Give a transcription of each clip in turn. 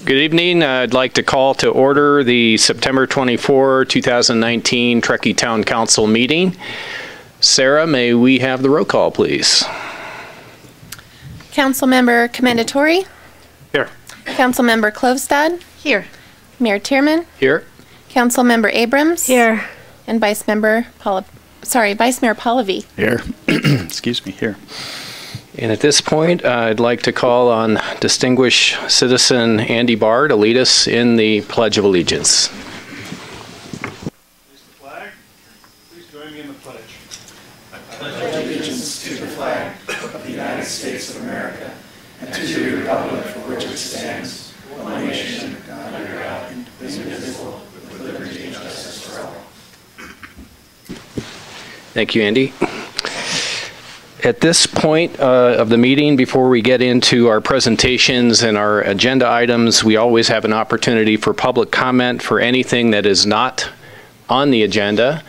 Good evening. I'd like to call to order the September 24, 2019 Truckee Town Council meeting. Sarah, may we have the roll call, please? Councilmember Commendatore. Here. Councilmember Klovstad. Here. Mayor Tierman. Here. Councilmember Abrams. Here. And Vice Mayor Pallavi. Here. Excuse me, here. And at this point, I'd like to call on distinguished citizen Andy Barr to lead us in the Pledge of Allegiance. Raise the flag. Please join me in the pledge. I pledge allegiance to the flag of the United States of America and to the republic for which it stands, one nation, under God, indivisible, with liberty and justice for all. Thank you, Andy. At this point of the meeting, before we get into our presentations and our agenda items, we always have an opportunity for public comment for anything that is not on the agenda.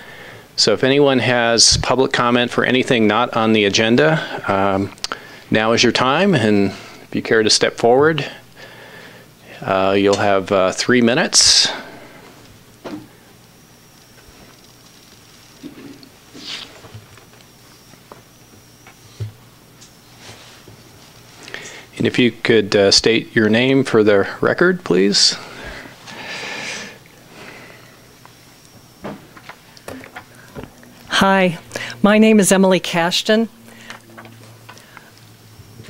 So if anyone has public comment for anything not on the agenda, now is your time, and if you care to step forward, you'll have 3 minutes. And if you could state your name for the record, please. Hi, my name is Emily Cashton.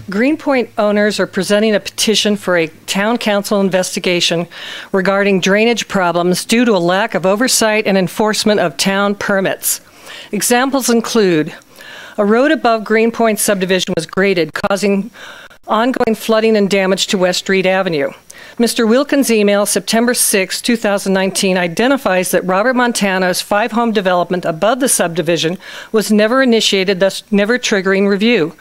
Greenpoint owners are presenting a petition for a town council investigation regarding drainage problems due to a lack of oversight and enforcement of town permits. Examples include a road above Greenpoint subdivision was graded, causing ongoing flooding and damage to West Reed Avenue. Mr. Wilkins' email, September 6, 2019, identifies that Robert Montana's 5-home development above the subdivision was never initiated, thus never triggering review.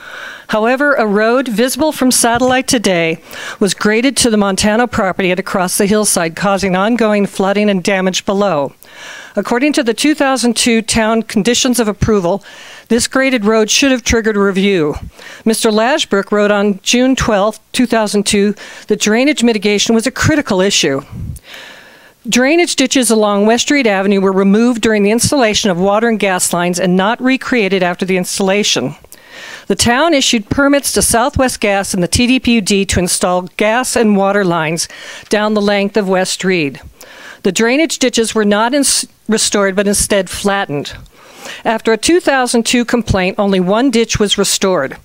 However, a road visible from satellite today was graded to the Montana property and across the hillside, causing ongoing flooding and damage below. According to the 2002 Town Conditions of Approval, this graded road should have triggered a review. Mr. Lashbrook wrote on June 12, 2002, that drainage mitigation was a critical issue. Drainage ditches along West Street Avenue were removed during the installation of water and gas lines and not recreated after the installation. The town issued permits to Southwest Gas and the TDPUD to install gas and water lines down the length of West Reed. The drainage ditches were not restored, but instead flattened. After a 2002 complaint, only one ditch was restored.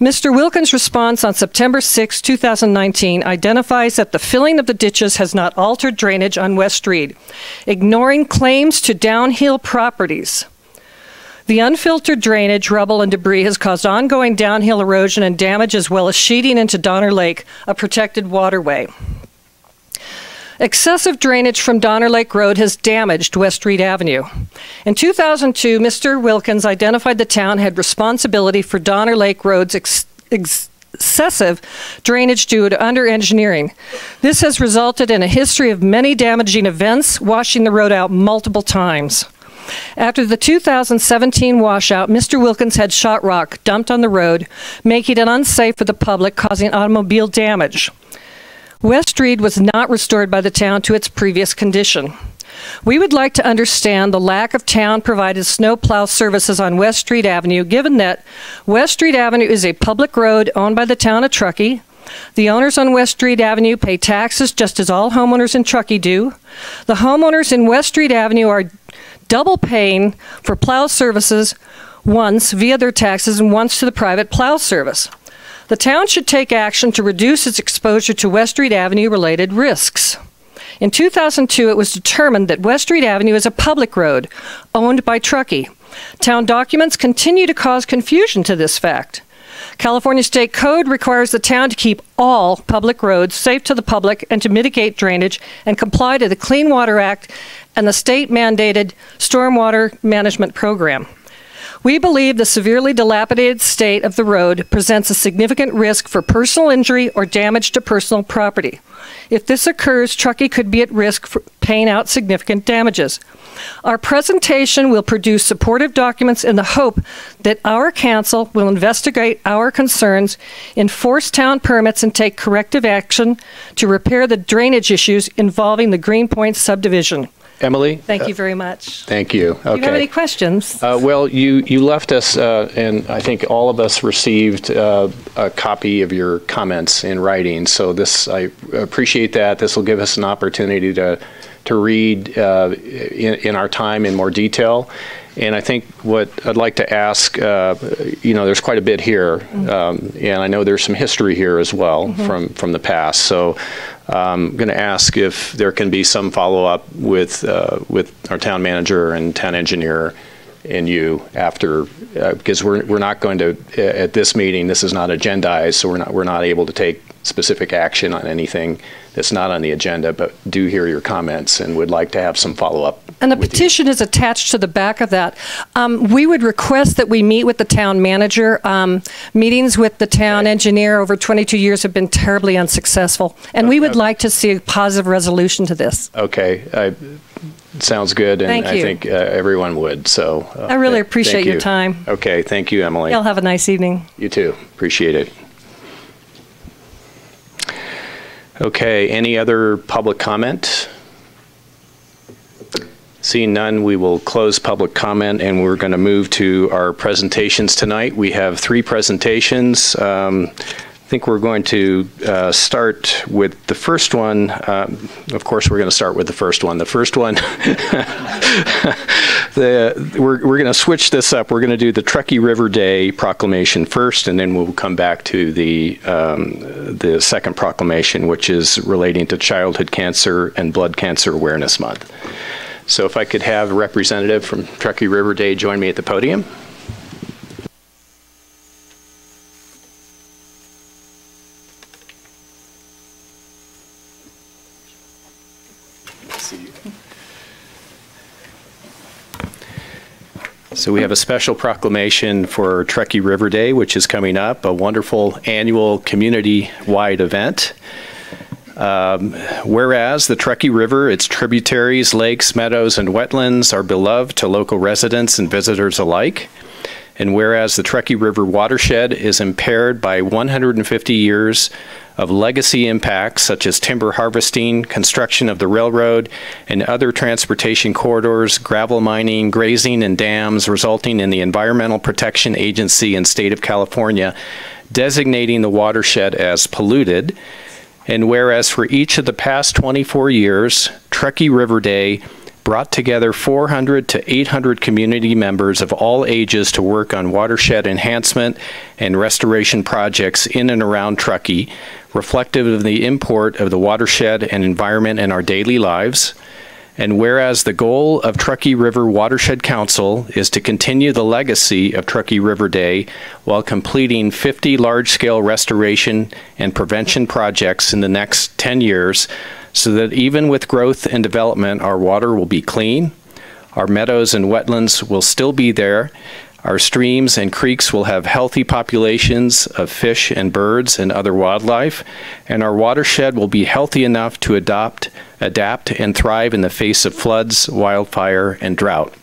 Mr. Wilkins' response on September 6, 2019 identifies that the filling of the ditches has not altered drainage on West Reed, ignoring claims to downhill properties. The unfiltered drainage, rubble, and debris has caused ongoing downhill erosion and damage, as well as sheeting into Donner Lake, a protected waterway. Excessive drainage from Donner Lake Road has damaged West Reed Avenue. In 2002, Mr. Wilkins identified the town had responsibility for Donner Lake Road's excessive drainage due to under-engineering. This has resulted in a history of many damaging events, washing the road out multiple times. After the 2017 washout, Mr. Wilkins had shot rock dumped on the road, making it unsafe for the public, causing automobile damage. West Reed was not restored by the town to its previous condition. We would like to understand the lack of town-provided snowplow services on West Street Avenue, given that West Street Avenue is a public road owned by the town of Truckee. The owners on West Street Avenue pay taxes just as all homeowners in Truckee do. The homeowners in West Street Avenue are double paying for plow services, once via their taxes and once to the private plow service. The town should take action to reduce its exposure to West Street Avenue-related risks. In 2002, it was determined that West Street Avenue is a public road owned by Truckee. Town documents continue to cause confusion to this fact. California State Code requires the town to keep all public roads safe to the public and to mitigate drainage and comply to the Clean Water Act and the state-mandated Stormwater Management Program. We believe the severely dilapidated state of the road presents a significant risk for personal injury or damage to personal property. If this occurs, Truckee could be at risk for paying out significant damages. Our presentation will produce supportive documents in the hope that our council will investigate our concerns, enforce town permits, and take corrective action to repair the drainage issues involving the Greenpoint subdivision. Emily? Thank you very much. Thank you. Okay. Do you have any questions? Well, you left us, and I think all of us received a copy of your comments in writing. So this, I appreciate that. This will give us an opportunity to read in our time in more detail. And I think what I'd like to ask, there's quite a bit here, and I know there's some history here as well from the past. So I'm going to ask if there can be some follow-up with our town manager and town engineer and you after, because we're not going to at this meeting. This is not agendized, so we're not able to take specific action on anything that's not on the agenda, but do hear your comments and would like to have some follow-up. And the petition is attached to the back of that. We would request that we meet with the town manager. Meetings with the town engineer over 22 years have been terribly unsuccessful, and we would like to see a positive resolution to this. Okay. Sounds good, and I think everyone would. So I really appreciate your time. Okay. Thank you, Emily. Y'all have a nice evening. You too. Appreciate it. Okay, any other public comment? Seeing none, we will close public comment, and we're going to move to our presentations tonight. We have 3 presentations. I think we're going to start with the first one. Of course, we're going to start with the first one. The first one, we're going to switch this up. We're going to do the Truckee River Day proclamation first, and then we'll come back to the second proclamation, which is relating to Childhood Cancer and Blood Cancer Awareness Month. So if I could have a representative from Truckee River Day join me at the podium. So we have a special proclamation for Truckee River Day, which is coming up, a wonderful annual community-wide event. Whereas the Truckee River, its tributaries, lakes, meadows, and wetlands are beloved to local residents and visitors alike. And whereas the Truckee River watershed is impaired by 150 years of legacy impacts such as timber harvesting, construction of the railroad, and other transportation corridors, gravel mining, grazing, and dams, resulting in the Environmental Protection Agency and State of California designating the watershed as polluted. And whereas for each of the past 24 years, Truckee River Day brought together 400 to 800 community members of all ages to work on watershed enhancement and restoration projects in and around Truckee, reflective of the import of the watershed and environment in our daily lives. And whereas the goal of Truckee River Watershed Council is to continue the legacy of Truckee River Day while completing 50 large-scale restoration and prevention projects in the next 10 years, so that even with growth and development, our water will be clean, our meadows and wetlands will still be there, our streams and creeks will have healthy populations of fish and birds and other wildlife, and our watershed will be healthy enough to adapt and thrive in the face of floods, wildfire, and drought.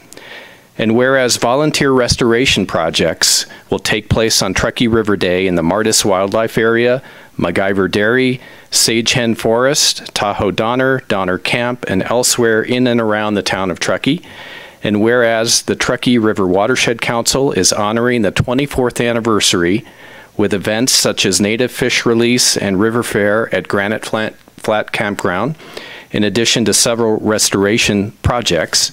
And whereas volunteer restoration projects will take place on Truckee River Day in the Martis Wildlife Area, MacGyver Dairy, Sage Hen Forest, Tahoe Donner, Donner Camp, and elsewhere in and around the town of Truckee. And whereas the Truckee River Watershed Council is honoring the 24th anniversary with events such as Native Fish Release and River Fair at Granite Flat Campground, in addition to several restoration projects,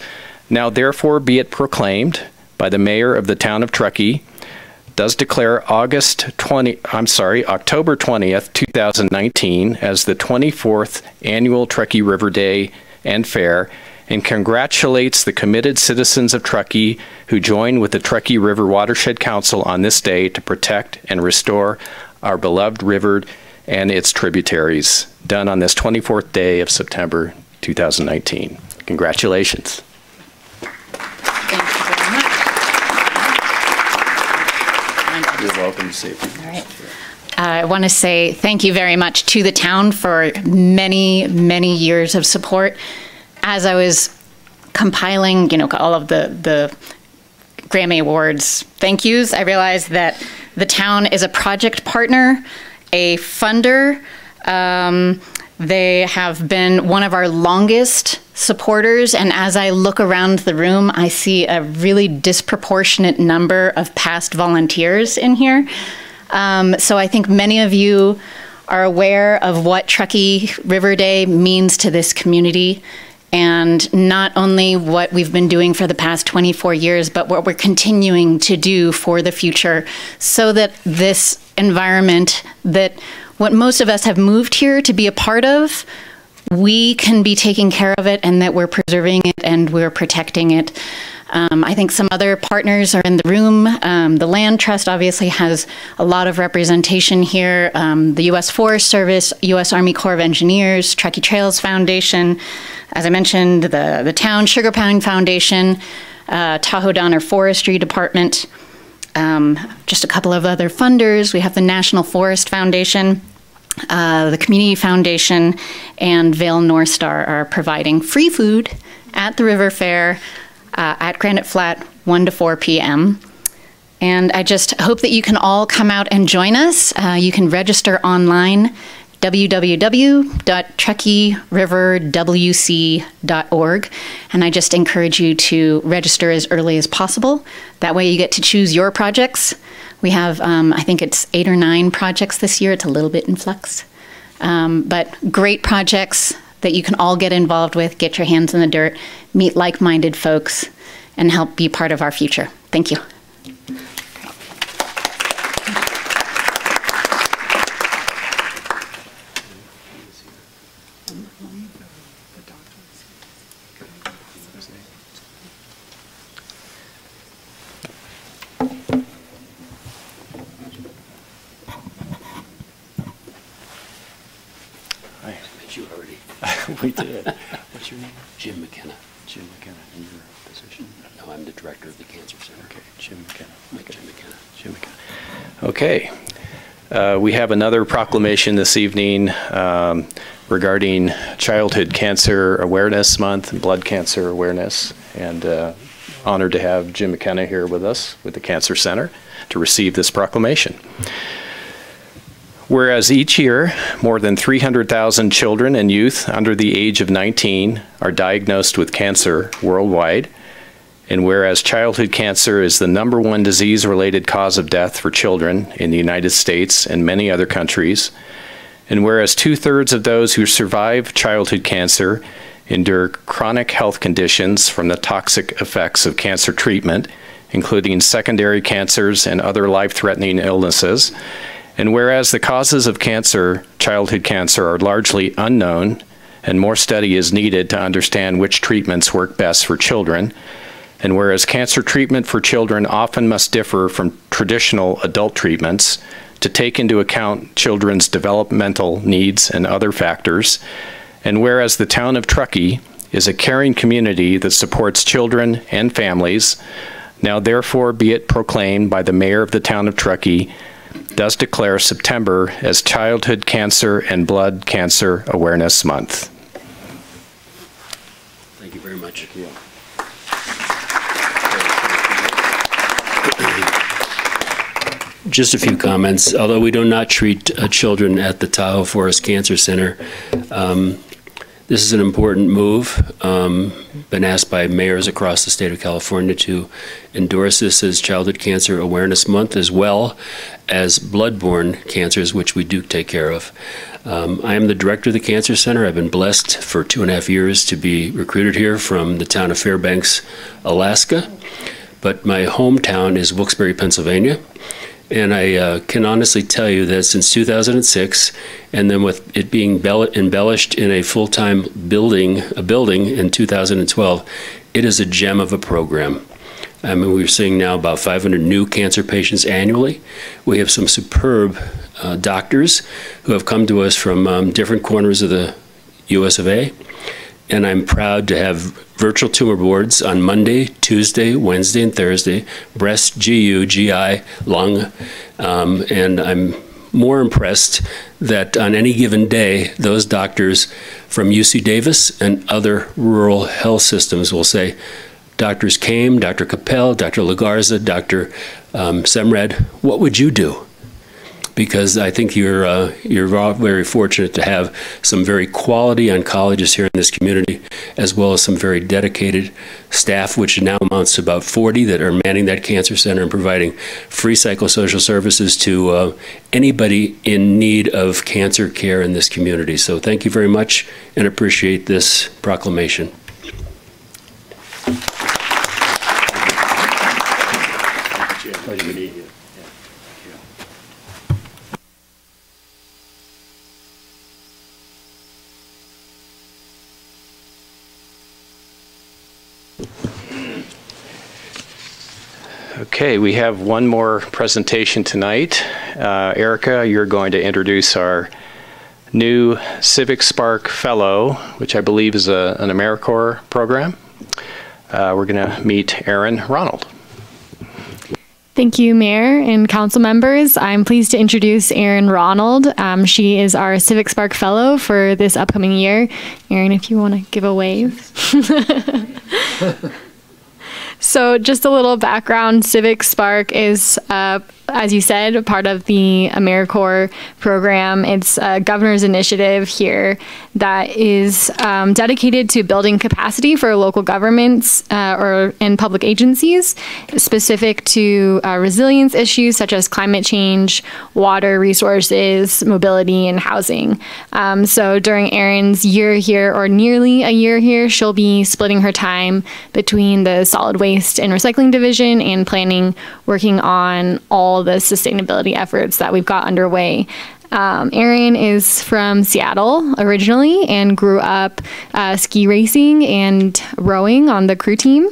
now therefore be it proclaimed by the mayor of the town of Truckee, does declare October 20th, 2019 as the 24th annual Truckee River Day and Fair, and congratulates the committed citizens of Truckee who join with the Truckee River Watershed Council on this day to protect and restore our beloved river and its tributaries, done on this 24th day of September 2019. Congratulations. Thank you very much. You're welcome to say. All right. I want to say thank you very much to the town for many, many years of support. As I was compiling, all of the Grammy Awards thank yous, I realized that the town is a project partner, a funder. They have been one of our longest supporters, and as I look around the room, I see a really disproportionate number of past volunteers in here. So I think many of you are aware of what Truckee River Day means to this community, and not only what we've been doing for the past 24 years, but what we're continuing to do for the future, so that this environment, that what most of us have moved here to be a part of, we can be taking care of it, and that we're preserving it and we're protecting it. I think some other partners are in the room. The Land Trust obviously has a lot of representation here. The U.S. Forest Service, U.S. Army Corps of Engineers, Truckee Trails Foundation, as I mentioned, the Town Sugar Pine Foundation, Tahoe Donner Forestry Department, just a couple of other funders. We have the National Forest Foundation, the Community Foundation, and Vail North Star are providing free food at the River Fair at Granite Flat, 1 to 4 p.m. And I just hope that you can all come out and join us. You can register online, www.truckeeriverwc.org. And I just encourage you to register as early as possible. That way you get to choose your projects. We have, I think it's 8 or 9 projects this year. It's a little bit in flux. But great projects that you can all get involved with, get your hands in the dirt, meet like-minded folks, and help be part of our future. Thank you. You already. We did. What's your name? Jim McKenna. Jim McKenna. And your position? No, I'm the director of the Cancer Center. Okay, Jim McKenna. Okay. Jim McKenna. Jim McKenna. Okay. We have another proclamation this evening regarding Childhood Cancer Awareness Month and Blood Cancer Awareness. And honored to have Jim McKenna here with us with the Cancer Center to receive this proclamation. Whereas each year, more than 300,000 children and youth under the age of 19 are diagnosed with cancer worldwide, and whereas childhood cancer is the #1 disease-related cause of death for children in the United States and many other countries, and whereas 2/3 of those who survive childhood cancer endure chronic health conditions from the toxic effects of cancer treatment, including secondary cancers and other life-threatening illnesses, and whereas the causes of cancer, childhood cancer, are largely unknown and more study is needed to understand which treatments work best for children, and whereas cancer treatment for children often must differ from traditional adult treatments to take into account children's developmental needs and other factors, and whereas the town of Truckee is a caring community that supports children and families, now therefore be it proclaimed by the mayor of the town of Truckee does declare September as Childhood Cancer and Blood Cancer Awareness Month. Thank you very much. Thank you. Just a few comments. Although we do not treat children at the Tahoe Forest Cancer Center, this is an important move. Been asked by mayors across the state of California to endorse this as Childhood Cancer Awareness Month, as well as blood-borne cancers, which we do take care of. I am the director of the Cancer Center. I've been blessed for 2.5 years to be recruited here from the town of Fairbanks, Alaska. But my hometown is Wilkes-Barre, Pennsylvania. And I can honestly tell you that since 2006, and then with it being embellished in a full-time building in 2012, it is a gem of a program. I mean, we're seeing now about 500 new cancer patients annually. We have some superb doctors who have come to us from different corners of the US of A. and I'm proud to have virtual tumor boards on Monday, Tuesday, Wednesday, and Thursday, breast, GU, GI, lung, and I'm more impressed that on any given day, those doctors from UC Davis and other rural health systems will say, doctors came, Dr. Capel, Dr. Lagarza, Dr. Semred, what would you do? Because I think you're all very fortunate to have some very quality oncologists here in this community, as well as some very dedicated staff, which now amounts to about 40 that are manning that cancer center and providing free psychosocial services to anybody in need of cancer care in this community. So thank you very much and appreciate this proclamation. Pleasure to meet you. Okay, we have one more presentation tonight. Erica, you're going to introduce our new Civic Spark Fellow, which I believe is an AmeriCorps program. We're going to meet Erin Ronald. Thank you, Mayor and council members. I'm pleased to introduce Erin Ronald. She is our Civic Spark Fellow for this upcoming year. Erin, if you want to give a wave. So just a little background, Civic Spark is, as you said, a part of the AmeriCorps program. It's a governor's initiative here that is dedicated to building capacity for local governments and public agencies, specific to resilience issues such as climate change, water resources, mobility, and housing. So during Erin's year here, or nearly a year here, she'll be splitting her time between the solid waste and recycling division and planning, working on all the sustainability efforts that we've got underway. Erin is from Seattle originally and grew up ski racing and rowing on the crew team.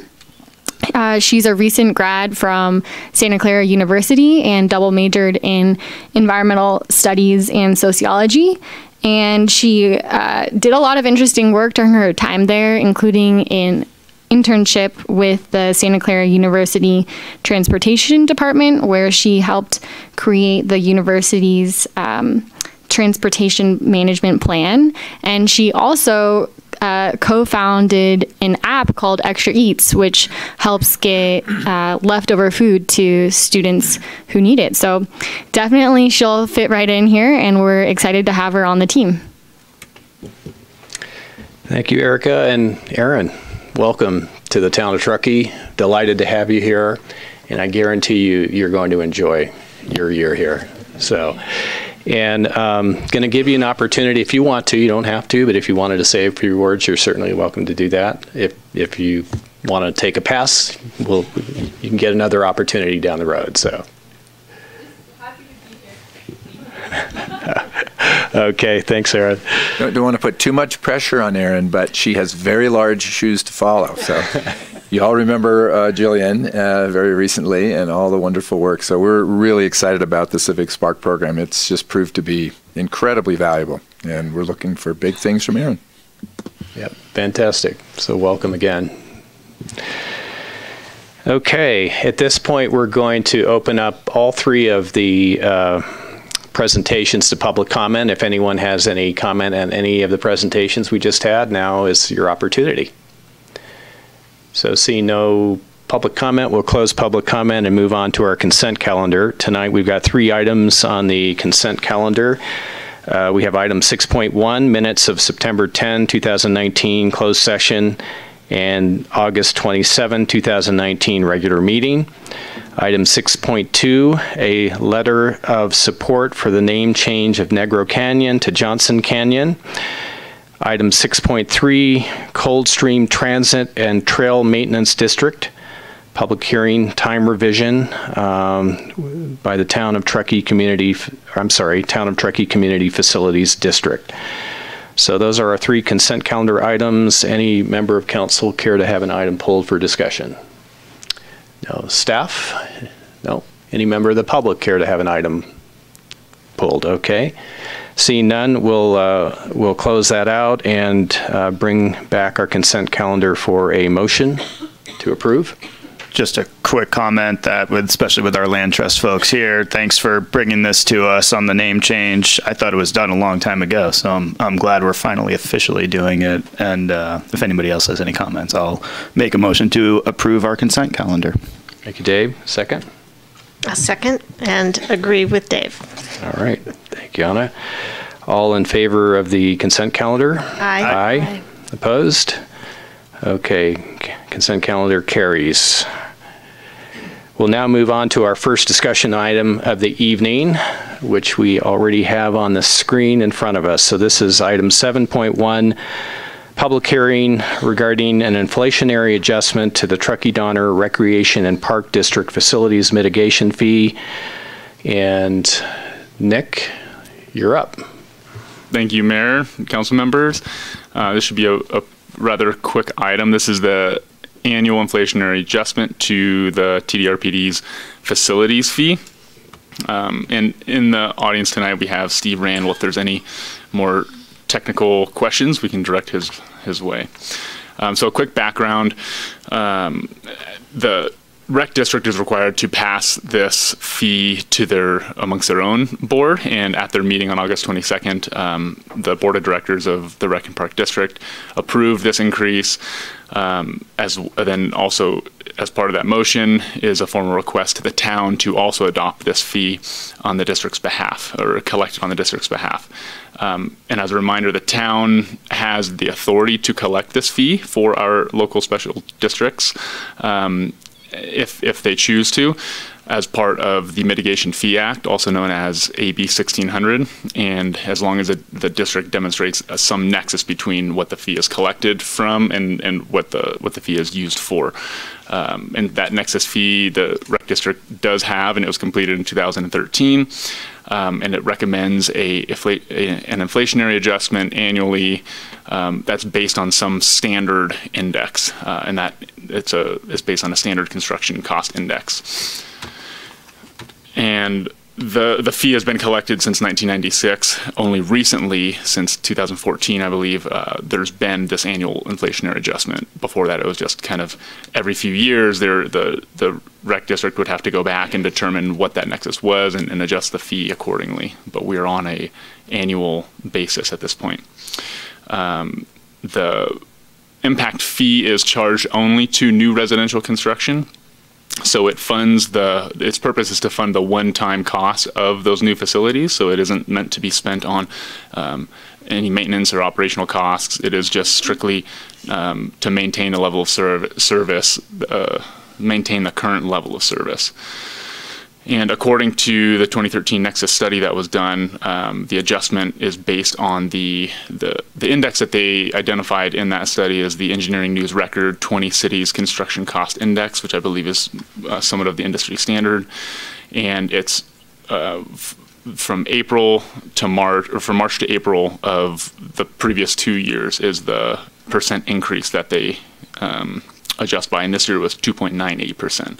She's a recent grad from Santa Clara University and double majored in environmental studies and sociology. And she did a lot of interesting work during her time there, including in internship with the Santa Clara University Transportation Department, where she helped create the university's transportation management plan. And she also co-founded an app called Extra Eats, which helps get leftover food to students who need it. So definitely she'll fit right in here, and we're excited to have her on the team. Thank you, Erica. And Erin, welcome to the town of Truckee. Delighted to have you here, and I guarantee you're going to enjoy your year here. So, and going to give you an opportunity if you want to. You don't have to, but if you wanted to say a few words, you're certainly welcome to do that. If you want to take a pass, you can get another opportunity down the road. So. Happy to be here. Okay, thanks, Erin. Don't want to put too much pressure on Erin, but she has very large shoes to follow. So you all remember Jillian very recently and all the wonderful work. So we're really excited about the Civic Spark program. It's just proved to be incredibly valuable, and we're looking for big things from Erin. Yep, fantastic. So welcome again. Okay, at this point, we're going to open up all three of the presentations to public comment. If anyone has any comment on any of the presentations we just had, now is your opportunity. So seeing no public comment, we'll close public comment and move on to our consent calendar. Tonight we've got 3 items on the consent calendar. We have item 6.1, minutes of September 10, 2019 closed session and August 27, 2019 regular meeting. Item 6.2, a letter of support for the name change of Negro Canyon to Johnson Canyon. Item 6.3, Coldstream Transit and Trail Maintenance District, public hearing time revision by the Town of Truckee Community Facilities District. So those are our 3 consent calendar items. Any member of council care to have an item pulled for discussion? No. Staff? No. Any member of the public care to have an item pulled? Okay. Seeing none, we'll close that out and bring back our consent calendar for a motion to approve. Just a quick comment that, especially with our land trust folks here, thanks for bringing this to us on the name change. I thought it was done a long time ago, so I'm glad we're finally officially doing it. And if anybody else has any comments, I'll make a motion to approve our consent calendar. Thank you, Dave. Second? A second, and agree with Dave. All right. Thank you, Anna. All in favor of the consent calendar? Aye. Aye. Opposed? Okay. Consent calendar carries. We'll now move on to our first discussion item of the evening, which we already have on the screen in front of us. So this is item 7.1, public hearing regarding an inflationary adjustment to the Truckee Donner Recreation and Park District Facilities Mitigation Fee. And Nick, you're up. Thank you, Mayor, Council members. This should be a rather quick item. This is the annual inflationary adjustment to the TDRPD's facilities fee. And in the audience tonight, we have Steve Randall. If there's any more technical questions, we can direct his way. So a quick background, the Rec District is required to pass this fee to amongst their own board, and at their meeting on August 22nd, the Board of Directors of the Rec and Park District approved this increase. Then also, as part of that motion, is a formal request to the town to also adopt this fee on the district's behalf, or collect it on the district's behalf. And as a reminder, the town has the authority to collect this fee for our local special districts, if they choose to, as part of the Mitigation Fee Act, also known as AB 1600, and as long as the district demonstrates some nexus between what the fee is collected from and what the fee is used for. And that nexus fee the Rec District does have, and it was completed in 2013, and it recommends an inflationary adjustment annually that's based on some standard index, and that it's based on a standard construction cost index. And the fee has been collected since 1996. Only recently, since 2014, I believe, there's been this annual inflationary adjustment. Before that, it was just kind of every few years, the Rec District would have to go back and determine what that nexus was and adjust the fee accordingly. But we're on an annual basis at this point. The impact fee is charged only to new residential construction. So it funds its purpose is to fund the one-time cost of those new facilities. So it isn't meant to be spent on any maintenance or operational costs. It is just strictly to maintain a level of service, maintain the current level of service. And according to the 2013 Nexus study that was done, the adjustment is based on the index that they identified in that study as the Engineering News Record 20 Cities Construction Cost Index, which I believe is somewhat of the industry standard. And it's from April to March, or from March to April of the previous 2 years is the percent increase that they adjust by. And this year was 2.98%.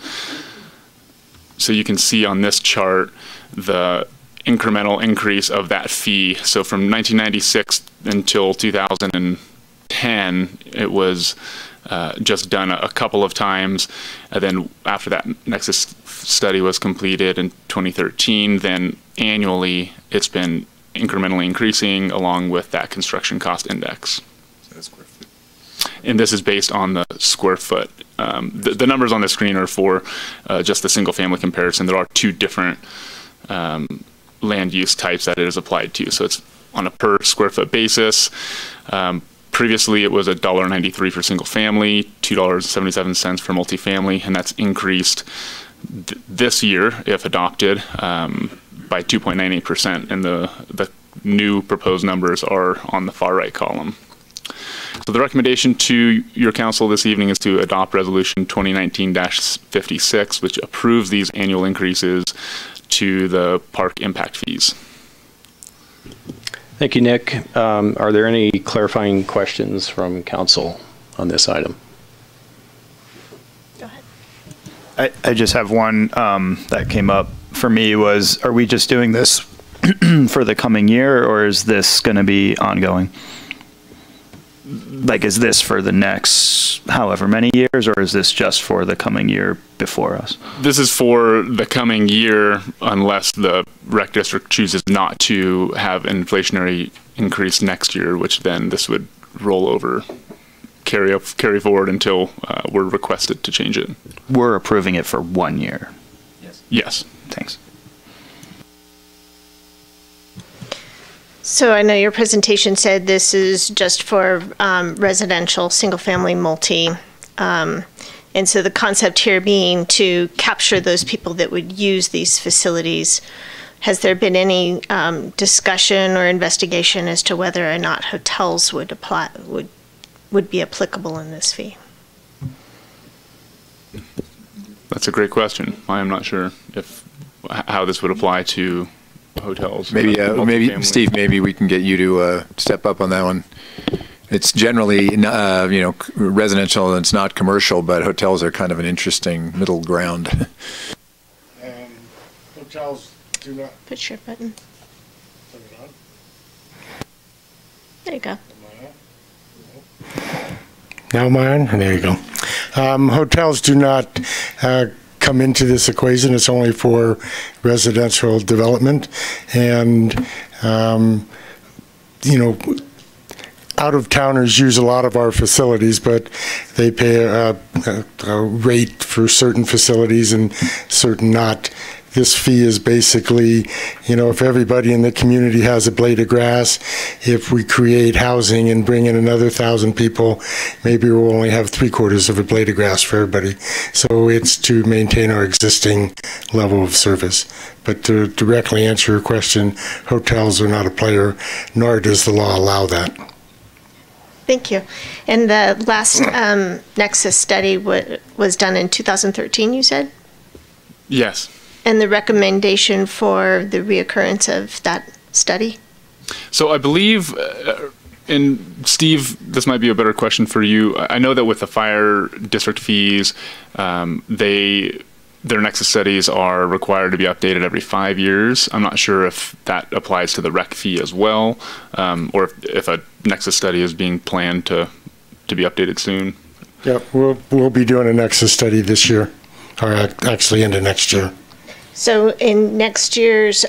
So you can see on this chart the incremental increase of that fee. So from 1996 until 2010, it was just done a couple of times. And then after that Nexus study was completed in 2013, then annually it's been incrementally increasing along with that construction cost index. And this is based on the square foot. The numbers on the screen are for just the single family comparison. There are two different land use types that it is applied to. So it's on a per square foot basis. Previously it was $1.93 for single family, $2.77 for multifamily, and that's increased this year, if adopted, by 2.98%. And the new proposed numbers are on the far right column. So the recommendation to your council this evening is to adopt Resolution 2019-56, which approves these annual increases to the park impact fees. Thank you, Nick. Are there any clarifying questions from council on this item? Go ahead. I just have one that came up for me was, are we just doing this for the coming year, or is this going to be ongoing? Like, is this for the next however many years, or is this just for the coming year before us? This is for the coming year unless the rec district chooses not to have an inflationary increase next year, which then this would roll over, carry forward until we're requested to change it. We're approving it for 1 year. Yes. Thanks. So I know your presentation said this is just for residential, single-family, multi. And so the concept here being to capture those people that would use these facilities. Has there been any discussion or investigation as to whether or not hotels would be applicable in this fee? That's a great question. I am not sure how this would apply to hotels. Maybe, multifamily. Steve, maybe we can get you to step up on that one. It's generally, residential and it's not commercial, but hotels are kind of an interesting middle ground. Hotels do not. Push your button. There you go. Now am I on? There you go. Hotels do not come into this equation. It's only for residential development. And, out-of-towners use a lot of our facilities, but they pay a rate for certain facilities and certain not. This fee is basically, if everybody in the community has a blade of grass, if we create housing and bring in another 1,000 people, maybe we'll only have 3/4 of a blade of grass for everybody. So it's to maintain our existing level of service. But to directly answer your question, hotels are not a player, nor does the law allow that. Thank you. And the last Nexus study was done in 2013, you said? Yes. And the recommendation for the reoccurrence of that study? So I believe, and Steve, this might be a better question for you. I know that with the fire district fees, their Nexus studies are required to be updated every 5 years. I'm not sure if that applies to the rec fee as well, or if a Nexus study is being planned to be updated soon. Yeah, we'll be doing a Nexus study this year, or actually into next year. So in next year's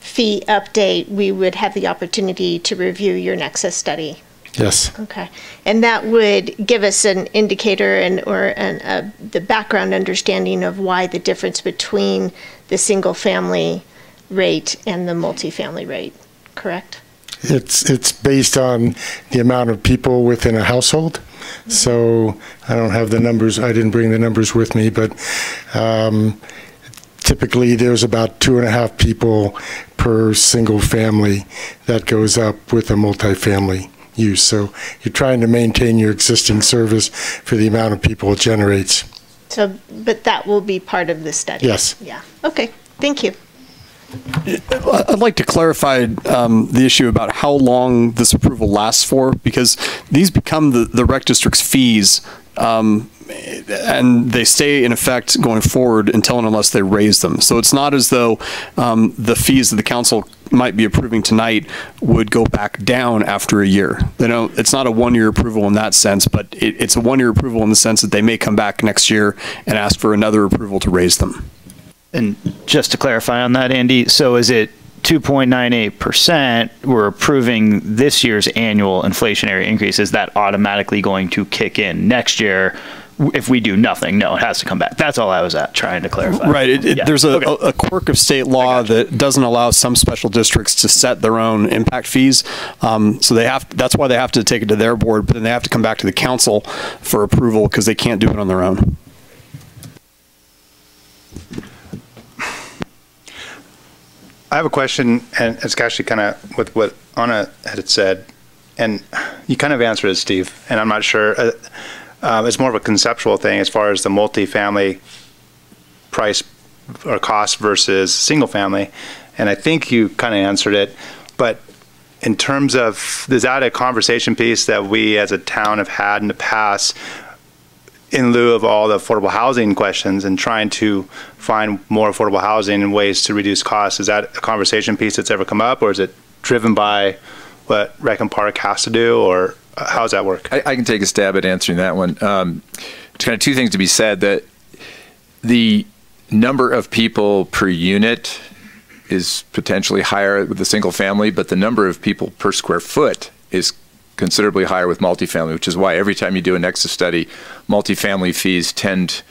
fee update, we would have the opportunity to review your Nexus study. Yes. Okay. And that would give us an indicator or the background understanding of why the difference between the single family rate and the multifamily rate, correct? It's based on the amount of people within a household. So I don't have the numbers. I didn't bring the numbers with me, but typically there's about 2.5 people per single family that goes up with a multifamily use. So you're trying to maintain your existing service for the amount of people it generates. So, but that will be part of the study? Yes. Yeah. Okay. Thank you. I'd like to clarify the issue about how long this approval lasts for, because these become the rec district's fees, and they stay in effect going forward until and unless they raise them. So it's not as though the fees that the council might be approving tonight would go back down after a year. It's not a 1-year approval in that sense, but it's a 1-year approval in the sense that they may come back next year and ask for another approval to raise them. And just to clarify on that, Andy, so is it 2.98%, we're approving this year's annual inflationary increase? Is that automatically going to kick in next year if we do nothing? No, it has to come back. That's all I was trying to clarify. Right. There's Okay. a quirk of state law that doesn't allow some special districts to set their own impact fees. So that's why they have to take it to their board, but then they have to come back to the council for approval because they can't do it on their own. I have a question, and it's actually kind of with what Anna had said, and you kind of answered it, Steve, and I'm not sure. It's more of a conceptual thing as far as the multifamily price or cost versus single family, and I think you kind of answered it, but in terms of, is that a conversation piece that we as a town have had in the past in lieu of all the affordable housing questions and trying to find more affordable housing and ways to reduce costs, is that a conversation piece that's ever come up, or is it driven by what Rec and Park has to do, or how does that work? I can take a stab at answering that one. Kind of two things to be said. That the number of people per unit is potentially higher with a single family, but the number of people per square foot is considerably higher with multifamily, which is why every time you do a nexus study, multifamily fees tend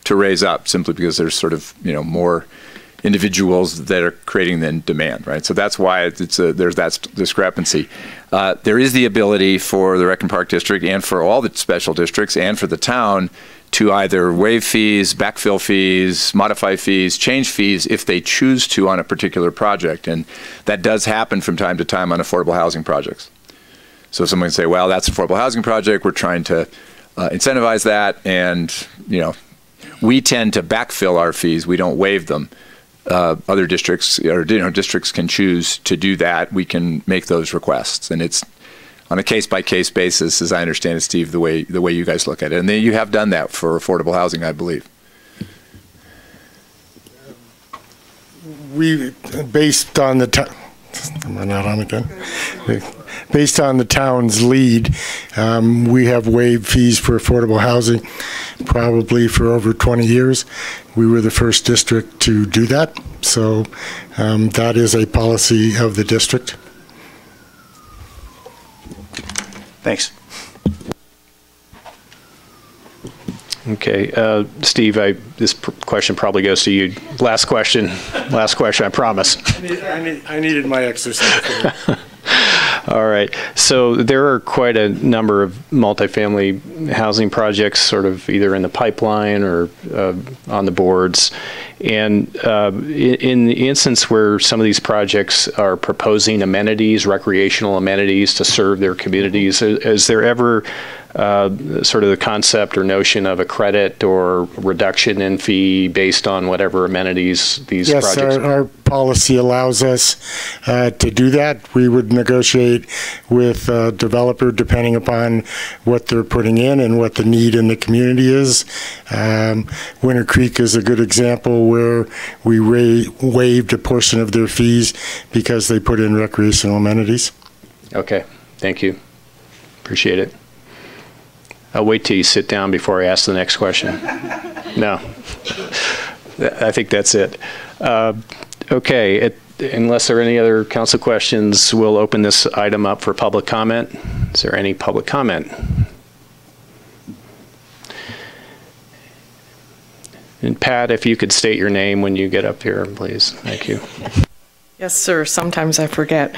to raise up simply because there's sort of, more individuals that are creating the demand, right? So that's why there's that discrepancy. There is the ability for the Rec and Park District and for all the special districts and for the town to either waive fees, backfill fees, modify fees, change fees if they choose to on a particular project. And that does happen from time to time on affordable housing projects. So someone can say, well, that's an affordable housing project. We're trying to incentivize that. And, we tend to backfill our fees. We don't waive them. Other districts or districts can choose to do that. We can make those requests. And it's on a case-by-case basis, as I understand it, Steve, the way you guys look at it. And then you have done that for affordable housing, I believe. Based on the am I not on again? Based on the town's lead, we have waived fees for affordable housing probably for over 20 years. We were the first district to do that. So that is a policy of the district. Thanks. Okay, Steve, this question probably goes to you. Last question, I promise. I needed my exercise. All right, so there are quite a number of multifamily housing projects sort of either in the pipeline or on the boards. And in the instance where some of these projects are proposing amenities, recreational amenities to serve their communities, is there ever sort of the concept or notion of a credit or reduction in fee based on whatever amenities these projects are? Yes, our policy allows us to do that. We would negotiate with a developer depending upon what they're putting in and what the need in the community is. Winter Creek is a good example where we waived a portion of their fees because they put in recreational amenities. Okay, thank you. Appreciate it. I'll wait till you sit down before I ask the next question. No, I think that's it. Okay, unless there are any other council questions, we'll open this item up for public comment. Is there any public comment? And Pat, if you could state your name when you get up here, please. Thank you. Yes, sir. Sometimes I forget.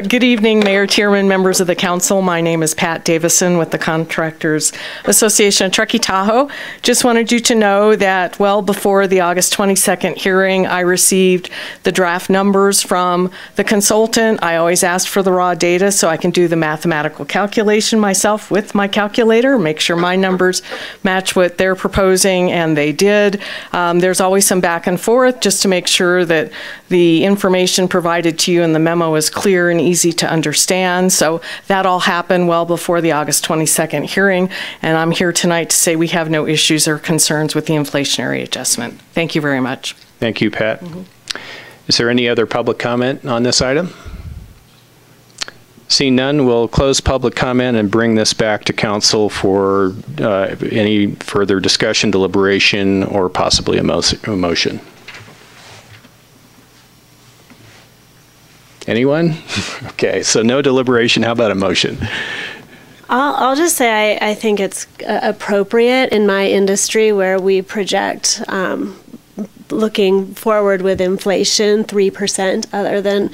Good evening, Mayor Tierman, members of the council. My name is Pat Davison with the Contractors Association of Truckee Tahoe. Just wanted you to know that well before the August 22nd hearing, I received the draft numbers from the consultant. I always asked for the raw data so I can do the mathematical calculation myself with my calculator, make sure my numbers match what they're proposing, and they did. There's always some back and forth just to make sure that the information provided to you in the memo is clear and easy to understand. So that all happened well before the August 22nd hearing, and I'm here tonight to say we have no issues or concerns with the inflationary adjustment. Thank you very much. Thank you, Pat. Is there any other public comment on this item? Seeing none, we'll close public comment and bring this back to council for any further discussion, deliberation, or possibly a motion. Anyone? Okay, so no deliberation. How about a motion? I'll just say I think it's appropriate in my industry where we project looking forward with inflation, 3% other than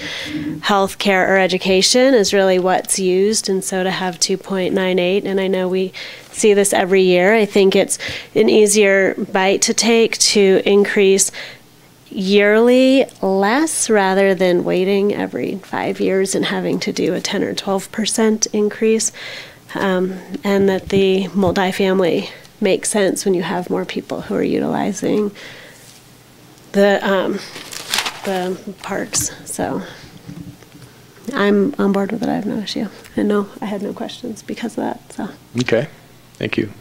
healthcare or education is really what's used. And so to have 2.98, and I know we see this every year, I think it's an easier bite to take to increase yearly less rather than waiting every 5 years and having to do a 10 or 12% increase, and that the multifamily makes sense when you have more people who are utilizing the parks. So I'm on board with it. I have no issue. And no, I had no questions because of that. So okay, thank you.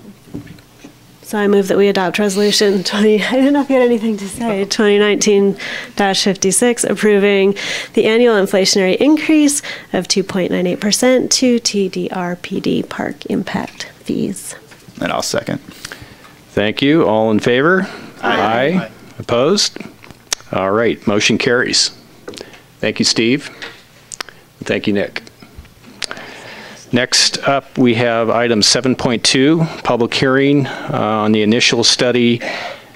So I move that we adopt resolution 20, I didn't know if you had anything to say, 2019-56, approving the annual inflationary increase of 2.98% to TDRPD park impact fees. And I'll second. Thank you. All in favor? Aye. Opposed? All right, motion carries. Thank you, Steve. Thank you, Nick. Next up, we have item 7.2, public hearing on the initial study,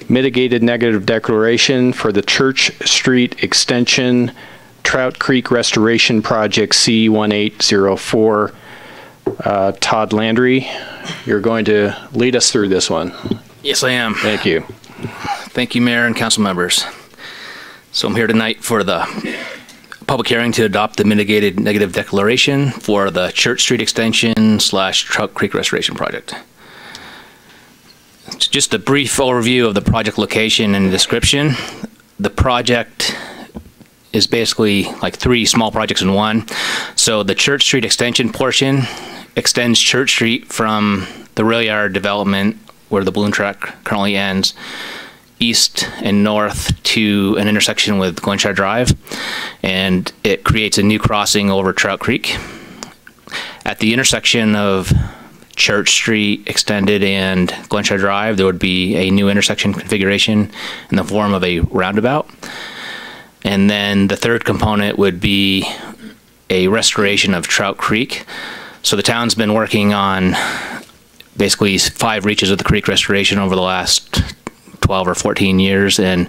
mitigated negative declaration for the Church Street Extension Trout Creek Restoration Project C1804. Todd Landry, you're going to lead us through this one. Yes, I am. Thank you. Thank you, Mayor and council members. So I'm here tonight for the public hearing to adopt the mitigated negative declaration for the Church Street Extension / Trout Creek Restoration Project. Just a brief overview of the project location and description. The project is basically like 3 small projects in one. So the Church Street Extension portion extends Church Street from the rail yard development where the balloon track currently ends, east and north to an intersection with Glenshire Drive, and it creates a new crossing over Trout Creek. At the intersection of Church Street Extended and Glenshire Drive, there would be a new intersection configuration in the form of a roundabout. And then the third component would be a restoration of Trout Creek. So the town's been working on basically 5 reaches of the creek restoration over the last 12 or 14 years, and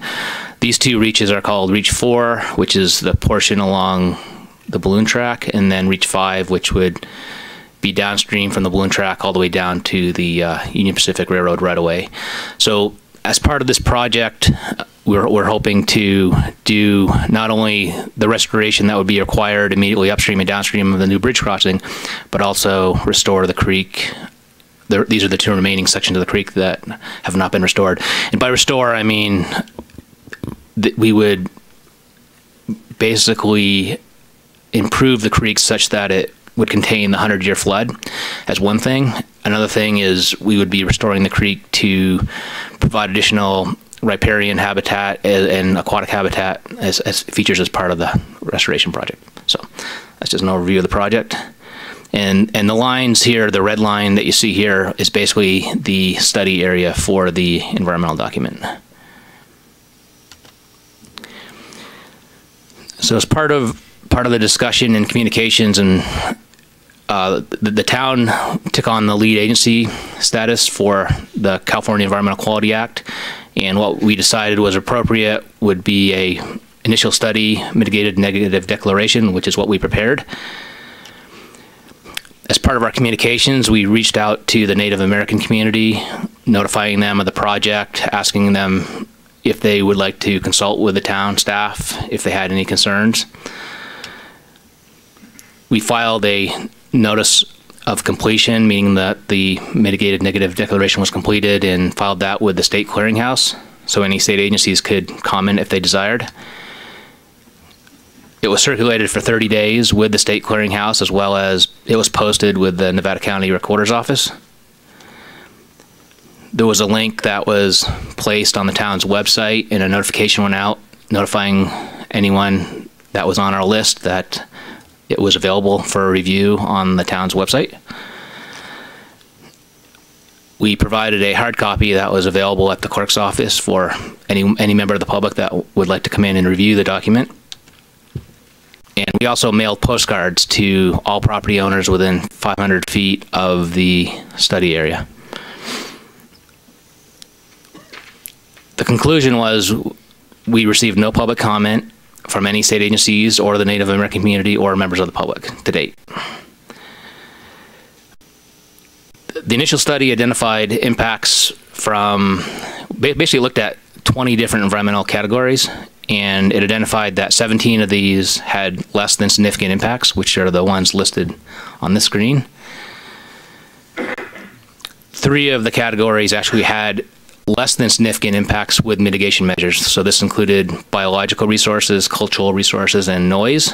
these 2 reaches are called Reach 4, which is the portion along the balloon track, and then Reach 5, which would be downstream from the balloon track all the way down to the Union Pacific Railroad right away. So as part of this project, we're hoping to do not only the restoration that would be required immediately upstream and downstream of the new bridge crossing, but also restore the creek. These are the 2 remaining sections of the creek that have not been restored. And by restore, I mean that we would basically improve the creek such that it would contain the 100-year flood as one thing. Another thing is we would be restoring the creek to provide additional riparian habitat and aquatic habitat as features as part of the restoration project. So that's just an overview of the project. And the lines here, the red line that you see here is basically the study area for the environmental document. So as part of the discussion and communications, and the town took on the lead agency status for the California Environmental Quality Act, and what we decided was appropriate would be a initial study, mitigated negative declaration, which is what we prepared. As part of our communications, we reached out to the Native American community, notifying them of the project, asking them if they would like to consult with the town staff if they had any concerns. We filed a notice of completion, meaning that the mitigated negative declaration was completed, and filed that with the state clearinghouse, so any state agencies could comment if they desired. It was circulated for 30 days with the state clearinghouse, as well as it was posted with the Nevada County Recorder's Office. There was a link that was placed on the town's website, and a notification went out notifying anyone that was on our list that it was available for review on the town's website. We provided a hard copy that was available at the clerk's office for any member of the public that would like to come in and review the document. And we also mailed postcards to all property owners within 500 feet of the study area. The conclusion was we received no public comment from any state agencies or the Native American community or members of the public to date. The initial study identified impacts from, basically looked at 20 different environmental categories, and it identified that 17 of these had less than significant impacts, which are the ones listed on this screen. 3 of the categories actually had less than significant impacts with mitigation measures. So this included biological resources, cultural resources, and noise.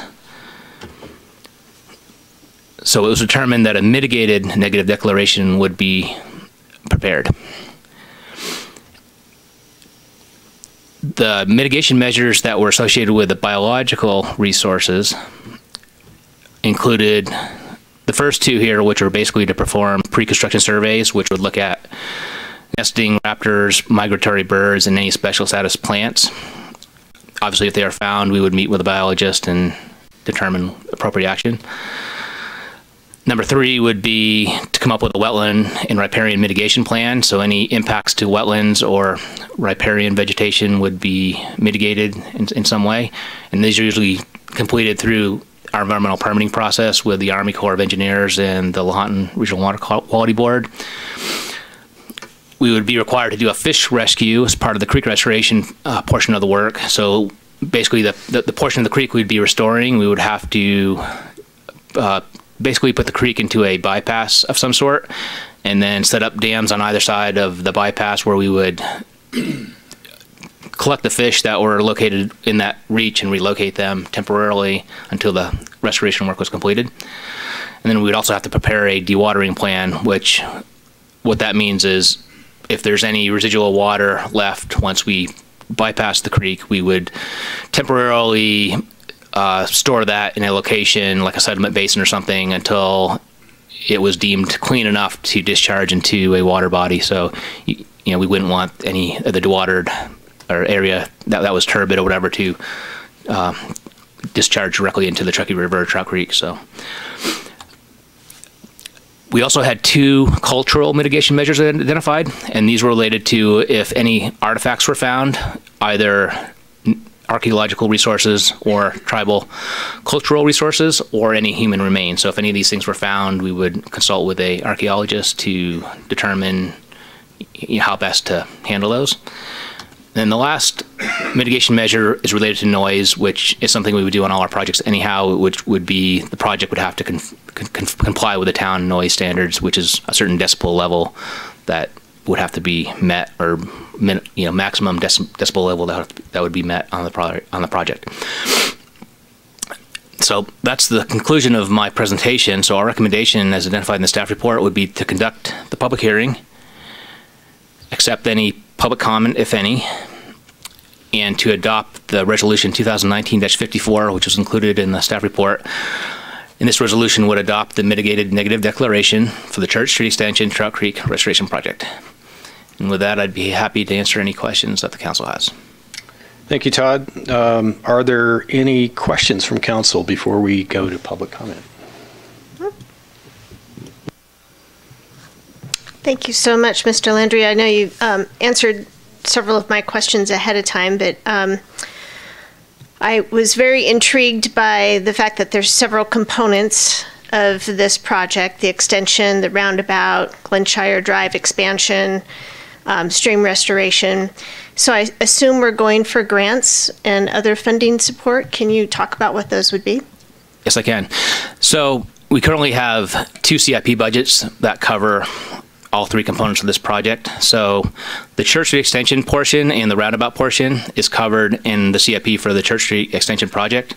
So it was determined that a mitigated negative declaration would be prepared. The mitigation measures that were associated with the biological resources included the first two here, which are basically to perform pre-construction surveys, which would look at nesting raptors, migratory birds, and any special status plants. Obviously, if they are found, we would meet with a biologist and determine appropriate action. Number three would be to come up with a wetland and riparian mitigation plan. So any impacts to wetlands or riparian vegetation would be mitigated in some way. And these are usually completed through our environmental permitting process with the Army Corps of Engineers and the Lahontan Regional Water Quality Board. We would be required to do a fish rescue as part of the creek restoration portion of the work. So basically the portion of the creek we'd be restoring, we would have to basically put the creek into a bypass of some sort and then set up dams on either side of the bypass where we would collect the fish that were located in that reach and relocate them temporarily until the restoration work was completed. And then we'd also have to prepare a dewatering plan, which what that means is if there's any residual water left once we bypass the creek, we would temporarily store that in a location like a sediment basin or something until it was deemed clean enough to discharge into a water body. So, you know, we wouldn't want any of the dewatered or area that was turbid or whatever to discharge directly into the Truckee River or Trout Creek. So, we also had two cultural mitigation measures identified, and these were related to if any artifacts were found, either archaeological resources or tribal cultural resources or any human remains. So if any of these things were found, we would consult with an archaeologist to determine how best to handle those. Then the last mitigation measure is related to noise, which is something we would do on all our projects anyhow, which would be the project would have to comply with the town noise standards, which is a certain decibel level that would have to be met, or maximum decibel level that would be met on the project. So that's the conclusion of my presentation. So our recommendation, as identified in the staff report, would be to conduct the public hearing, accept any public comment, if any, and to adopt the resolution 2019-54, which was included in the staff report. And this resolution would adopt the mitigated negative declaration for the Church Street Extension Trout Creek Restoration Project. And with that, I'd be happy to answer any questions that the council has. Thank you, Todd. Are there any questions from council before we go to public comment? Thank you so much, Mr. Landry. I know you answered several of my questions ahead of time, but I was very intrigued by the fact that there's several components of this project: the extension, the roundabout, Glenshire Drive expansion, stream restoration. So I assume we're going for grants and other funding support. Can you talk about what those would be? Yes, I can. So we currently have two CIP budgets that cover all three components of this project. So the Church Street Extension portion and the roundabout portion is covered in the CIP for the Church Street Extension project.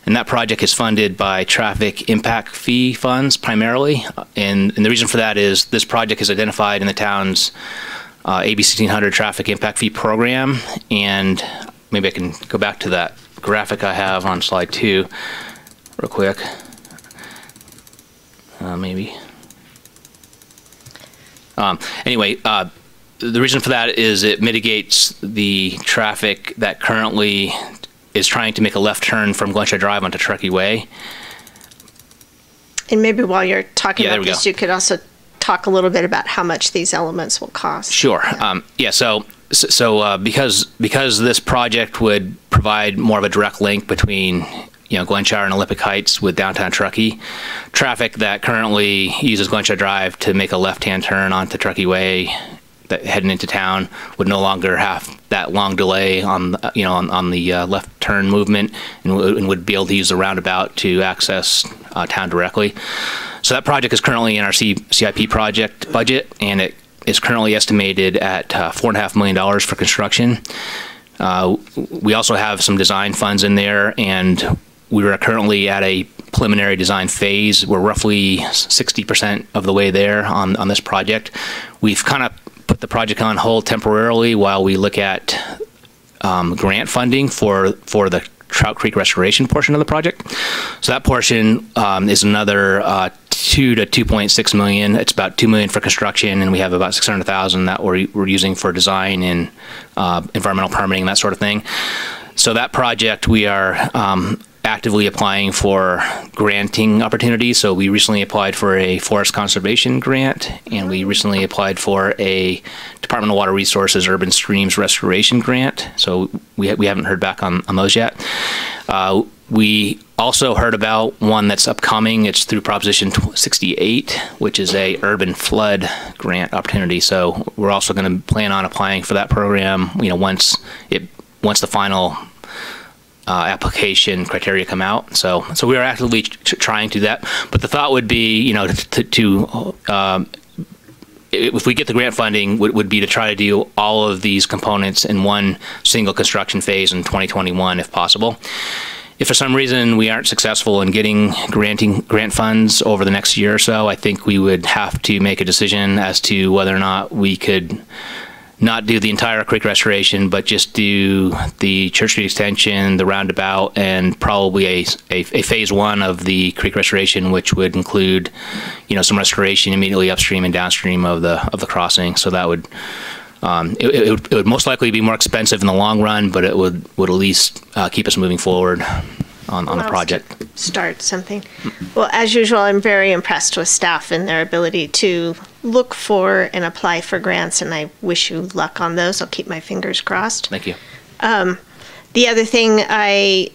And that project is funded by traffic impact fee funds primarily. And the reason for that is this project is identified in the town's AB 1600 traffic impact fee program. And maybe I can go back to that graphic I have on slide 2 real quick. Maybe. Anyway, the reason for that is it mitigates the traffic that currently is trying to make a left turn from Glenshire Drive onto Truckee Way. And maybe while you're talking about this, you could also talk a little bit about how much these elements will cost. Sure. Yeah. So because this project would provide more of a direct link between Glenshire and Olympic Heights with downtown Truckee, traffic that currently uses Glenshire Drive to make a left-hand turn onto Truckee Way heading into town would no longer have that long delay on the left turn movement, and would be able to use the roundabout to access town directly. So that project is currently in our CIP project budget, and it is currently estimated at $4.5 million for construction. We also have some design funds in there, and we are currently at a preliminary design phase. We're roughly 60% of the way there on this project. We've kind of put the project on hold temporarily while we look at grant funding for the Trout Creek restoration portion of the project. So that portion is another 2 to 2.6 million. It's about 2 million for construction, and we have about 600,000 that we're using for design and environmental permitting, that sort of thing. So that project, we are actively applying for granting opportunities. So we recently applied for a forest conservation grant, and we recently applied for a Department of Water Resources Urban Streams Restoration grant. So we haven't heard back on those yet. We also heard about one that's upcoming. It's through Proposition 68, which is a urban flood grant opportunity. So we're also going to plan on applying for that program, once the final application criteria come out. So we are actively trying to do that. But the thought would be, if we get the grant funding, would be to try to do all of these components in one single construction phase in 2021, if possible. If for some reason we aren't successful in getting grant funds over the next year or so, I think we would have to make a decision as to whether or not we could not do the entire creek restoration, but just do the Church Street extension, the roundabout, and probably a phase one of the creek restoration, which would include, some restoration immediately upstream and downstream of the crossing. So that would it would most likely be more expensive in the long run, but it would at least keep us moving forward on the project. Start something. Well, as usual, I'm very impressed with staff and their ability to look for and apply for grants, and I wish you luck on those. I'll keep my fingers crossed. Thank you. The other thing I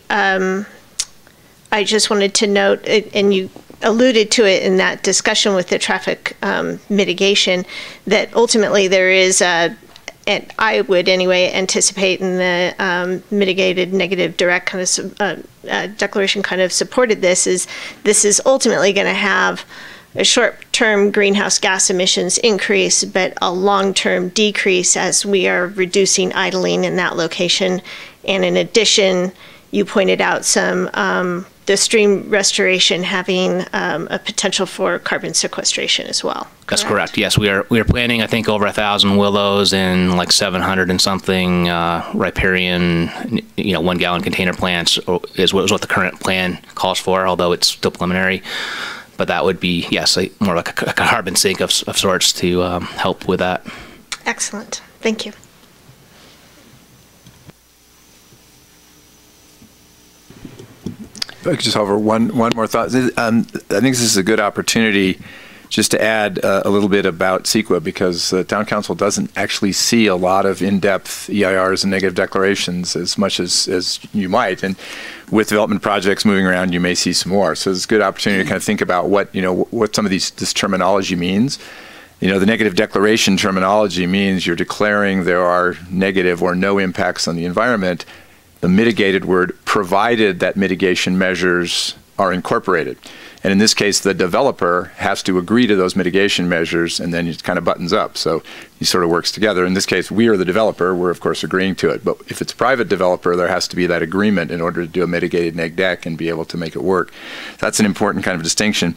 just wanted to note, and you alluded to it in that discussion with the traffic mitigation, that ultimately there is and I would anyway anticipate, in the mitigated negative direct kind of declaration kind of supported this is ultimately going to have a short-term greenhouse gas emissions increase, but a long-term decrease as we are reducing idling in that location. And in addition, you pointed out the stream restoration having a potential for carbon sequestration as well. That's correct. Yes, we are planning, I think, over 1,000 willows and like 700 and something riparian, 1 gallon container plants is what the current plan calls for, although it's still preliminary. But that would be, yes, more like a carbon sink of sorts to help with that. Excellent. Thank you. If I could just offer one more thought. I think this is a good opportunity just to add a little bit about CEQA, because the Town Council doesn't actually see a lot of in-depth EIRs and negative declarations as much as you might. And with development projects moving around, you may see some more. So it's a good opportunity to kind of think about what some of this terminology means. The negative declaration terminology means you're declaring there are negative or no impacts on the environment. The mitigated word, provided that mitigation measures are incorporated. And in this case, the developer has to agree to those mitigation measures, and then it kind of buttons up. So it sort of works together. In this case, we are the developer. We're, of course, agreeing to it. But if it's a private developer, there has to be that agreement in order to do a mitigated neg deck and be able to make it work. That's an important kind of distinction.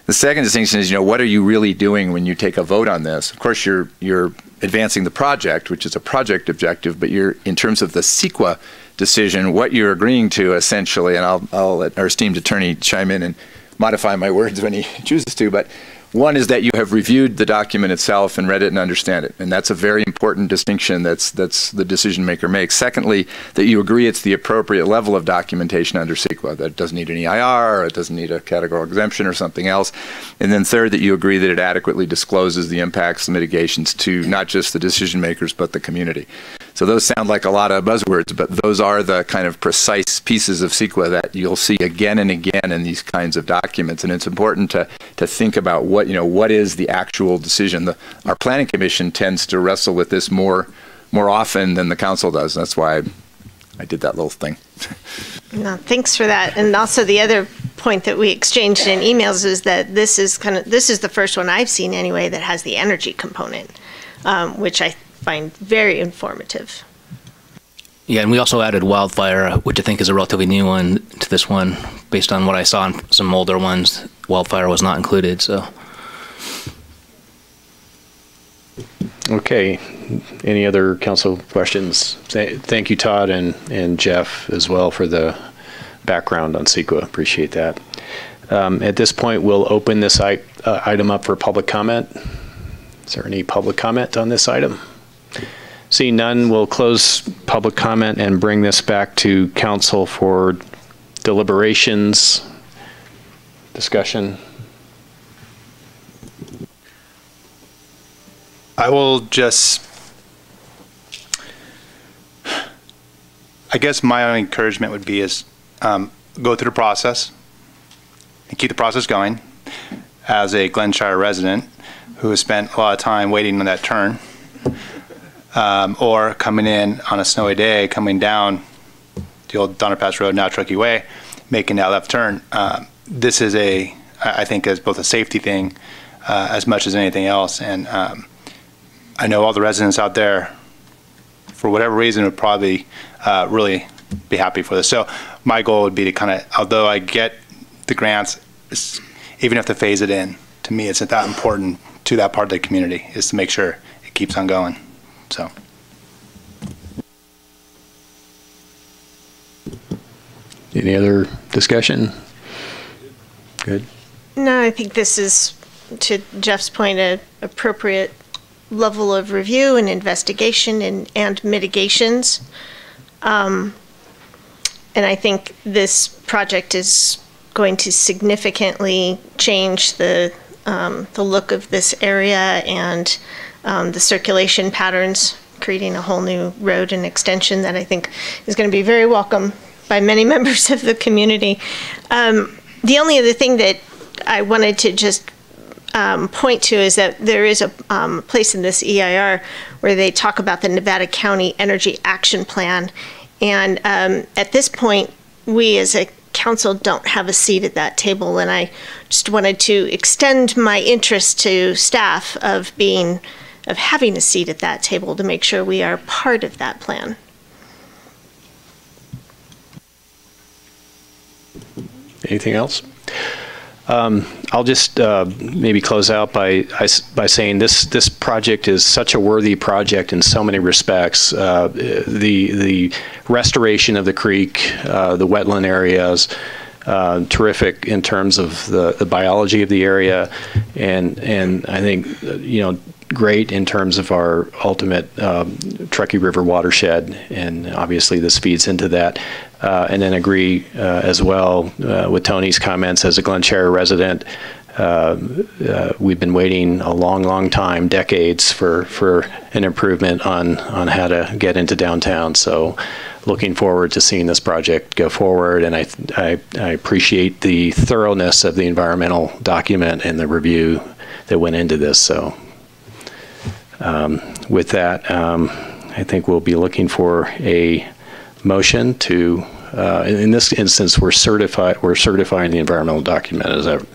The second distinction is, what are you really doing when you take a vote on this? Of course, you're advancing the project, which is a project objective, but you're, in terms of the CEQA decision, what you're agreeing to essentially, and I'll let our esteemed attorney chime in and modify my words when he chooses to, but one is that you have reviewed the document itself and read it and understand it, and that's a very important distinction that's the decision maker makes. Secondly, that you agree it's the appropriate level of documentation under CEQA, that it doesn't need an EIR, or it doesn't need a categorical exemption or something else. And then third, that you agree that it adequately discloses the impacts and mitigations to not just the decision makers, but the community. So those sound like a lot of buzzwords, but those are the kind of precise pieces of CEQA that you'll see again and again in these kinds of documents. And it's important to think about what is the actual decision. Our planning commission tends to wrestle with this more often than the council does. That's why I did that little thing. No, thanks for that. And also the other point that we exchanged in emails is that this is the first one I've seen anyway that has the energy component, which I find very informative. Yeah, and we also added wildfire, which I think is a relatively new one to this one. Based on what I saw in some older ones, wildfire was not included. So, Okay. Any other council questions? Thank you, Todd, and Jeff as well for the background on CEQA. Appreciate that. At this point, we'll open this item up for public comment. Is there any public comment on this item? Seeing none, we'll close public comment and bring this back to council for deliberations, discussion. I will just, I guess my only encouragement would be is go through the process and keep the process going. As a Glenshire resident who has spent a lot of time waiting on that turn, or coming in on a snowy day, coming down the old Donner Pass Road, now Truckee Way, making that left turn. This is I think, is both a safety thing as much as anything else. And I know all the residents out there, for whatever reason, would probably really be happy for this. So my goal would be to kind of, although I get the grants, even if to phase it in, to me, it's that important to that part of the community, is to make sure it keeps on going. So. Any other discussion? Good. No, I think this is, to Jeff's point, an appropriate level of review and investigation and mitigations. And I think this project is going to significantly change the look of this area and the circulation patterns, creating a whole new road and extension that I think is going to be very welcome by many members of the community. The only other thing that I wanted to just point to is that there is a place in this EIR where they talk about the Nevada County Energy Action Plan. And at this point, we as a council don't have a seat at that table. And I just wanted to extend my interest to staff of having a seat at that table to make sure we are part of that plan. Anything else? I'll just maybe close out by saying this project is such a worthy project in so many respects. The restoration of the creek, the wetland areas, terrific in terms of the biology of the area, and I think great in terms of our ultimate Truckee River watershed, and obviously this feeds into that. And then agree as well with Tony's comments as a Glenshire resident. We've been waiting a long time, decades, for an improvement on how to get into downtown. So looking forward to seeing this project go forward, and I appreciate the thoroughness of the environmental document and the review that went into this. So with that, I think we'll be looking for a motion to, in this instance, we're certifying the environmental document. Is that?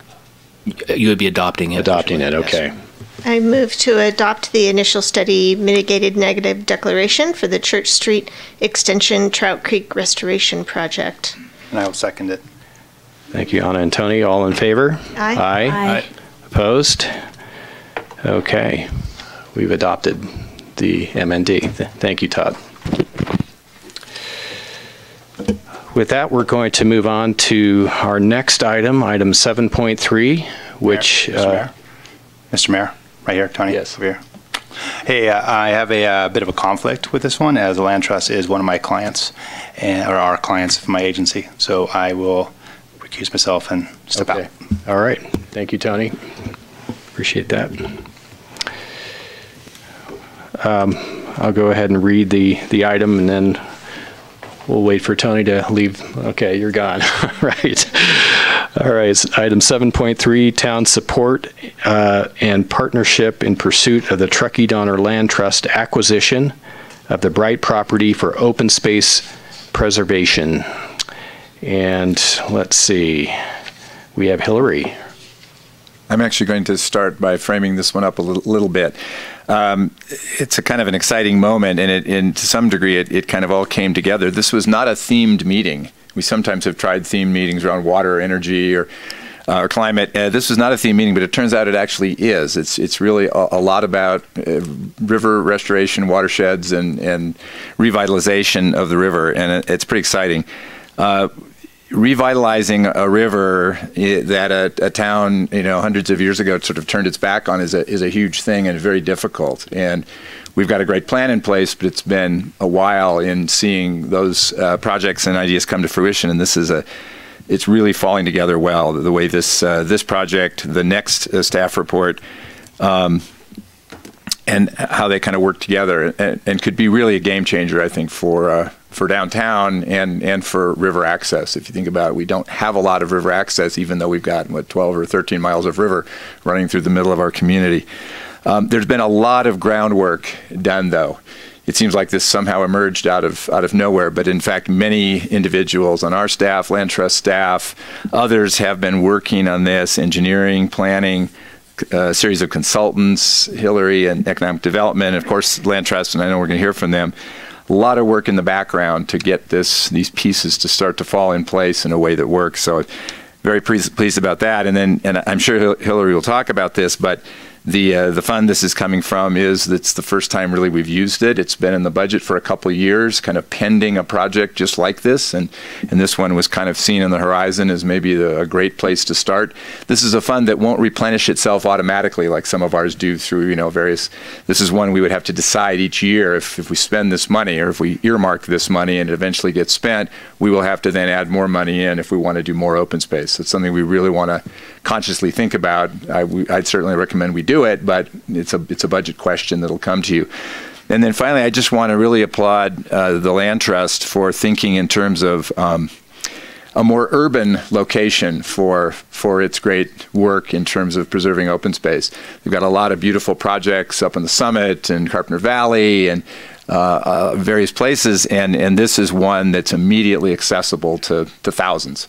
You would be adopting it. Adopting it, okay. Yes. I move to adopt the initial study mitigated negative declaration for the Church Street Extension Trout Creek Restoration Project. And I will second it. Thank you, Anna and Tony. All in favor? Aye. Aye. Aye. Opposed? Okay. We've adopted the MND. Thank you, Todd. With that, we're going to move on to our next item, item 7.3, which... Mr. Mayor, right here, Tony. Yes. Over here. Hey, I have a bit of a conflict with this one, as the Land Trust is one of my clients, or our clients from my agency. So I will recuse myself and step out. All right. Thank you, Tony. Appreciate that. I'll go ahead and read the item, and then we'll wait for Tony to leave. Okay, you're gone. Right. All right. It's item 7.3, town support and partnership in pursuit of the Truckee Donner Land Trust acquisition of the Bright property for open space preservation. And let's see, we have Hillary. I'm actually going to start by framing this one up a little bit. It's a kind of an exciting moment, and to some degree it kind of all came together. This was not a themed meeting. We sometimes have tried themed meetings around water or energy, or or climate. This was not a theme meeting, but it turns out it actually is. It's really a lot about river restoration, watersheds, and revitalization of the river, and it's pretty exciting. Revitalizing a river that a town, hundreds of years ago sort of turned its back on is a huge thing and very difficult. And we've got a great plan in place, but it's been a while in seeing those projects and ideas come to fruition. And it's really falling together well. The way this project, the next staff report, and how they kind of work together, and could be really a game changer, I think, for downtown and for river access. If you think about it, we don't have a lot of river access, even though we've got 12 or 13 miles of river running through the middle of our community. There's been a lot of groundwork done, though. It seems like this somehow emerged out of nowhere, but in fact, many individuals on our staff, Land Trust staff, others have been working on this, engineering, planning, a series of consultants, Hillary and Economic Development, and of course, Land Trust, and I know we're going to hear from them. A lot of work in the background to get these pieces to start to fall in place in a way that works. So very pleased about that. And I'm sure Hillary will talk about this, but the fund this is coming from it's the first time really we've used it. It's been in the budget for a couple of years, kind of pending a project just like this, and this one was kind of seen on the horizon as maybe a great place to start. This is a fund that won't replenish itself automatically like some of ours do through various. This is one we would have to decide each year if we spend this money, or if we earmark this money and it eventually gets spent, we will have to then add more money in if we want to do more open space. It's something we really want to consciously think about. I'd certainly recommend we do it, but it's a budget question that'll come to you. And then finally, I just want to really applaud the Land Trust for thinking in terms of a more urban location for its great work in terms of preserving open space. We've got a lot of beautiful projects up in the Summit and Carpenter Valley and various places, and this is one that's immediately accessible to thousands.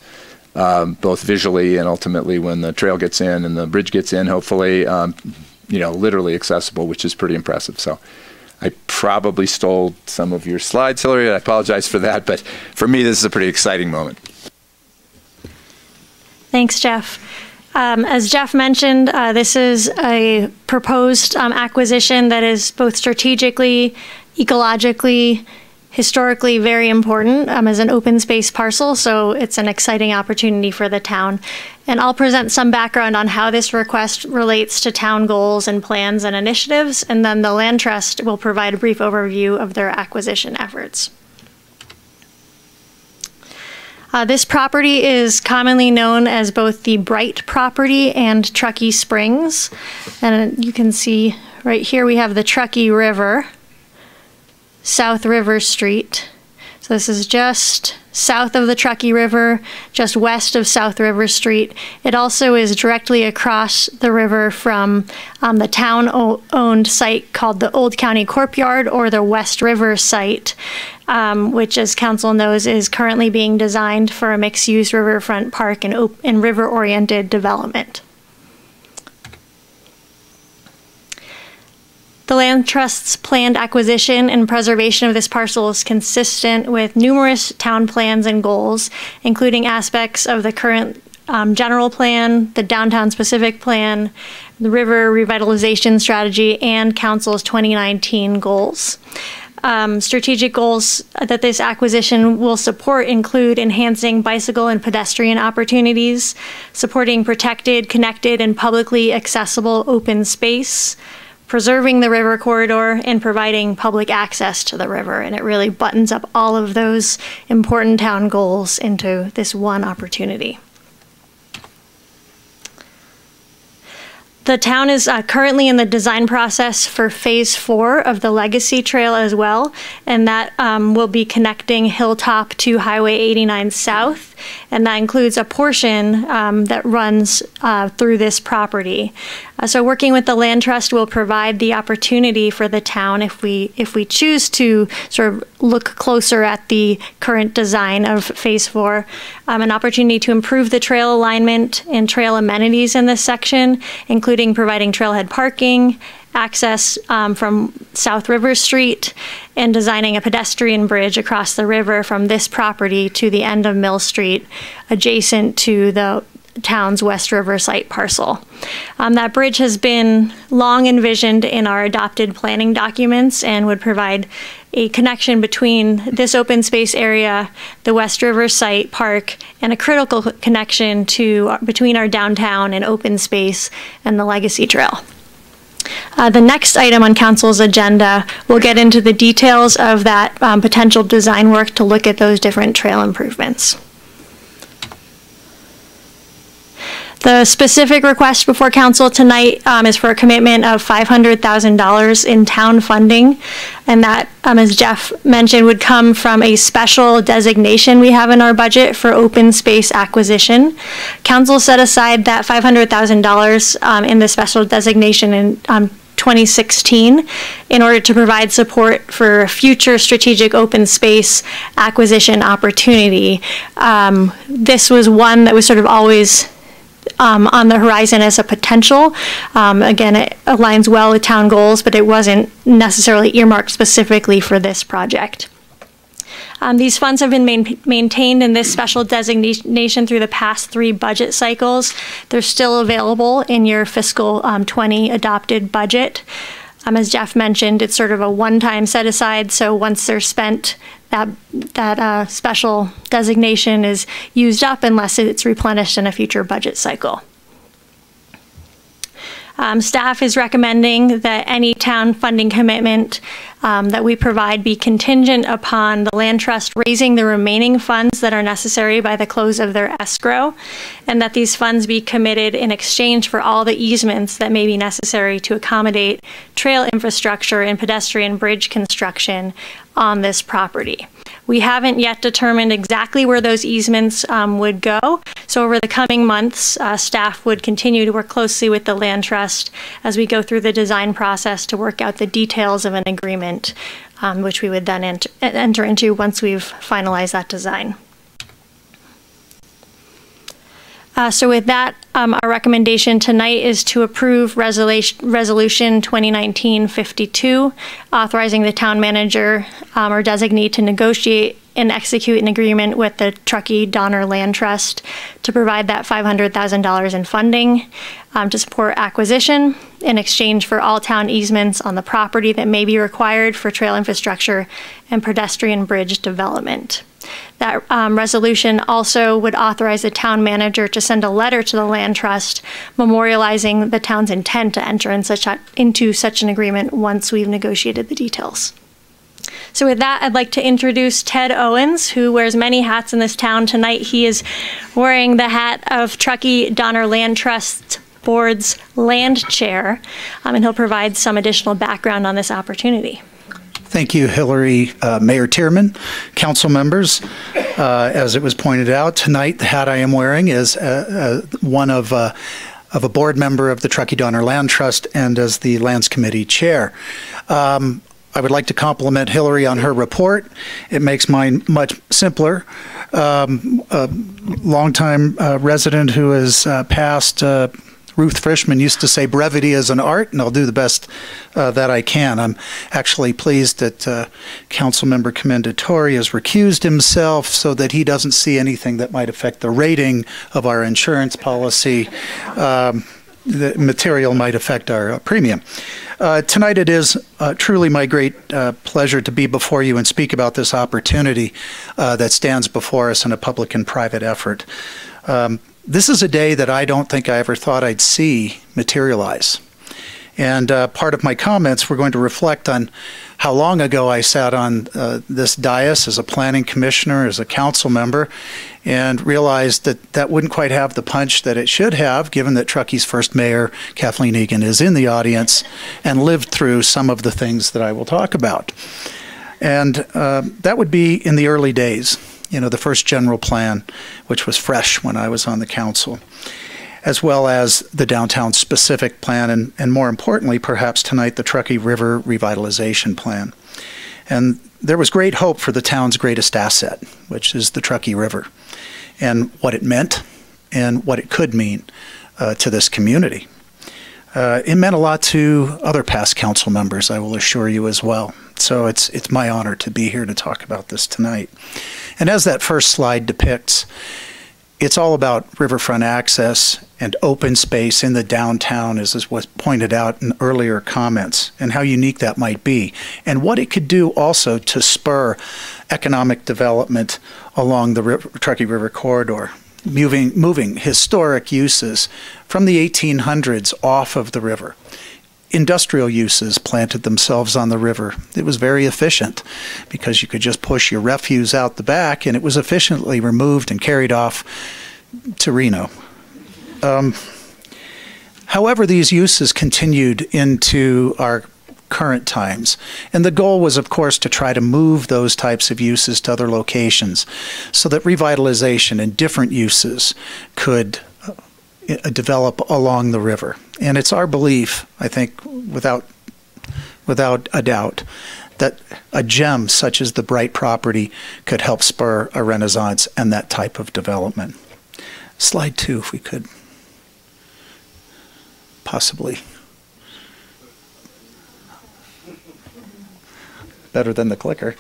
Both visually and ultimately when the trail gets in and the bridge gets in, hopefully, literally accessible, which is pretty impressive. So I probably stole some of your slides, Hillary. I apologize for that, but for me, this is a pretty exciting moment. Thanks, Jeff. As Jeff mentioned, this is a proposed acquisition that is both strategically, ecologically, historically very important as an open space parcel, so it's an exciting opportunity for the town. And I'll present some background on how this request relates to town goals and plans and initiatives, and then the Land Trust will provide a brief overview of their acquisition efforts. This property is commonly known as both the Bright property and Truckee Springs. And you can see right here we have the Truckee River, South River Street. So this is just south of the Truckee River, just west of South River Street. It also is directly across the river from the town-owned site called the Old County Courtyard, or the West River site, which, as council knows, is currently being designed for a mixed-use riverfront park and river-oriented development. The Land Trust's planned acquisition and preservation of this parcel is consistent with numerous town plans and goals, including aspects of the current general plan, the downtown specific plan, the river revitalization strategy, and council's 2019 goals. Strategic goals that this acquisition will support include enhancing bicycle and pedestrian opportunities, supporting protected, connected, and publicly accessible open space, preserving the river corridor, and providing public access to the river. And it really buttons up all of those important town goals into this one opportunity. The town is currently in the design process for Phase 4 of the Legacy Trail as well, and that will be connecting Hilltop to Highway 89 South, and that includes a portion that runs through this property. So working with the Land Trust will provide the opportunity for the town, if we choose to sort of look closer at the current design of Phase 4, an opportunity to improve the trail alignment and trail amenities in this section, including providing trailhead parking, access from South River Street, and designing a pedestrian bridge across the river from this property to the end of Mill Street, adjacent to the town's West River site parcel. That bridge has been long envisioned in our adopted planning documents and would provide a connection between this open space area, the West River site park, and a critical connection between our downtown and open space and the Legacy Trail. The next item on council's agenda will get into the details of that potential design work to look at those different trail improvements. The specific request before council tonight is for a commitment of $500,000 in town funding, and that, as Jeff mentioned, would come from a special designation we have in our budget for open space acquisition. Council set aside that $500,000 in the special designation in 2016 in order to provide support for a future strategic open space acquisition opportunity. This was one that was sort of always on the horizon as a potential. Again, it aligns well with town goals, but it wasn't necessarily earmarked specifically for this project. These funds have been maintained in this special designation through the past 3 budget cycles. They're still available in your fiscal 20 adopted budget. As Jeff mentioned, it's sort of a one-time set aside, so once they're spent, that special designation is used up unless it's replenished in a future budget cycle. Staff is recommending that any town funding commitment that we provide be contingent upon the land trust raising the remaining funds that are necessary by the close of their escrow, and that these funds be committed in exchange for all the easements that may be necessary to accommodate trail infrastructure and pedestrian bridge construction on this property. We haven't yet determined exactly where those easements would go, so over the coming months, staff would continue to work closely with the land trust as we go through the design process to work out the details of an agreement, which we would then enter into once we've finalized that design. So with that, our recommendation tonight is to approve Resolution 2019-52, authorizing the town manager or designee to negotiate and execute an agreement with the Truckee Donner Land Trust to provide that $500,000 in funding to support acquisition in exchange for all town easements on the property that may be required for trail infrastructure and pedestrian bridge development. That resolution also would authorize the town manager to send a letter to the land trust memorializing the town's intent to enter into such an agreement once we've negotiated the details. So with that, I'd like to introduce Ted Owens, who wears many hats in this town. Tonight he is wearing the hat of Truckee Donner Land Trust Board's land chair, and he'll provide some additional background on this opportunity. Thank you, Hillary, Mayor Tierman, council members. As it was pointed out, tonight the hat I am wearing is one of a board member of the Truckee Donner Land Trust and as the Lands Committee Chair. I would like to compliment Hillary on her report. It makes mine much simpler. A longtime resident who has passed, Ruth Frischman, used to say brevity is an art, and I'll do the best that I can. I'm actually pleased that Councilmember Commendatore has recused himself so that he doesn't see anything that might affect the rating of our insurance policy. The material might affect our premium. Tonight it is truly my great pleasure to be before you and speak about this opportunity that stands before us in a public and private effort. This is a day that I don't think I ever thought I'd see materialize. And part of my comments, we're going to reflect on how long ago I sat on this dais as a planning commissioner, as a council member, and realized that that wouldn't quite have the punch that it should have, given that Truckee's first mayor, Kathleen Egan, is in the audience and lived through some of the things that I will talk about. And that would be in the early days, you know, the first general plan, which was fresh when I was on the council, as well as the downtown specific plan, and more importantly, perhaps tonight, the Truckee River Revitalization Plan. And there was great hope for the town's greatest asset, which is the Truckee River, and what it meant and what it could mean to this community. It meant a lot to other past council members, I will assure you as well. So it's my honor to be here to talk about this tonight. And as that first slide depicts, it's all about riverfront access and open space in the downtown, as was pointed out in earlier comments, and how unique that might be, and what it could do also to spur economic development along the Truckee River corridor, moving historic uses from the 1800s off of the river. Industrial uses planted themselves on the river. It was very efficient because you could just push your refuse out the back and it was efficiently removed and carried off to Reno. However, these uses continued into our current times. And the goal was, of course, to try to move those types of uses to other locations so that revitalization and different uses could develop along the river. And it's our belief, I think, without a doubt, that a gem such as the Bright property could help spur a renaissance and that type of development. Slide 2, if we could. Possibly. Better than the clicker.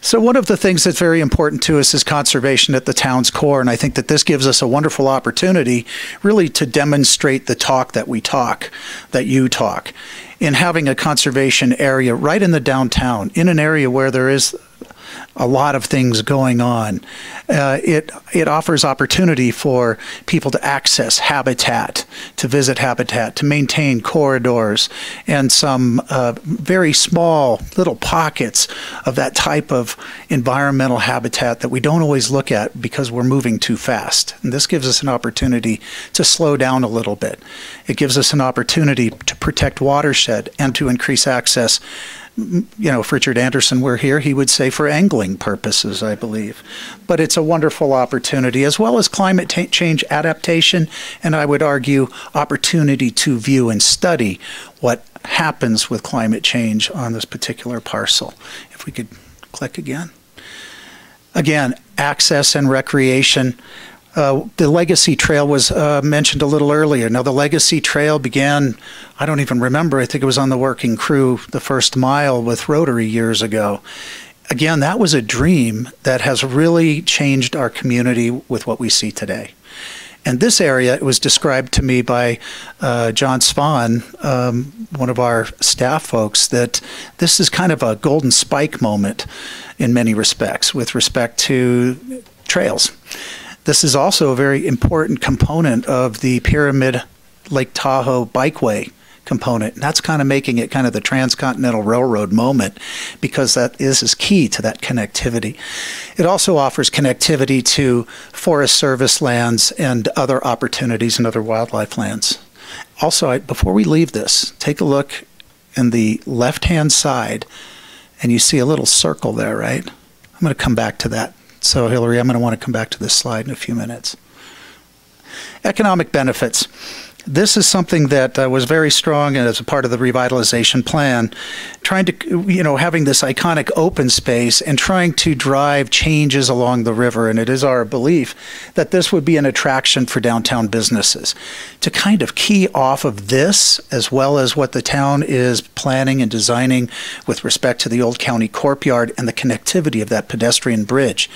So one of the things that's very important to us is conservation at the town's core, and I think that this gives us a wonderful opportunity really to demonstrate the talk that we talk, that you talk, in having a conservation area right in the downtown, in an area where there is a lot of things going on. It offers opportunity for people to access habitat, to visit habitat, to maintain corridors, and some very small little pockets of that type of environmental habitat that we don't always look at because we're moving too fast. And this gives us an opportunity to slow down a little bit. It gives us an opportunity to protect watershed and to increase access. You know, if Richard Anderson were here, he would say for angling purposes, I believe. But it's a wonderful opportunity, as well as climate change adaptation, and I would argue opportunity to view and study what happens with climate change on this particular parcel. If we could click again. Again, access and recreation. The Legacy Trail was mentioned a little earlier. Now, the Legacy Trail began, I don't even remember, I think it was on the working crew, the first mile with Rotary years ago. Again, that was a dream that has really changed our community with what we see today. And this area, it was described to me by John Svan, one of our staff folks, that this is kind of a golden spike moment in many respects with respect to trails. This is also a very important component of the Pyramid Lake Tahoe Bikeway component. And that's kind of making it kind of the Transcontinental Railroad moment because that is key to that connectivity. It also offers connectivity to Forest Service lands and other opportunities and other wildlife lands. Also, before we leave this, take a look in the left-hand side and you see a little circle there, right? I'm going to come back to that. So, Hillary, I'm going to want to come back to this slide in a few minutes. Economic benefits. This is something that was very strong as a part of the revitalization plan, trying to, having this iconic open space and trying to drive changes along the river. And it is our belief that this would be an attraction for downtown businesses. To kind of key off of this, as well as what the town is planning and designing with respect to the Old County Courtyard and the connectivity of that pedestrian bridge.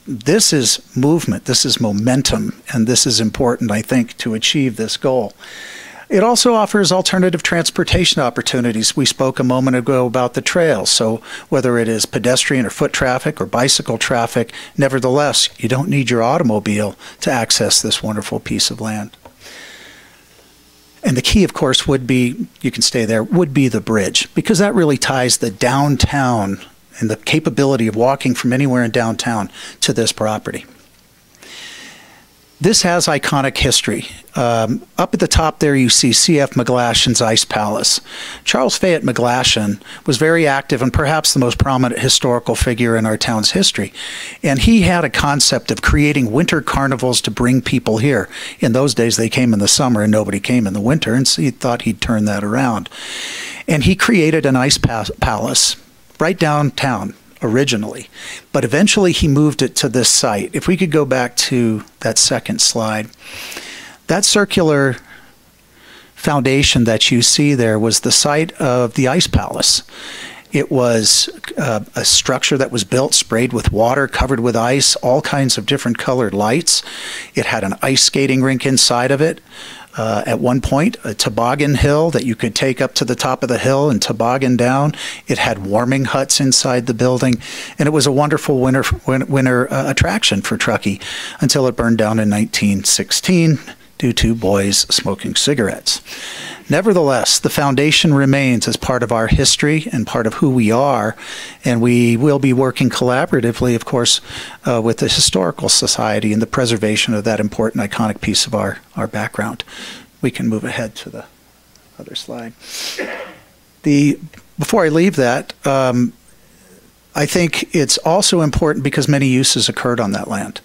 This is movement, this is momentum, and this is important, I think, to achieve this goal. It also offers alternative transportation opportunities. We spoke a moment ago about the trails, so whether it is pedestrian or foot traffic or bicycle traffic, nevertheless, you don't need your automobile to access this wonderful piece of land. And the key, of course, would be, you can stay there, would be the bridge, because that really ties the downtown and the capability of walking from anywhere in downtown to this property. This has iconic history. Up at the top there you see C.F. McGlashan's Ice Palace. Charles Fayette McGlashan was very active and perhaps the most prominent historical figure in our town's history. And he had a concept of creating winter carnivals to bring people here. In those days they came in the summer and nobody came in the winter, and so he thought he'd turn that around. And he created an ice palace right downtown originally, but eventually he moved it to this site. If we could go back to that second slide, that circular foundation that you see there was the site of the Ice Palace. It was a structure that was built, sprayed with water, covered with ice, all kinds of different colored lights. It had an ice skating rink inside of it. At one point, a toboggan hill that you could take up to the top of the hill and toboggan down. It had warming huts inside the building, and it was a wonderful winter attraction for Truckee until it burned down in 1916 due to boys smoking cigarettes. Nevertheless, the foundation remains as part of our history and part of who we are, and we will be working collaboratively, of course, with the Historical Society in the preservation of that important, iconic piece of our background. We can move ahead to the other slide. Before I leave that, I think it's also important because many uses occurred on that land.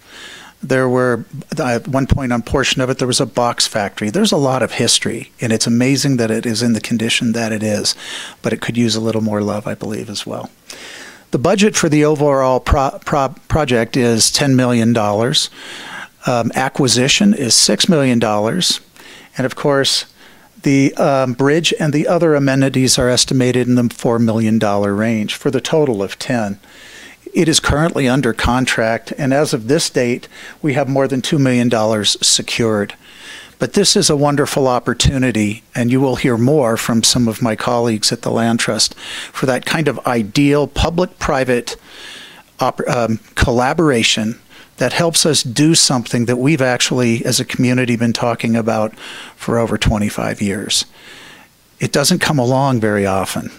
There were, at one point on a portion of it, there was a box factory. There's a lot of history, and it's amazing that it is in the condition that it is, but it could use a little more love, I believe, as well. The budget for the overall project is $10 million. Acquisition is $6 million. And of course, the bridge and the other amenities are estimated in the $4 million range for the total of 10. It is currently under contract, and as of this date, we have more than $2 million secured. But this is a wonderful opportunity, and you will hear more from some of my colleagues at the Land Trust for that kind of ideal public-private collaboration that helps us do something that we've actually, as a community, been talking about for over 25 years. It doesn't come along very often.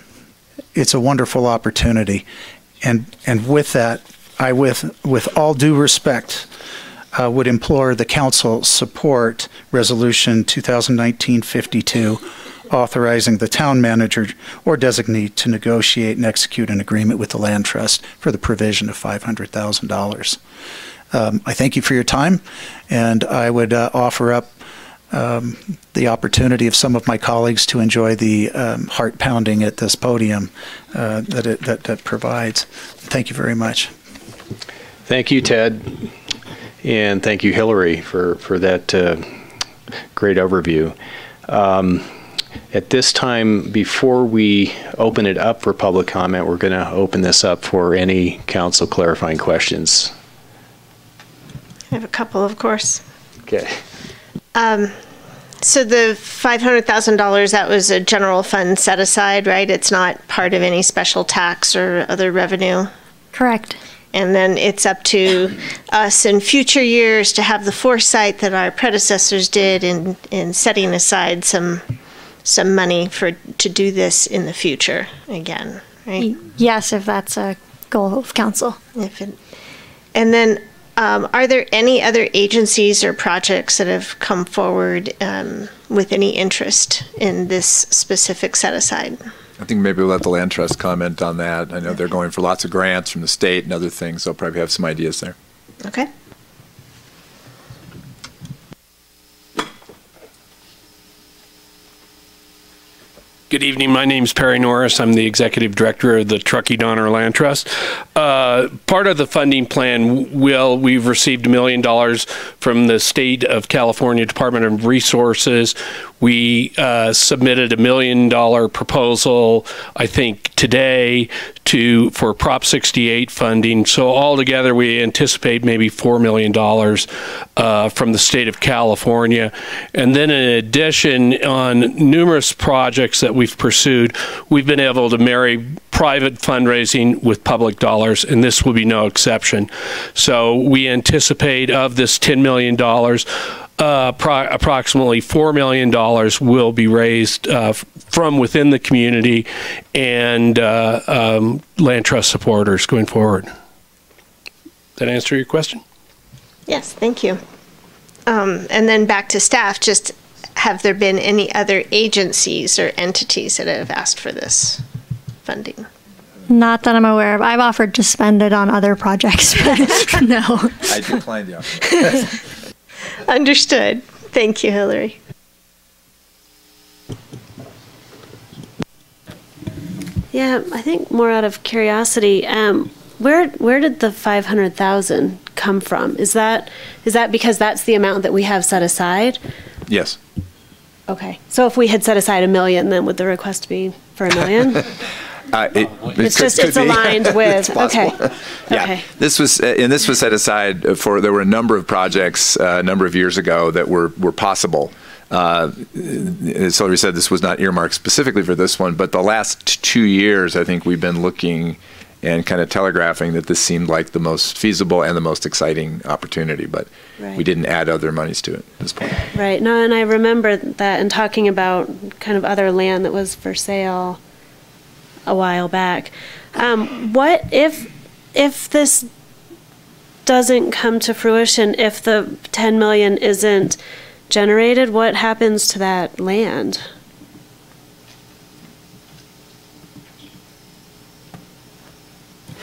It's a wonderful opportunity. And with that, I, with all due respect, would implore the Council support Resolution 2019-52, authorizing the town manager or designee to negotiate and execute an agreement with the Land Trust for the provision of $500,000. I thank you for your time, and I would offer up the opportunity of some of my colleagues to enjoy the heart pounding at this podium that provides. Thank you very much. Thank you, Ted, and thank you, Hillary, for that great overview. At this time, before we open it up for public comment, we're going to open this up for any council clarifying questions. I have a couple, of course. Okay. So the $500,000, that was a general fund set aside, right? It's not part of any special tax or other revenue? Correct. And then it's up to us in future years to have the foresight that our predecessors did in setting aside some money to do this in the future again, right? Yes, if that's a goal of council. And then are there any other agencies or projects that have come forward with any interest in this specific set aside? I think maybe we'll let the Land Trust comment on that. I know they're going for lots of grants from the state and other things. They'll probably have some ideas there. Okay. Good evening. My name is Perry Norris. I'm the Executive Director of the Truckee Donner Land Trust. Part of the funding plan, we've received $1 million from the State of California Department of Resources. We submitted $1 million proposal, I think, today for Prop 68 funding. So altogether, we anticipate maybe $4 million from the state of California. And then in addition, on numerous projects that we've pursued, we've been able to marry private fundraising with public dollars, and this will be no exception. So we anticipate of this $10 million, approximately $4 million will be raised from within the community and Land Trust supporters going forward. Does that answer your question? Yes, thank you. And then back to staff, just have there been any other agencies or entities that have asked for this funding? Not that I'm aware of. I've offered to spend it on other projects, but no. I declined the offer. Understood. Thank you, Hillary. Yeah, I think more out of curiosity, where did the 500,000 come from? Is that because that's the amount that we have set aside? Yes. Okay. So if we had set aside $1 million, then would the request be for $1 million? It's aligned with, okay. Yeah, Okay. this was set aside for, there were a number of projects a number of years ago that were possible. As Hillary said, this was not earmarked specifically for this one, but the last 2 years, I think we've been looking and kind of telegraphing that this seemed like the most feasible and the most exciting opportunity, but Right. we didn't add other monies to it at this point. Right. No, and I remember that and talking about kind of other land that was for sale a while back. What if this doesn't come to fruition, if the 10 million isn't generated, what happens to that land?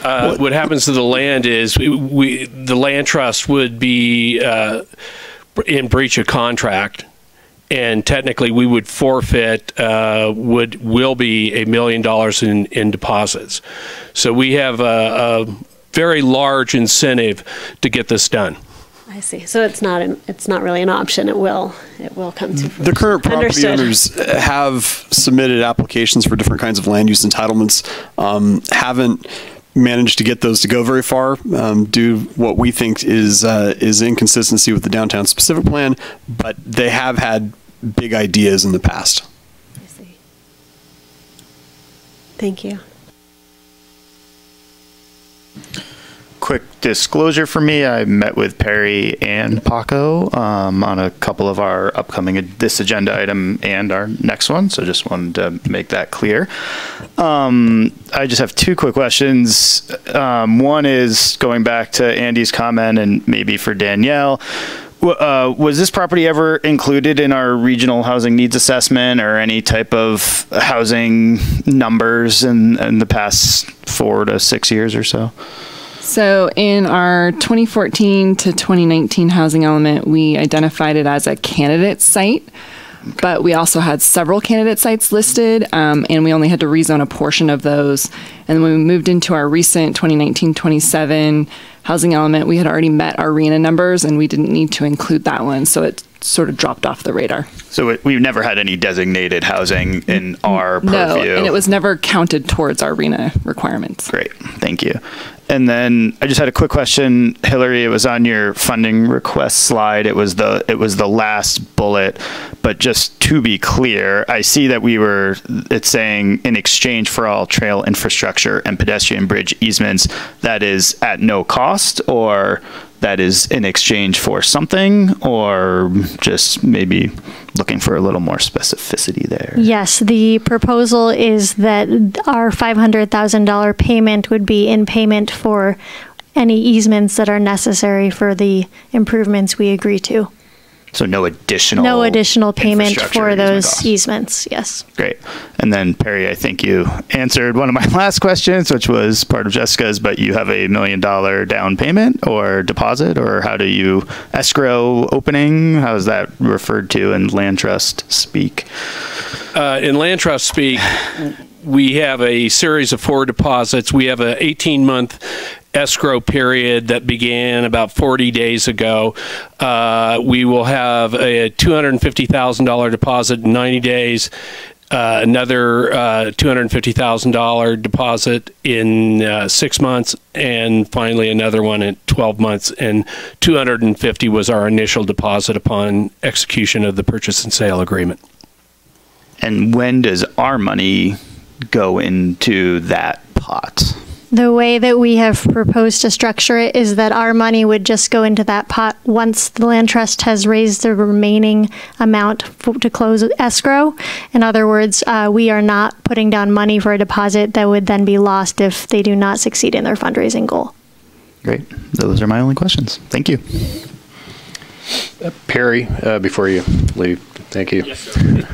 What happens to the land is the land trust would be in breach of contract, and technically we would forfeit will be $1 million in deposits. So we have a very large incentive to get this done. I see. So it's not really an option. It will come to fruition. The current property Understood. owners have submitted applications for different kinds of land use entitlements. Haven't managed to get those to go very far due what we think is inconsistency with the downtown specific plan, but they have had big ideas in the past. I see. Thank you. Quick disclosure for me, I met with Perry and Paco on a couple of our upcoming, this agenda item and our next one, so just wanted to make that clear. I just have two quick questions. One is going back to Andy's comment and maybe for Danielle. Was this property ever included in our regional housing needs assessment or any type of housing numbers in the past 4 to 6 years or so? So in our 2014 to 2019 housing element, we identified it as a candidate site, but we also had several candidate sites listed, and we only had to rezone a portion of those. And then when we moved into our recent 2019-27 housing element, we had already met our RENA numbers, and we didn't need to include that one, so it sort of dropped off the radar. So we've never had any designated housing in our purview? No, and it was never counted towards our RENA requirements. Great, thank you. And then I just had a quick question, Hillary. It was on your funding request slide. It was the last bullet, but just to be clear, I see that it's saying in exchange for all trail infrastructure and pedestrian bridge easements, that is at no cost, or that is in exchange for something, or just maybe looking for a little more specificity there? Yes, the proposal is that our $500,000 payment would be in payment for any easements that are necessary for the improvements we agree to. So no additional payment infrastructure for those costs. easements, yes. Great. And then Perry, I think you answered one of my last questions, which was part of Jessica's, but you have a $1 million down payment or deposit, or how do you escrow opening? How is that referred to in land trust speak? In land trust speak, we have a series of 4 deposits. We have an 18-month escrow period that began about 40 days ago. We will have a $250,000 deposit in 90 days, another $250,000 deposit in 6 months, and finally another one in 12 months. And $250,000 was our initial deposit upon execution of the purchase and sale agreement. And when does our money go into that pot? The way that we have proposed to structure it is that our money would just go into that pot once the land trust has raised the remaining amount to close escrow. In other words, we are not putting down money for a deposit that would then be lost if they do not succeed in their fundraising goal. Great. Those are my only questions. Thank you. Perry, before you leave, thank you. Yes, sir.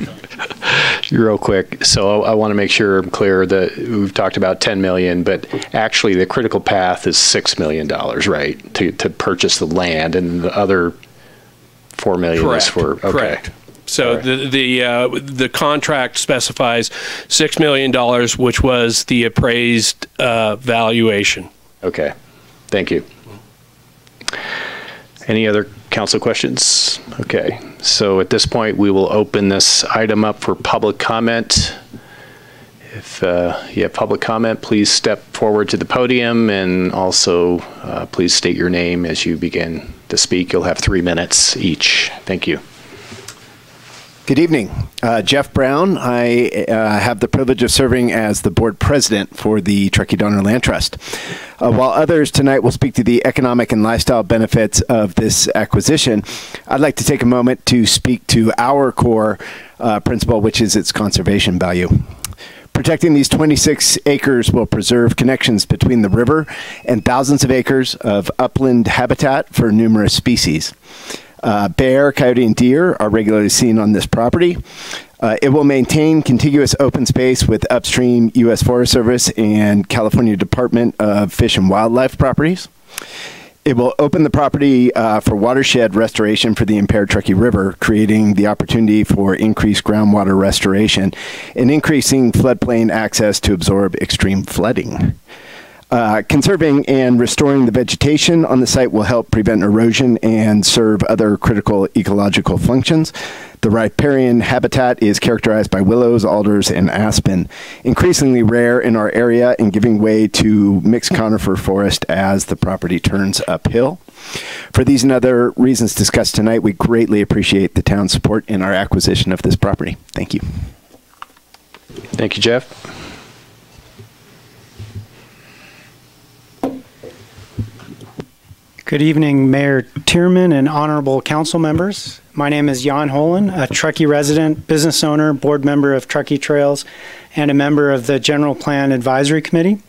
Real quick, so I want to make sure I'm clear that we've talked about 10 million, but actually the critical path is $6 million, right, to purchase the land, and the other 4 million Correct. is for, okay. Correct. So right. The contract specifies $6 million, which was the appraised valuation. Okay, thank you. Any other council questions? Okay, so at this point we will open this item up for public comment. If you have public comment, please step forward to the podium, and also please state your name as you begin to speak. You'll have 3 minutes each. Thank you. Good evening. Jeff Brown. I have the privilege of serving as the board president for the Truckee Donner Land Trust. While others tonight will speak to the economic and lifestyle benefits of this acquisition, I'd like to take a moment to speak to our core principle, which is its conservation value. Protecting these 26 acres will preserve connections between the river and thousands of acres of upland habitat for numerous species. Bear, coyote, and deer are regularly seen on this property. It will maintain contiguous open space with upstream U.S. Forest Service and California Department of Fish and Wildlife properties. It will open the property for watershed restoration for the impaired Truckee River, creating the opportunity for increased groundwater restoration and increasing floodplain access to absorb extreme flooding. Conserving and restoring the vegetation on the site will help prevent erosion and serve other critical ecological functions. The riparian habitat is characterized by willows, alders, and aspen, increasingly rare in our area and giving way to mixed conifer forest as the property turns uphill. For these and other reasons discussed tonight, we greatly appreciate the town's support in our acquisition of this property. Thank you. Thank you, Jeff. Good evening, Mayor Tierman and honorable council members. My name is Jan Holen, a Truckee resident, business owner, board member of Truckee Trails, and a member of the General Plan Advisory Committee.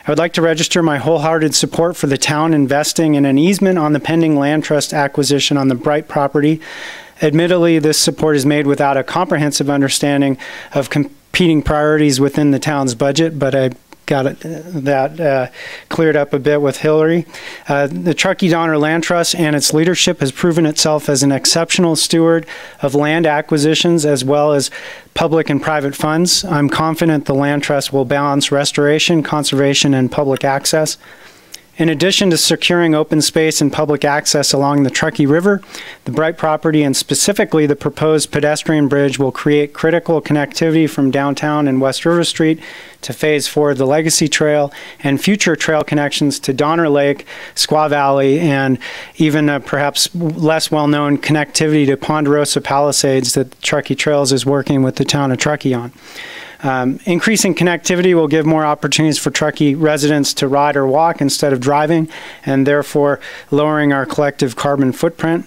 I would like to register my wholehearted support for the town investing in an easement on the pending land trust acquisition on the Bright property. Admittedly, this support is made without a comprehensive understanding of competing priorities within the town's budget, but I got that cleared up a bit with Hillary. The Truckee Donner Land Trust and its leadership has proven itself as an exceptional steward of land acquisitions as well as public and private funds. I'm confident the Land Trust will balance restoration, conservation, and public access. In addition to securing open space and public access along the Truckee River, the Bright property and specifically the proposed pedestrian bridge will create critical connectivity from downtown and West River Street to Phase 4 of the Legacy Trail and future trail connections to Donner Lake, Squaw Valley, and even perhaps less well-known connectivity to Ponderosa Palisades that Truckee Trails is working with the town of Truckee on. Increasing connectivity will give more opportunities for Truckee residents to ride or walk instead of driving, and therefore lowering our collective carbon footprint.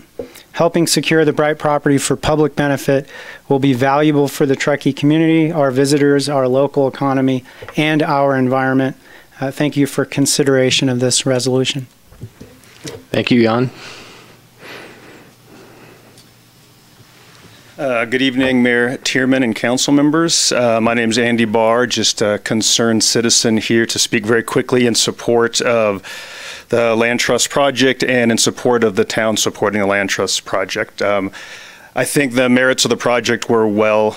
Helping secure the Bright property for public benefit will be valuable for the Truckee community, our visitors, our local economy, and our environment. Thank you for consideration of this resolution. Thank you, Jan. Good evening, Mayor Tierman and council members. My name is Andy Barr, just a concerned citizen here to speak very quickly in support of the Land Trust project and in support of the town supporting the Land Trust project. I think the merits of the project were well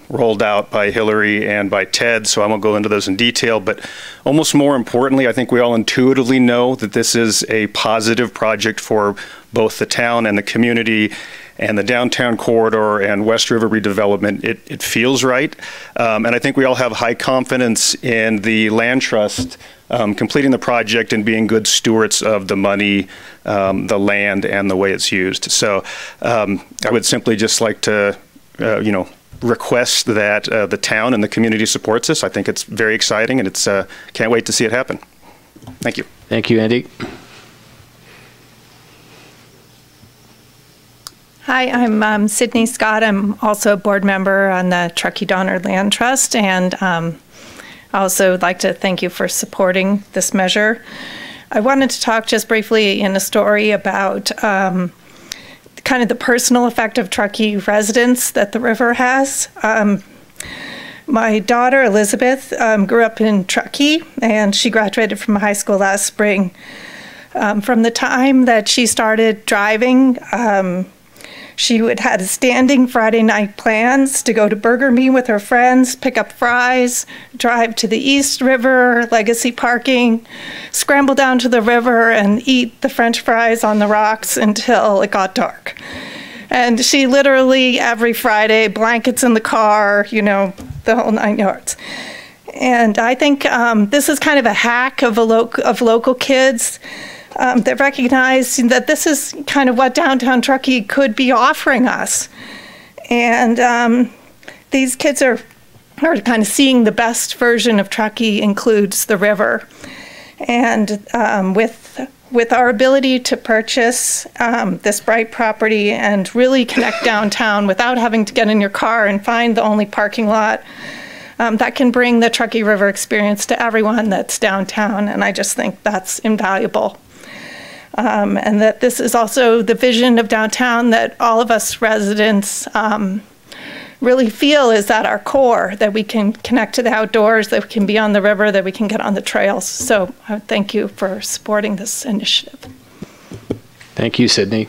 rolled out by Hillary and by Ted, so I won't go into those in detail, but almost more importantly, I think we all intuitively know that this is a positive project for both the town and the community and the downtown corridor and West River redevelopment. It feels right, and I think we all have high confidence in the Land Trust completing the project and being good stewards of the money, the land, and the way it's used. So I would simply just like to, request that the town and the community supports this. I think it's very exciting, and it's can't wait to see it happen. Thank you. Thank you, Andy. Hi, I'm Sydney Scott. I'm also a board member on the Truckee Donner Land Trust, and I also would like to thank you for supporting this measure. I wanted to talk just briefly in a story about kind of the personal effect of Truckee residents that the river has. My daughter, Elizabeth, grew up in Truckee, and she graduated from high school last spring. From the time that she started driving, she would have standing Friday night plans to go to Burger Me with her friends, pick up fries, drive to the East River, Legacy parking, scramble down to the river and eat the French fries on the rocks until it got dark. And she literally every Friday, blankets in the car, the whole 9 yards. And I think this is kind of a hack of local kids that recognize that this is kind of what downtown Truckee could be offering us. And these kids are kind of seeing the best version of Truckee includes the river. And with our ability to purchase this bright property and really connect downtown without having to get in your car and find the only parking lot, that can bring the Truckee River experience to everyone that's downtown, and I just think that's invaluable. And that this is also the vision of downtown that all of us residents really feel is at our core, that we can connect to the outdoors, that we can be on the river, that we can get on the trails. So I thank you for supporting this initiative. Thank you, Sydney.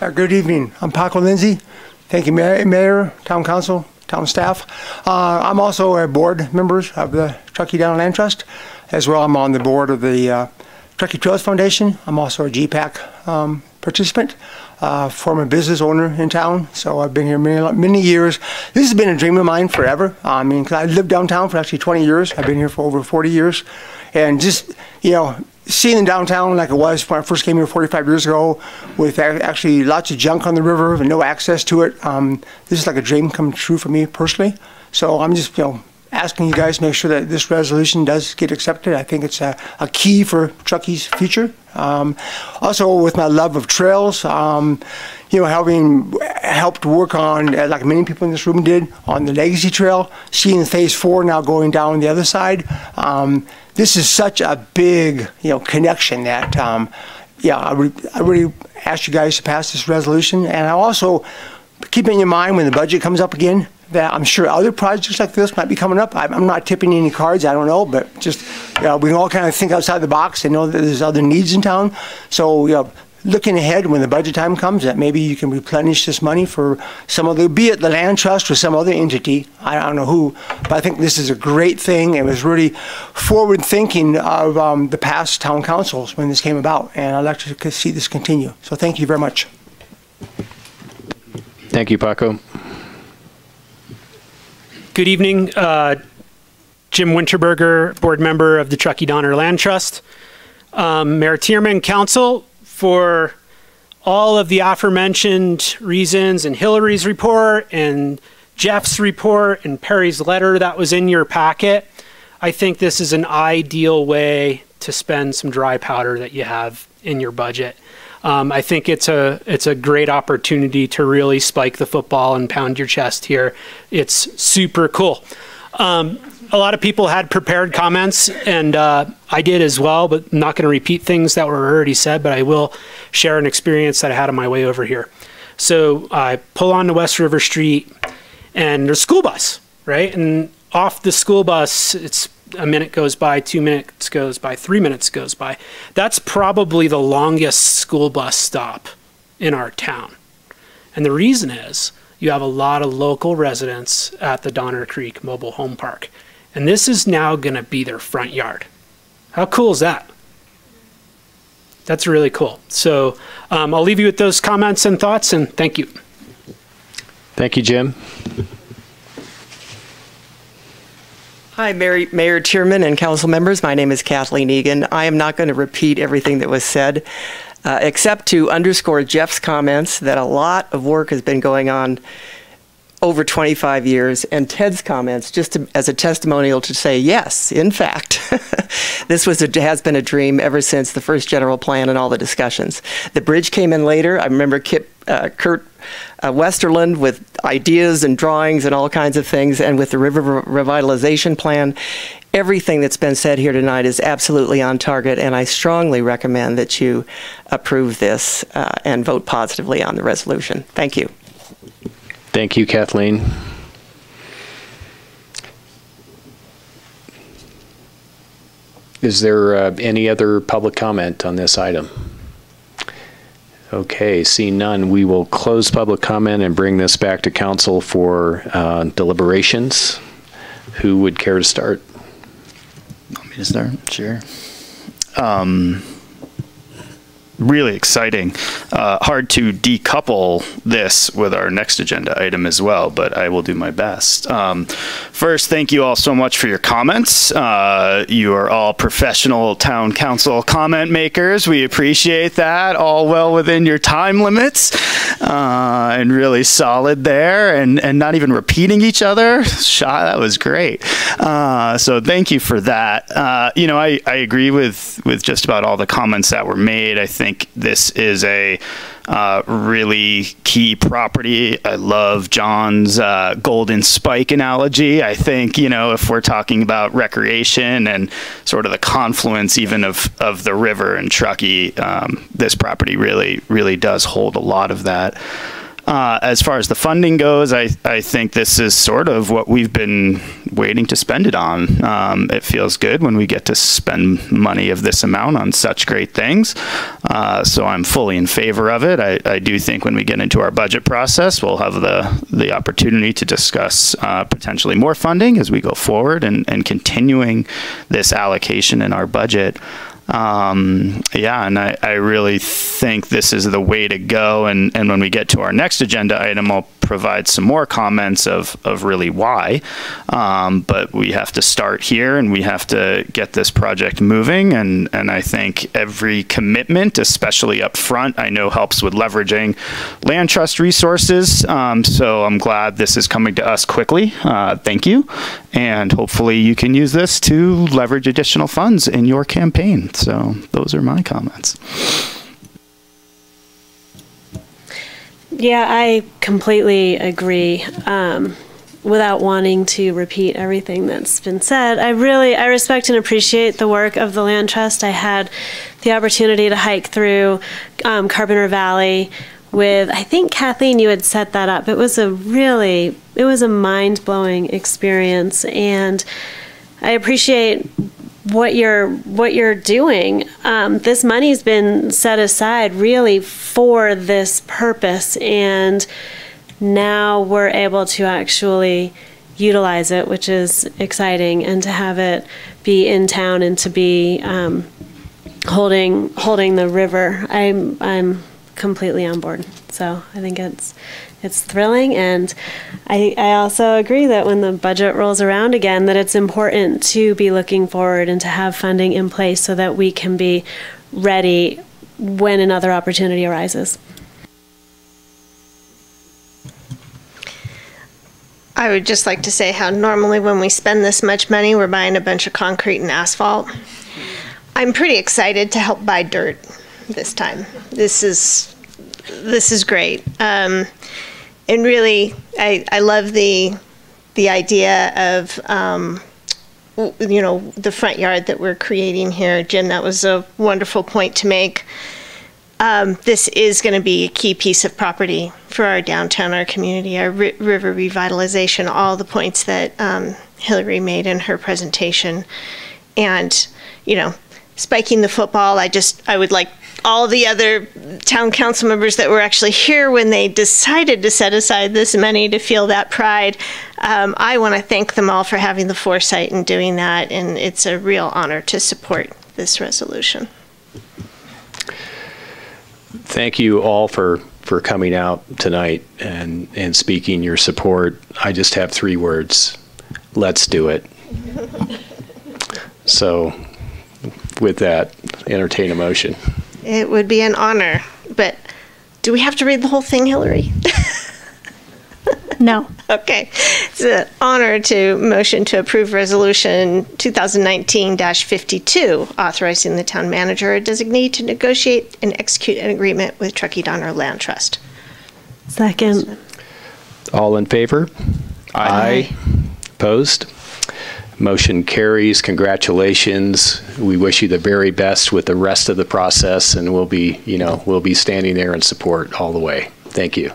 Good evening. I'm Paco Lindsay. Thank you, Mayor, Town Council, Town staff. I'm also a board member of the Truckee Downtown Land Trust. As well, I'm on the board of the Truckee Trails Foundation. I'm also a GPAC participant, former business owner in town. So I've been here many years. This has been a dream of mine forever. I mean, 'cause I lived downtown for actually 20 years. I've been here for over 40 years. And just, you know, seeing downtown like it was when I first came here 45 years ago, with actually lots of junk on the river and no access to it, this is like a dream come true for me personally. So I'm just, you know, asking you guys to make sure that this resolution does get accepted. I think it's a key for Truckee's future. Also, with my love of trails, you know, having helped work on, like many people in this room did, on the Legacy Trail, seeing Phase 4 now going down the other side. This is such a big, you know, connection that, yeah, I really ask you guys to pass this resolution. And I also keep in your mind when the budget comes up again, that I'm sure other projects like this might be coming up. I'm not tipping any cards, I don't know, but just, you know, we can all kind of think outside the box and know that there's other needs in town. So, you know, looking ahead when the budget time comes, that maybe you can replenish this money for some other, be it the land trust or some other entity, I don't know who, but I think this is a great thing. It was really forward thinking of the past town councils when this came about, and I'd like to see this continue. So thank you very much. Thank you, Paco. Good evening, Jim Winterberger, board member of the Truckee Donner Land Trust. Mayor Tierman, council, for all of the aforementioned reasons in Hillary's report and Jeff's report and Perry's letter that was in your packet, I think this is an ideal way to spend some dry powder that you have in your budget. I think it's a great opportunity to really spike the football and pound your chest here. It's super cool. A lot of people had prepared comments, and I did as well, but I'm not going to repeat things that were already said, but I will share an experience that I had on my way over here. So I pull on to West River Street, and there's a school bus, right? And off the school bus, it's a minute goes by, 2 minutes goes by, 3 minutes goes by. That's probably the longest school bus stop in our town. And the reason is you have a lot of local residents at the Donner Creek Mobile Home Park. And this is now going to be their front yard. How cool is that? That's really cool. So I'll leave you with those comments and thoughts, and thank you. Thank you, Jim. Hi, Mayor Tierman and council members. My name is Kathleen Egan. I am not going to repeat everything that was said, except to underscore Jeff's comments that a lot of work has been going on over 25 years, and Ted's comments just as a testimonial to say, yes, in fact, this has been a dream ever since the first general plan and all the discussions. The bridge came in later. I remember Kurt Westerland with ideas and drawings and all kinds of things, and with the river revitalization plan. Everything that's been said here tonight is absolutely on target, and I strongly recommend that you approve this and vote positively on the resolution. Thank you. Thank you, Kathleen. Is there any other public comment on this item? Okay, seeing none, we will close public comment and bring this back to council for deliberations. Who would care to start? Want me to start? Sure. really exciting. Hard to decouple this with our next agenda item as well, but I will do my best. First, thank you all so much for your comments. You are all professional town council comment makers. We appreciate that. All well within your time limits and really solid there, and not even repeating each other. That was great. So thank you for that. You know, I agree with just about all the comments that were made. I think this is a really key property. I love John's golden spike analogy. I think, you know, if we're talking about recreation and sort of the confluence even of the river and Truckee, this property really does hold a lot of that. As far as the funding goes, I think this is sort of what we've been waiting to spend it on. It feels good when we get to spend money of this amount on such great things. So I'm fully in favor of it. I do think when we get into our budget process, we'll have the opportunity to discuss potentially more funding as we go forward and continuing this allocation in our budget. Yeah, and I really think this is the way to go. And when we get to our next agenda item, I'll provide some more comments of really why. But we have to start here and we have to get this project moving. And I think every commitment, especially up front, I know helps with leveraging land trust resources. So I'm glad this is coming to us quickly. Thank you. And hopefully you can use this to leverage additional funds in your campaign. So those are my comments. Yeah, I completely agree. Without wanting to repeat everything that's been said, I respect and appreciate the work of the Land Trust. I had the opportunity to hike through Carpenter Valley with, I think, Kathleen, you had set that up. It was a mind-blowing experience, and I appreciate what you're doing. This money's been set aside really for this purpose, and now we're able to actually utilize it, which is exciting, and to have it be in town and to be holding the river. I'm completely on board. So I think it's thrilling, and I also agree that when the budget rolls around again, that it's important to be looking forward and to have funding in place so that we can be ready when another opportunity arises. I would just like to say how normally when we spend this much money, we're buying a bunch of concrete and asphalt. I'm pretty excited to help buy dirt this time. This is great. And really, I love the idea of, you know, the front yard that we're creating here. Jim, that was a wonderful point to make. This is going to be a key piece of property for our downtown, our community, our river revitalization, all the points that Hillary made in her presentation. And, you know, spiking the football, I would like all the other town council members that were actually here when they decided to set aside this money to feel that pride. I want to thank them all for having the foresight in doing that, and it's a real honor to support this resolution. Thank you all for coming out tonight and speaking your support. I just have 3 words: let's do it. So with that, entertain a motion. It would be an honor, but do we have to read the whole thing, Hillary? No. Okay. It's an honor to motion to approve Resolution 2019-52, authorizing the town manager or designee to negotiate and execute an agreement with Truckee Donner Land Trust. Second. All in favor? Aye. Opposed? Motion carries. Congratulations. We wish you the very best with the rest of the process, and we'll be standing there in support all the way. Thank you.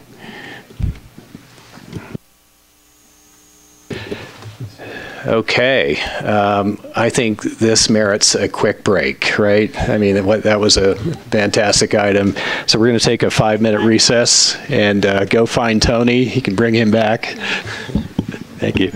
Okay, I think this merits a quick break, right? I mean, that was a fantastic item. So we're going to take a 5-minute recess and go find Tony. He can bring him back. Thank you.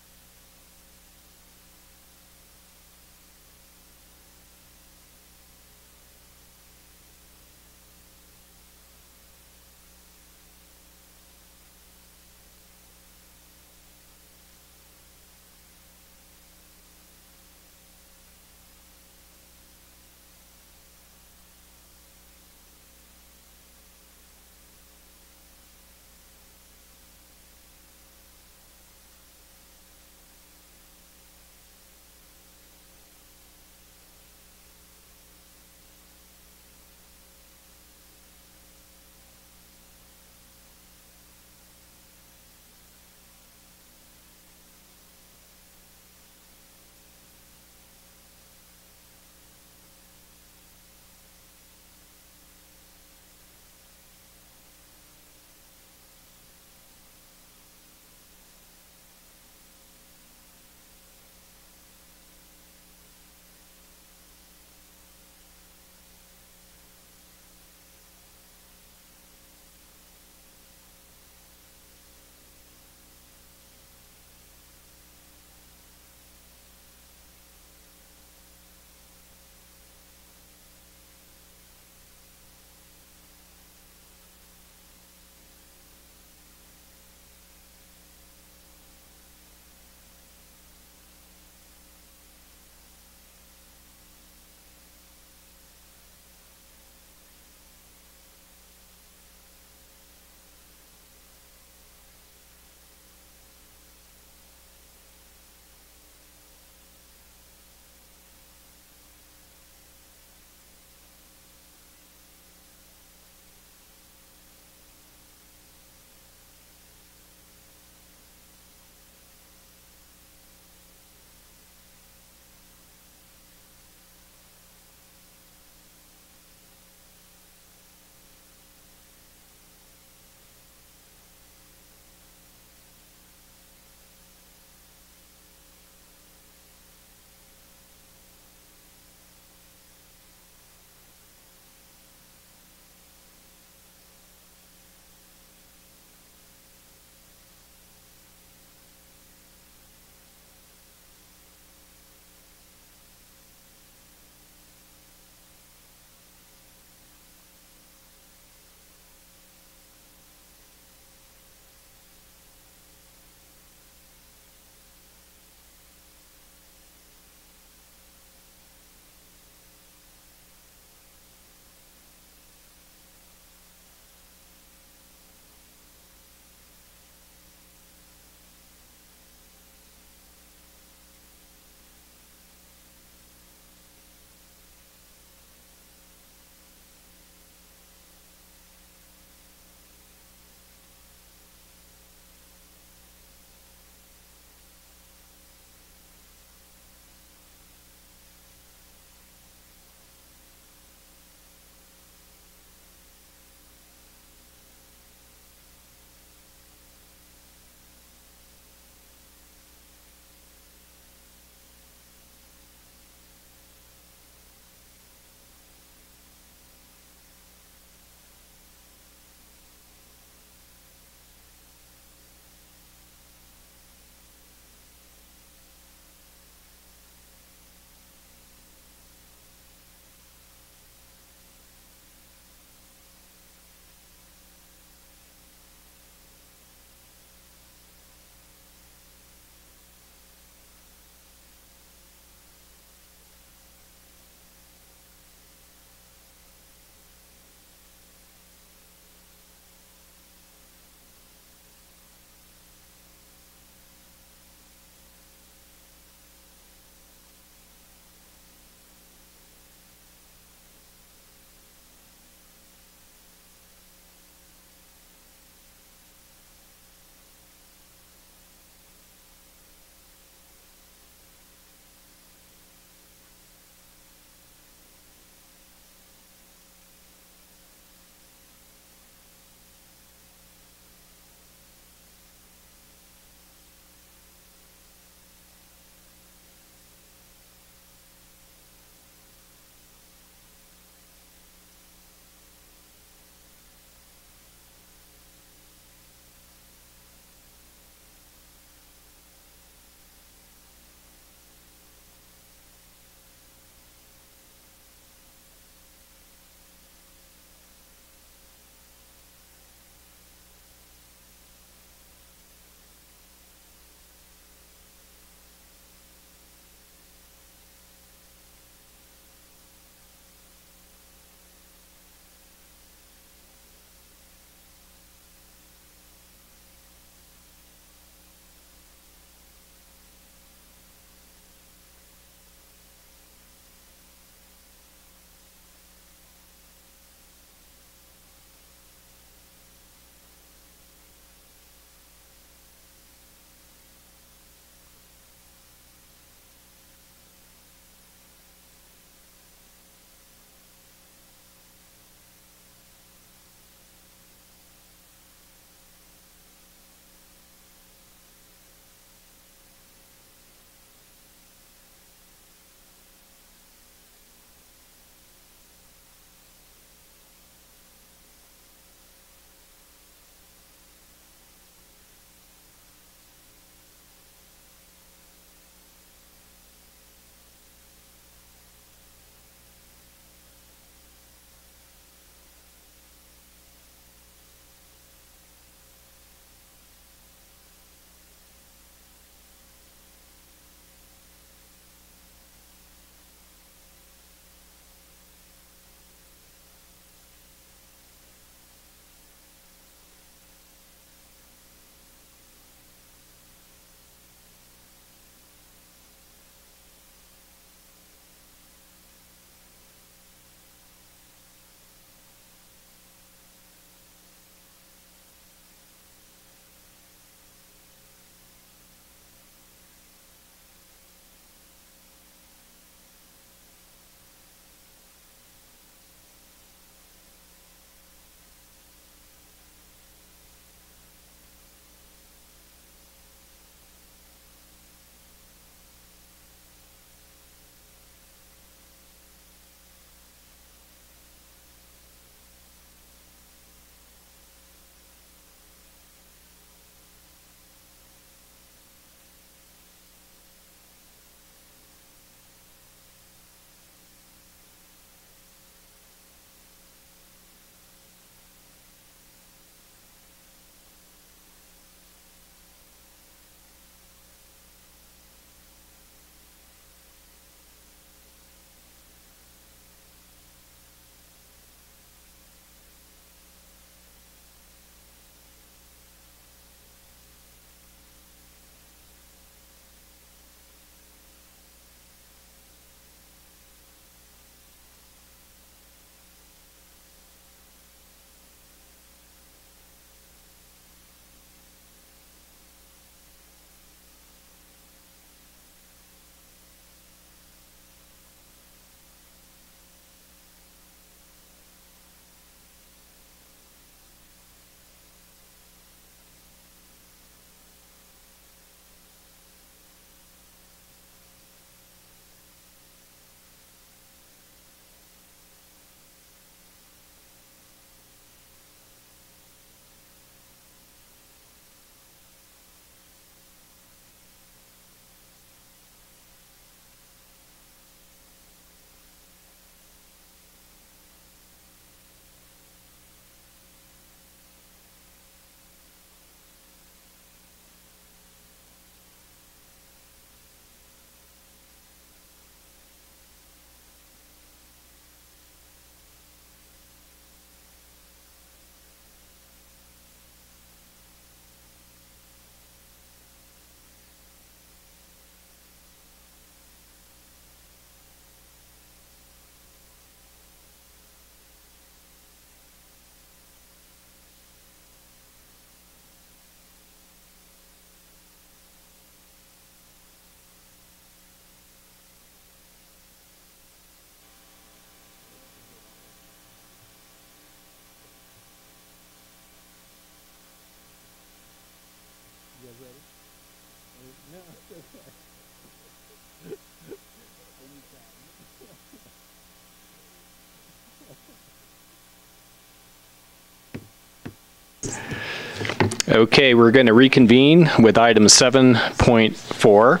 Okay, we're going to reconvene with item 7.4.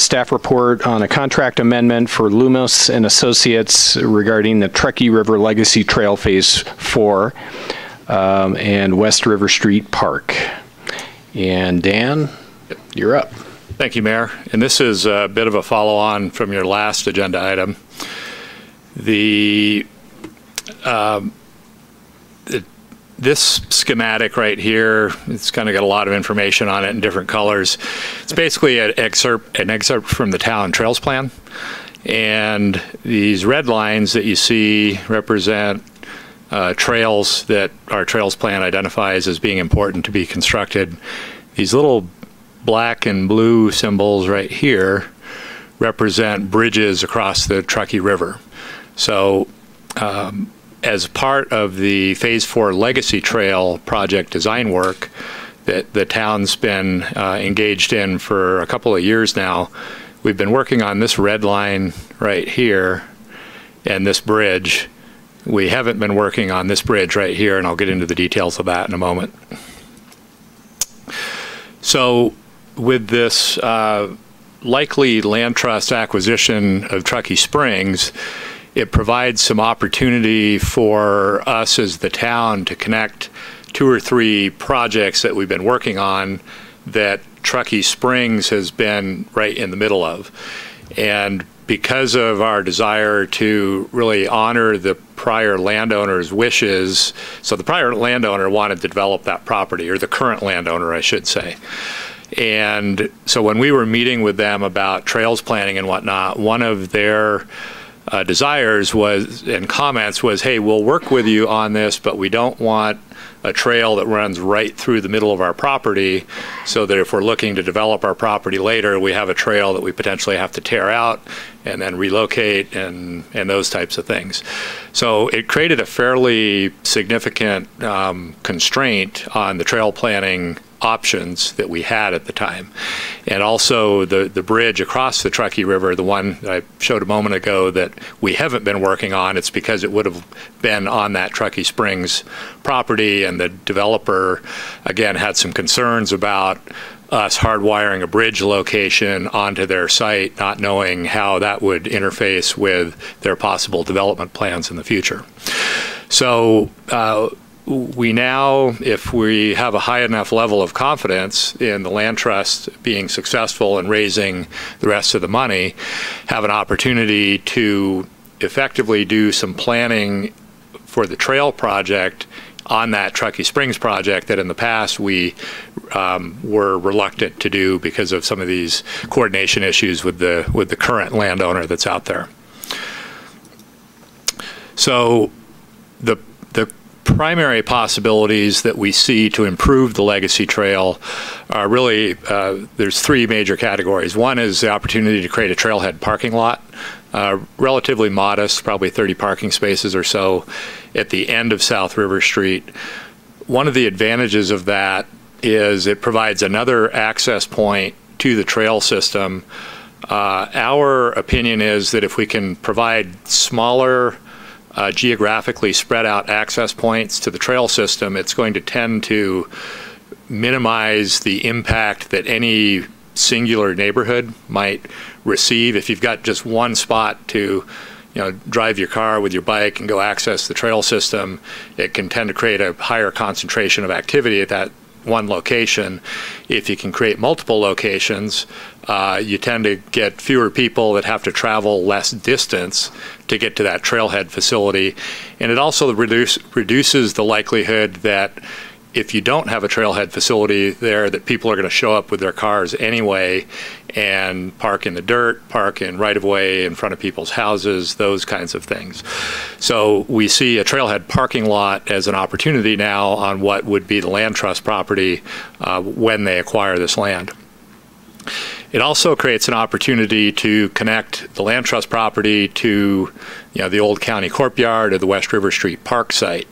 Staff report on a contract amendment for Lumos and Associates regarding the Truckee River Legacy Trail Phase 4 and West River Street Park. And Dan, you're up. Thank you, Mayor. And this is a bit of a follow-on from your last agenda item. This schematic right here, it's kind of got a lot of information on it in different colors. It's basically an excerpt from the town trails plan. And these red lines that you see represent trails that our trails plan identifies as being important to be constructed. These little black and blue symbols right here represent bridges across the Truckee River. So as part of the Phase 4 Legacy Trail project design work that the town's been engaged in for a couple of years now, we've been working on this red line right here and this bridge. We haven't been working on this bridge right here, and I'll get into the details of that in a moment. So with this likely land trust acquisition of Truckee Springs, it provides some opportunity for us as the town to connect 2 or 3 projects that we've been working on that Truckee Springs has been right in the middle of. And because of our desire to really honor the prior landowner's wishes, so the prior landowner wanted to develop that property, or the current landowner, I should say. And so when we were meeting with them about trails planning and whatnot, one of their desires was, and comments was, hey, we'll work with you on this, but we don't want a trail that runs right through the middle of our property, so that if we're looking to develop our property later, we have a trail that we potentially have to tear out and then relocate and those types of things. So it created a fairly significant constraint on the trail planning options that we had at the time. And also the bridge across the Truckee River, the one that I showed a moment ago that we haven't been working on, it's because it would have been on that Truckee Springs property, and the developer, again, had some concerns about us hardwiring a bridge location onto their site, not knowing how that would interface with their possible development plans in the future. So we now, if we have a high enough level of confidence in the land trust being successful in raising the rest of the money, have an opportunity to effectively do some planning for the trail project on that Truckee Springs project that in the past we were reluctant to do because of some of these coordination issues with the current landowner that's out there. So the primary possibilities that we see to improve the Legacy Trail are really, there's 3 major categories. One is the opportunity to create a trailhead parking lot, relatively modest, probably 30 parking spaces or so at the end of South River Street. One of the advantages of that is it provides another access point to the trail system. Our opinion is that if we can provide smaller, geographically spread out access points to the trail system, it's going to tend to minimize the impact that any singular neighborhood might receive. If you've got just one spot to drive your car with your bike and go access the trail system, it can tend to create a higher concentration of activity at that one location. If you can create multiple locations, you tend to get fewer people that have to travel less distance to get to that trailhead facility. And it also reduces the likelihood that if you don't have a trailhead facility there, that people are going to show up with their cars anyway and park in the dirt, park in right-of-way in front of people's houses, those kinds of things. So we see a trailhead parking lot as an opportunity now on what would be the land trust property when they acquire this land. It also creates an opportunity to connect the land trust property to the old county courtyard or the West River Street Park site,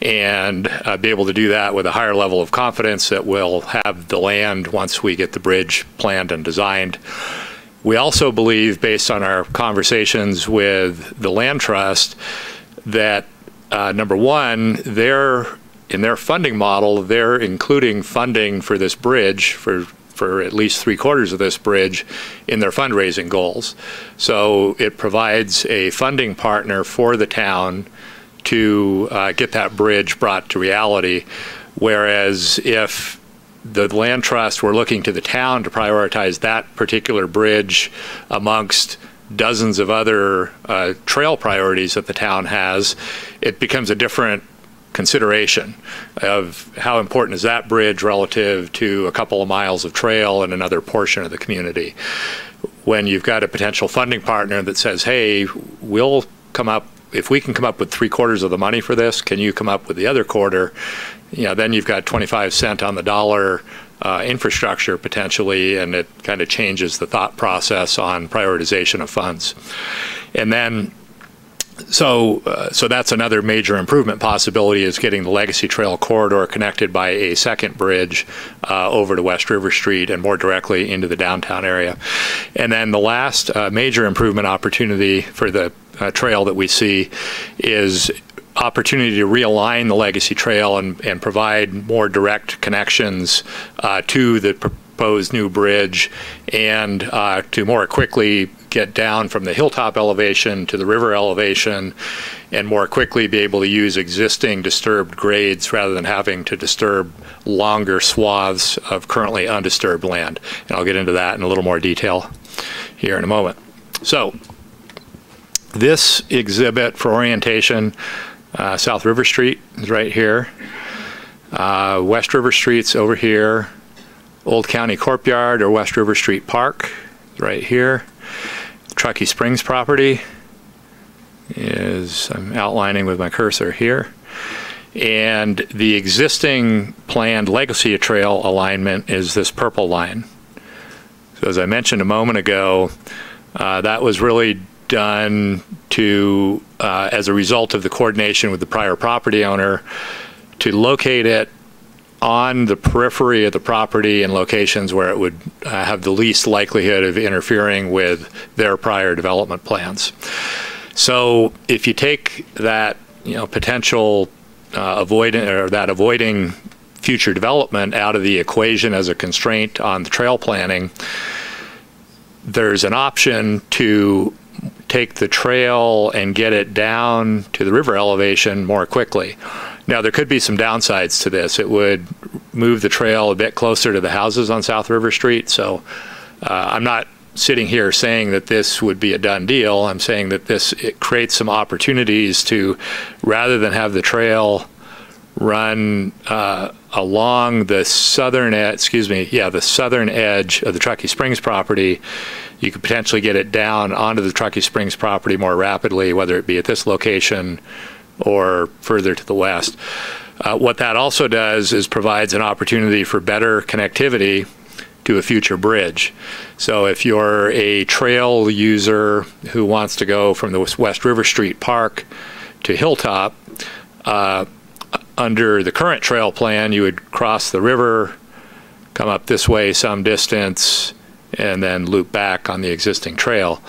and be able to do that with a higher level of confidence that we'll have the land once we get the bridge planned and designed. We also believe, based on our conversations with the land trust, that number one, in their funding model, they're including funding for this bridge, for at least 3/4 of this bridge, in their fundraising goals. So it provides a funding partner for the town to get that bridge brought to reality. Whereas if the land trust were looking to the town to prioritize that particular bridge amongst dozens of other trail priorities that the town has, it becomes a different consideration of how important is that bridge relative to a couple of miles of trail in another portion of the community. When you've got a potential funding partner that says, hey, we'll come up, if we can come up with 3/4 of the money for this, can you come up with the other quarter? Then you've got 25 cents on the dollar infrastructure potentially, and it kind of changes the thought process on prioritization of funds. And then so that's another major improvement possibility, is getting the Legacy Trail corridor connected by a second bridge over to West River Street and more directly into the downtown area. And then the last major improvement opportunity for the trail that we see is opportunity to realign the Legacy Trail and provide more direct connections to the proposed new bridge, and to more quickly get down from the hilltop elevation to the river elevation, and more quickly be able to use existing disturbed grades rather than having to disturb longer swaths of currently undisturbed land. And I'll get into that in a little more detail here in a moment. So this exhibit for orientation, South River Street is right here. West River Street's over here. Old County Courtyard or West River Street Park is right here. Truckee Springs property is, I'm outlining with my cursor here. And the existing planned Legacy Trail alignment is this purple line. So as I mentioned a moment ago, that was really done to, as a result of the coordination with the prior property owner, to locate it on the periphery of the property in locations where it would have the least likelihood of interfering with their prior development plans. So if you take that potential avoiding future development out of the equation as a constraint on the trail planning, there's an option to take the trail and get it down to the river elevation more quickly. Now, there could be some downsides to this. It would move the trail a bit closer to the houses on South River Street. So I'm not sitting here saying that this would be a done deal. I'm saying that it creates some opportunities to, rather than have the trail run along the southern edge, the southern edge of the Truckee Springs property, you could potentially get it down onto the Truckee Springs property more rapidly, whether it be at this location or further to the west. What that also does is provides an opportunity for better connectivity to a future bridge. So if you're a trail user who wants to go from the West River Street Park to Hilltop, under the current trail plan, you would cross the river, come up this way some distance, and then loop back on the existing trail.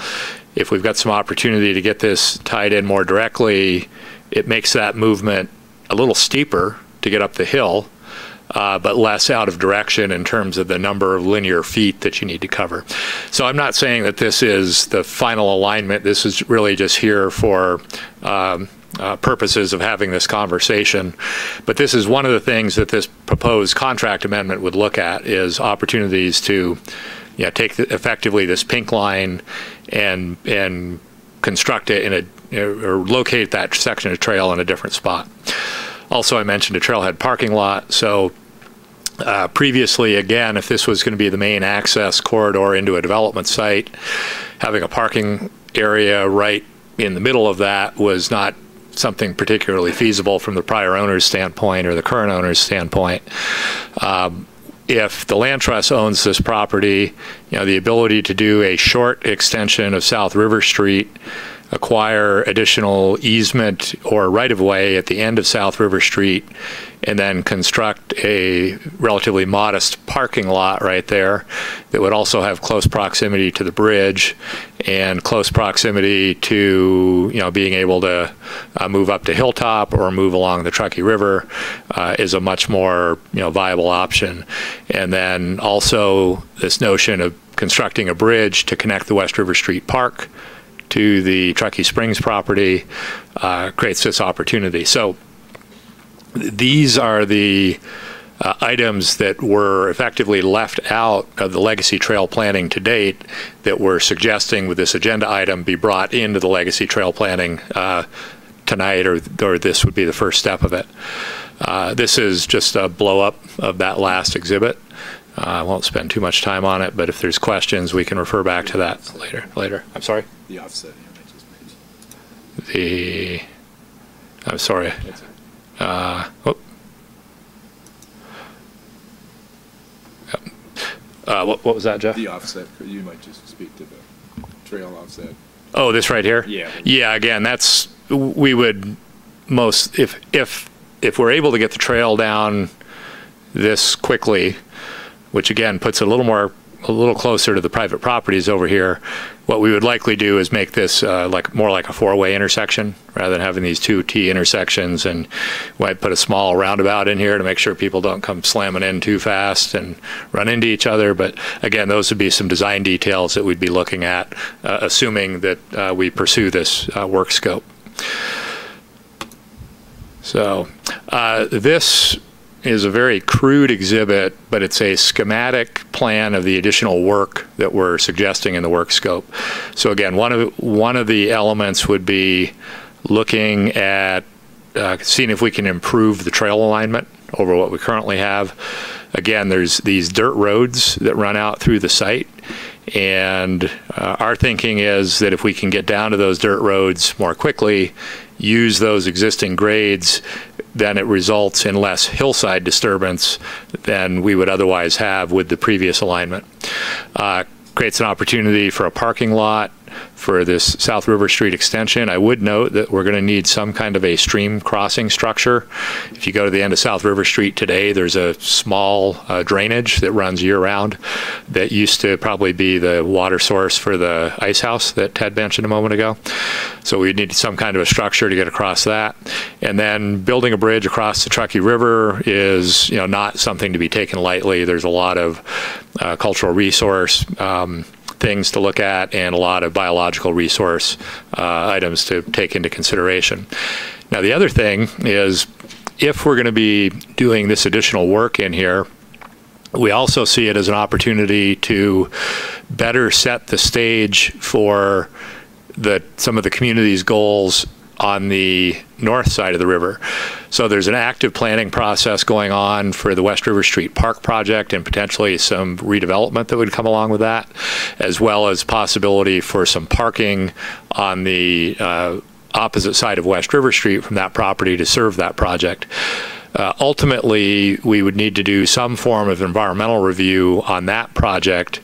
If we've got some opportunity to get this tied in more directly, it makes that movement a little steeper to get up the hill, but less out of direction in terms of the number of linear feet that you need to cover. So I'm not saying that this is the final alignment. This is really just here for purposes of having this conversation. But this is one of the things that this proposed contract amendment would look at, is opportunities to take effectively this pink line and construct it in or locate that section of trail in a different spot. Also, I mentioned a trailhead parking lot. So previously, again, if this was going to be the main access corridor into a development site, having a parking area right in the middle of that was not something particularly feasible from the prior owner's standpoint or the current owner's standpoint. if the land trust owns this property, the ability to do a short extension of South River Street, acquire additional easement or right-of-way at the end of South River Street, and then construct a relatively modest parking lot right there that would also have close proximity to the bridge and close proximity to being able to move up to Hilltop or move along the Truckee River is a much more viable option. And then also this notion of constructing a bridge to connect the West River Street Park to the Truckee Springs property creates this opportunity. So these are the items that were effectively left out of the legacy trail planning to date that we're suggesting with this agenda item be brought into the legacy trail planning tonight, or this would be the first step of it. This is just a blow up of that last exhibit. I won't spend too much time on it, but if there's questions, we can refer back to that later. I'm sorry? The offset here I just mentioned. I'm sorry. What was that, Jeff? The offset. You might just speak to the trail offset. Oh, this right here? Yeah. Yeah, again, that's, we would most, if we're able to get the trail down this quickly, which again puts it a little closer to the private properties over here, what we would likely do is make this more like a four-way intersection rather than having these two T intersections, and we might put a small roundabout in here to make sure people don't come slamming in too fast and run into each other. But again, those would be some design details that we'd be looking at, assuming that we pursue this work scope. So this is a very crude exhibit, but it's a schematic plan of the additional work that we're suggesting in the work scope. So again, one of the elements would be looking at seeing if we can improve the trail alignment over what we currently have. Again, there's these dirt roads that run out through the site, and our thinking is that if we can get down to those dirt roads more quickly, use those existing grades, then it results in less hillside disturbance than we would otherwise have with the previous alignment. Creates an opportunity for a parking lot for this South River Street extension. I would note that we're going to need some kind of a stream crossing structure. If you go to the end of South River Street today, there's a small drainage that runs year-round that used to probably be the water source for the ice house that Ted mentioned a moment ago. So we need some kind of a structure to get across that. And then building a bridge across the Truckee River is not something to be taken lightly. There's a lot of cultural resource things to look at and a lot of biological resource items to take into consideration. Now, the other thing is, if we're going to be doing this additional work in here, we also see it as an opportunity to better set the stage for some of the community's goals on the north side of the river. So there's an active planning process going on for the West River Street Park project and potentially some redevelopment that would come along with that, as well as possibility for some parking on the opposite side of West River Street from that property to serve that project. Ultimately, we would need to do some form of environmental review on that project.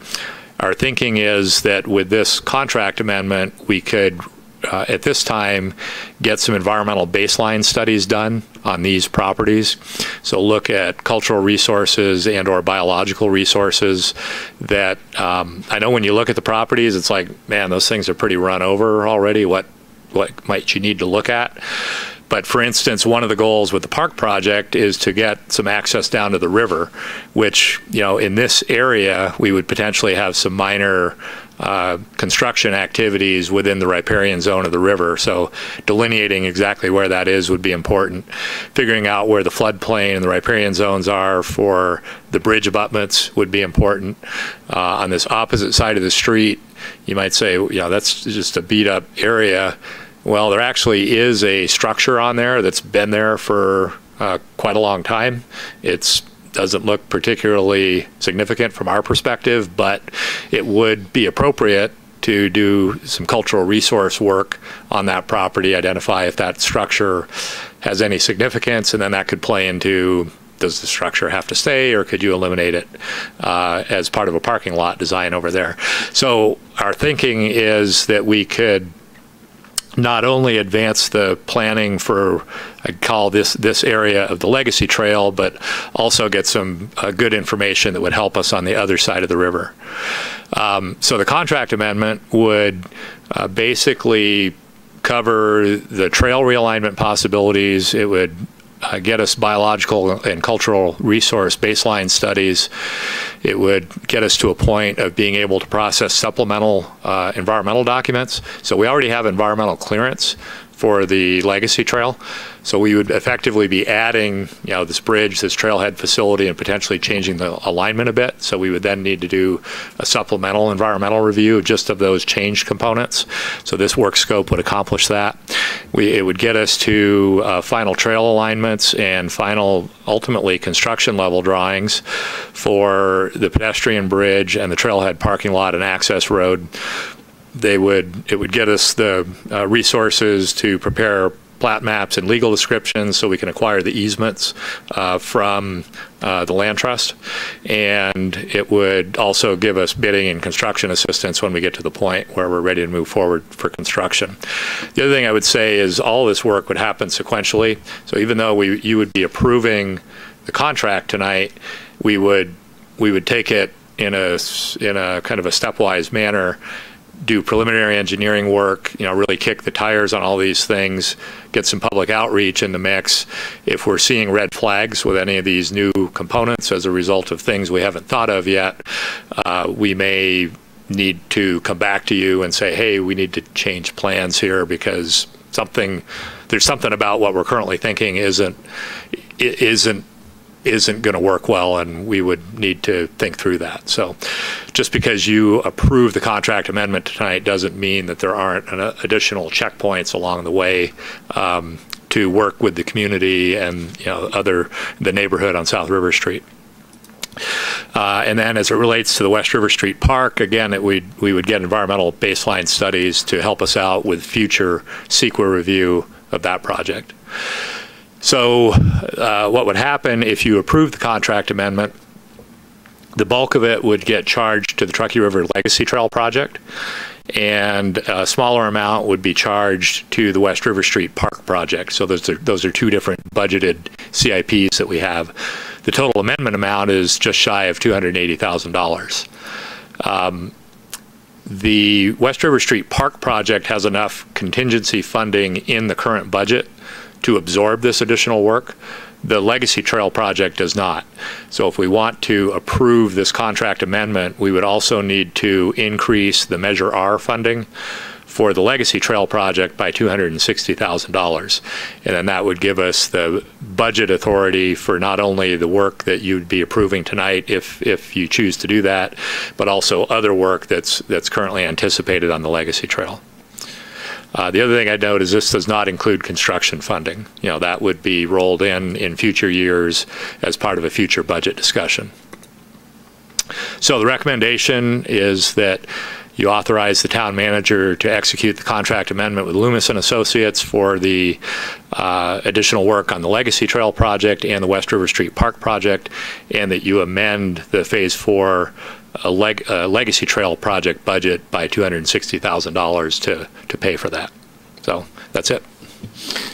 Our thinking is that with this contract amendment, we could at this time get some environmental baseline studies done on these properties. So look at cultural resources and or biological resources that I know when you look at the properties, it's like, man, those things are pretty run over already. What might you need to look at? But for instance, one of the goals with the park project is to get some access down to the river, which, in this area, we would potentially have some minor construction activities within the riparian zone of the river. So delineating exactly where that is would be important. Figuring out where the floodplain and the riparian zones are for the bridge abutments would be important. On this opposite side of the street, you might say, that's just a beat up area. Well, there actually is a structure on there that's been there for quite a long time. It doesn't look particularly significant from our perspective, but it would be appropriate to do some cultural resource work on that property, identify if that structure has any significance, and then that could play into does the structure have to stay, or could you eliminate it as part of a parking lot design over there? So our thinking is that we could not only advance the planning for, I'd call this area of the Legacy Trail, but also get some good information that would help us on the other side of the river. So the contract amendment would basically cover the trail realignment possibilities. It would get us biological and cultural resource baseline studies. It would get us to a point of being able to process supplemental environmental documents. So we already have environmental clearance for the Legacy Trail. So we would effectively be adding, this bridge, this trailhead facility, and potentially changing the alignment a bit. So we would then need to do a supplemental environmental review just of those changed components. So this work scope would accomplish that. It would get us to final trail alignments and final, ultimately, construction level drawings for the pedestrian bridge and the trailhead parking lot and access road. It would get us the resources to prepare plat maps and legal descriptions so we can acquire the easements from the land trust, and it would also give us bidding and construction assistance when we get to the point where we're ready to move forward for construction. The other thing I would say is all this work would happen sequentially. So even though you would be approving the contract tonight, we would take it in a kind of a stepwise manner, do preliminary engineering work, really kick the tires on all these things, get some public outreach in the mix. If we're seeing red flags with any of these new components as a result of things we haven't thought of yet, we may need to come back to you and say, hey, we need to change plans here because there's something about what we're currently thinking isn't going to work well, and we would need to think through that. So just because you approve the contract amendment tonight doesn't mean that there aren't additional checkpoints along the way to work with the community and the neighborhood on South River Street. And then as it relates to the West River Street Park, again, we would get environmental baseline studies to help us out with future CEQA review of that project. So what would happen if you approve the contract amendment, the bulk of it would get charged to the Truckee River Legacy Trail project, and a smaller amount would be charged to the West River Street Park project. So those are two different budgeted CIPs that we have. The total amendment amount is just shy of $280,000. The West River Street Park project has enough contingency funding in the current budget to absorb this additional work. The Legacy Trail project does not. So if we want to approve this contract amendment, we would also need to increase the Measure R funding for the Legacy Trail project by $260,000. And then that would give us the budget authority for not only the work that you'd be approving tonight if you choose to do that, but also other work that's currently anticipated on the Legacy Trail. The other thing I'd note is this does not include construction funding. That would be rolled in future years as part of a future budget discussion. So the recommendation is that you authorize the town manager to execute the contract amendment with Loomis and Associates for the additional work on the Legacy Trail project and the West River Street Park project, and that you amend the Phase 4 Legacy Trail project budget by $260,000 to pay for that. So that's it.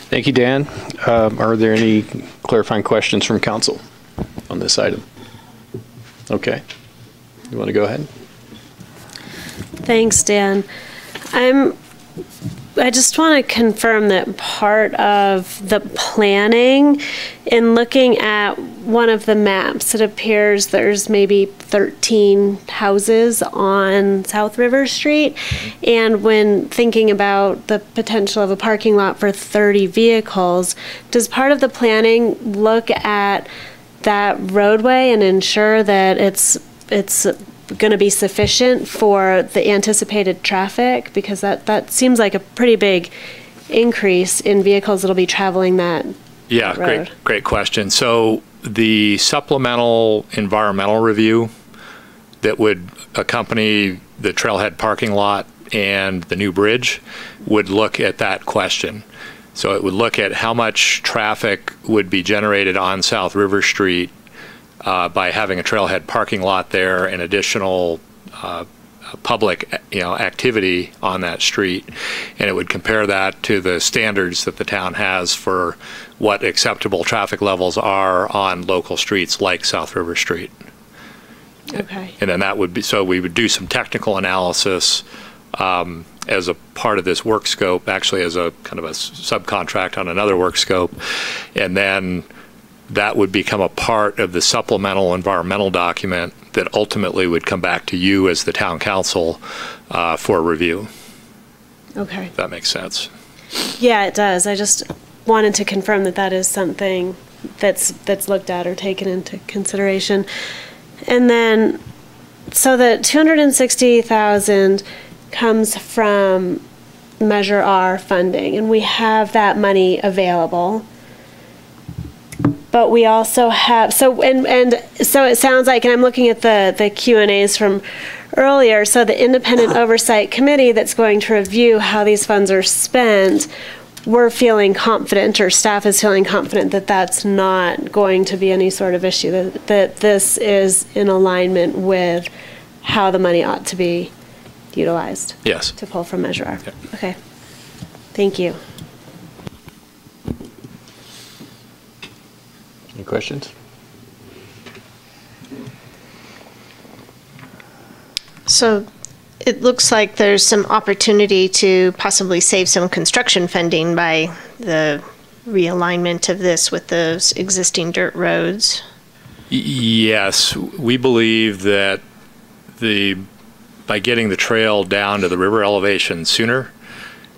Thank you, Dan. Are there any clarifying questions from council on this item? Okay. You want to go ahead? Thanks, Dan. I just want to confirm that part of the planning, in looking at one of the maps, it appears there's maybe 13 houses on South River Street. And when thinking about the potential of a parking lot for 30 vehicles, does part of the planning look at that roadway and ensure that it's going to be sufficient for the anticipated traffic? Because that seems like a pretty big increase in vehicles that'll be traveling that road. Great question. So the supplemental environmental review that would accompany the trailhead parking lot and the new bridge would look at that question. So it would look at how much traffic would be generated on South River Street by having a trailhead parking lot there and additional public activity on that street, and it would compare that to the standards that the town has for what acceptable traffic levels are on local streets like South River Street. Okay. And then that would be, so we would do some technical analysis as a part of this work scope, actually as a kind of a subcontract on another work scope, and then that would become a part of the supplemental environmental document that ultimately would come back to you as the town council for review. Okay. If that makes sense. Yeah, it does. I just wanted to confirm that that is something that's looked at or taken into consideration. And then, so the 260,000 comes from Measure R funding, and we have that money available. But we also have, so it sounds like, and I'm looking at the Q&As from earlier, so the independent oversight committee that's going to review how these funds are spent, we're feeling confident, or staff is feeling confident, that that's not going to be any sort of issue, that this is in alignment with how the money ought to be utilized. Yes. To pull from Measure R. Yep. Okay. Thank you. Any questions? So it looks like there's some opportunity to possibly save some construction funding by the realignment of this with those existing dirt roads. Yes, we believe that by getting the trail down to the river elevation sooner,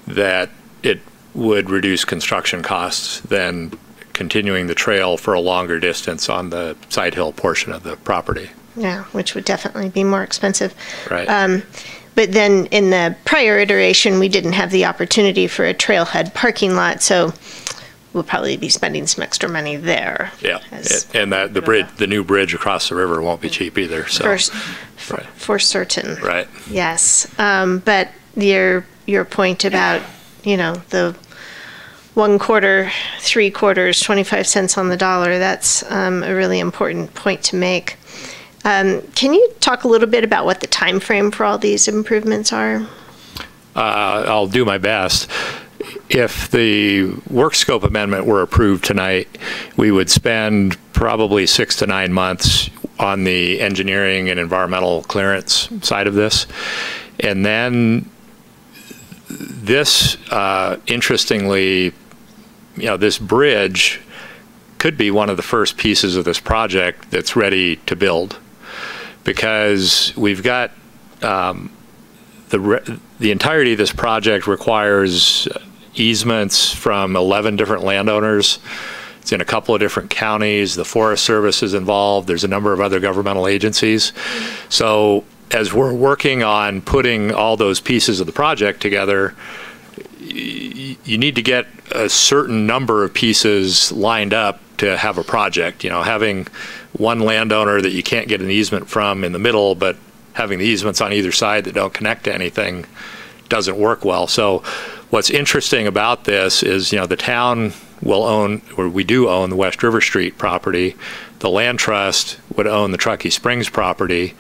that it would reduce construction costs than continuing the trail for a longer distance on the side hill portion of the property. Yeah, which would definitely be more expensive. Right. But then in the prior iteration, we didn't have the opportunity for a trailhead parking lot, so we'll probably be spending some extra money there. Yeah, and that the new bridge across the river won't be cheap either. So for certain. Right. Yes, but your point about the 1/4, 3/4, 25 cents on the dollar, that's a really important point to make. Can you talk a little bit about what the time frame for all these improvements are? I'll do my best. If the work scope amendment were approved tonight, we would spend probably 6 to 9 months on the engineering and environmental clearance side of this. And then this, interestingly, this bridge could be one of the first pieces of this project that's ready to build, because we've got the entirety of this project requires easements from 11 different landowners. It's in a couple of different counties. The Forest Service is involved. There's a number of other governmental agencies. So as we're working on putting all those pieces of the project together, you need to get a certain number of pieces lined up to have a project. Having one landowner that you can't get an easement from in the middle, but having the easements on either side that don't connect to anything doesn't work well. So what's interesting about this is, the town will own, or we do own, the West River Street property. The land trust would own the Truckee Springs property.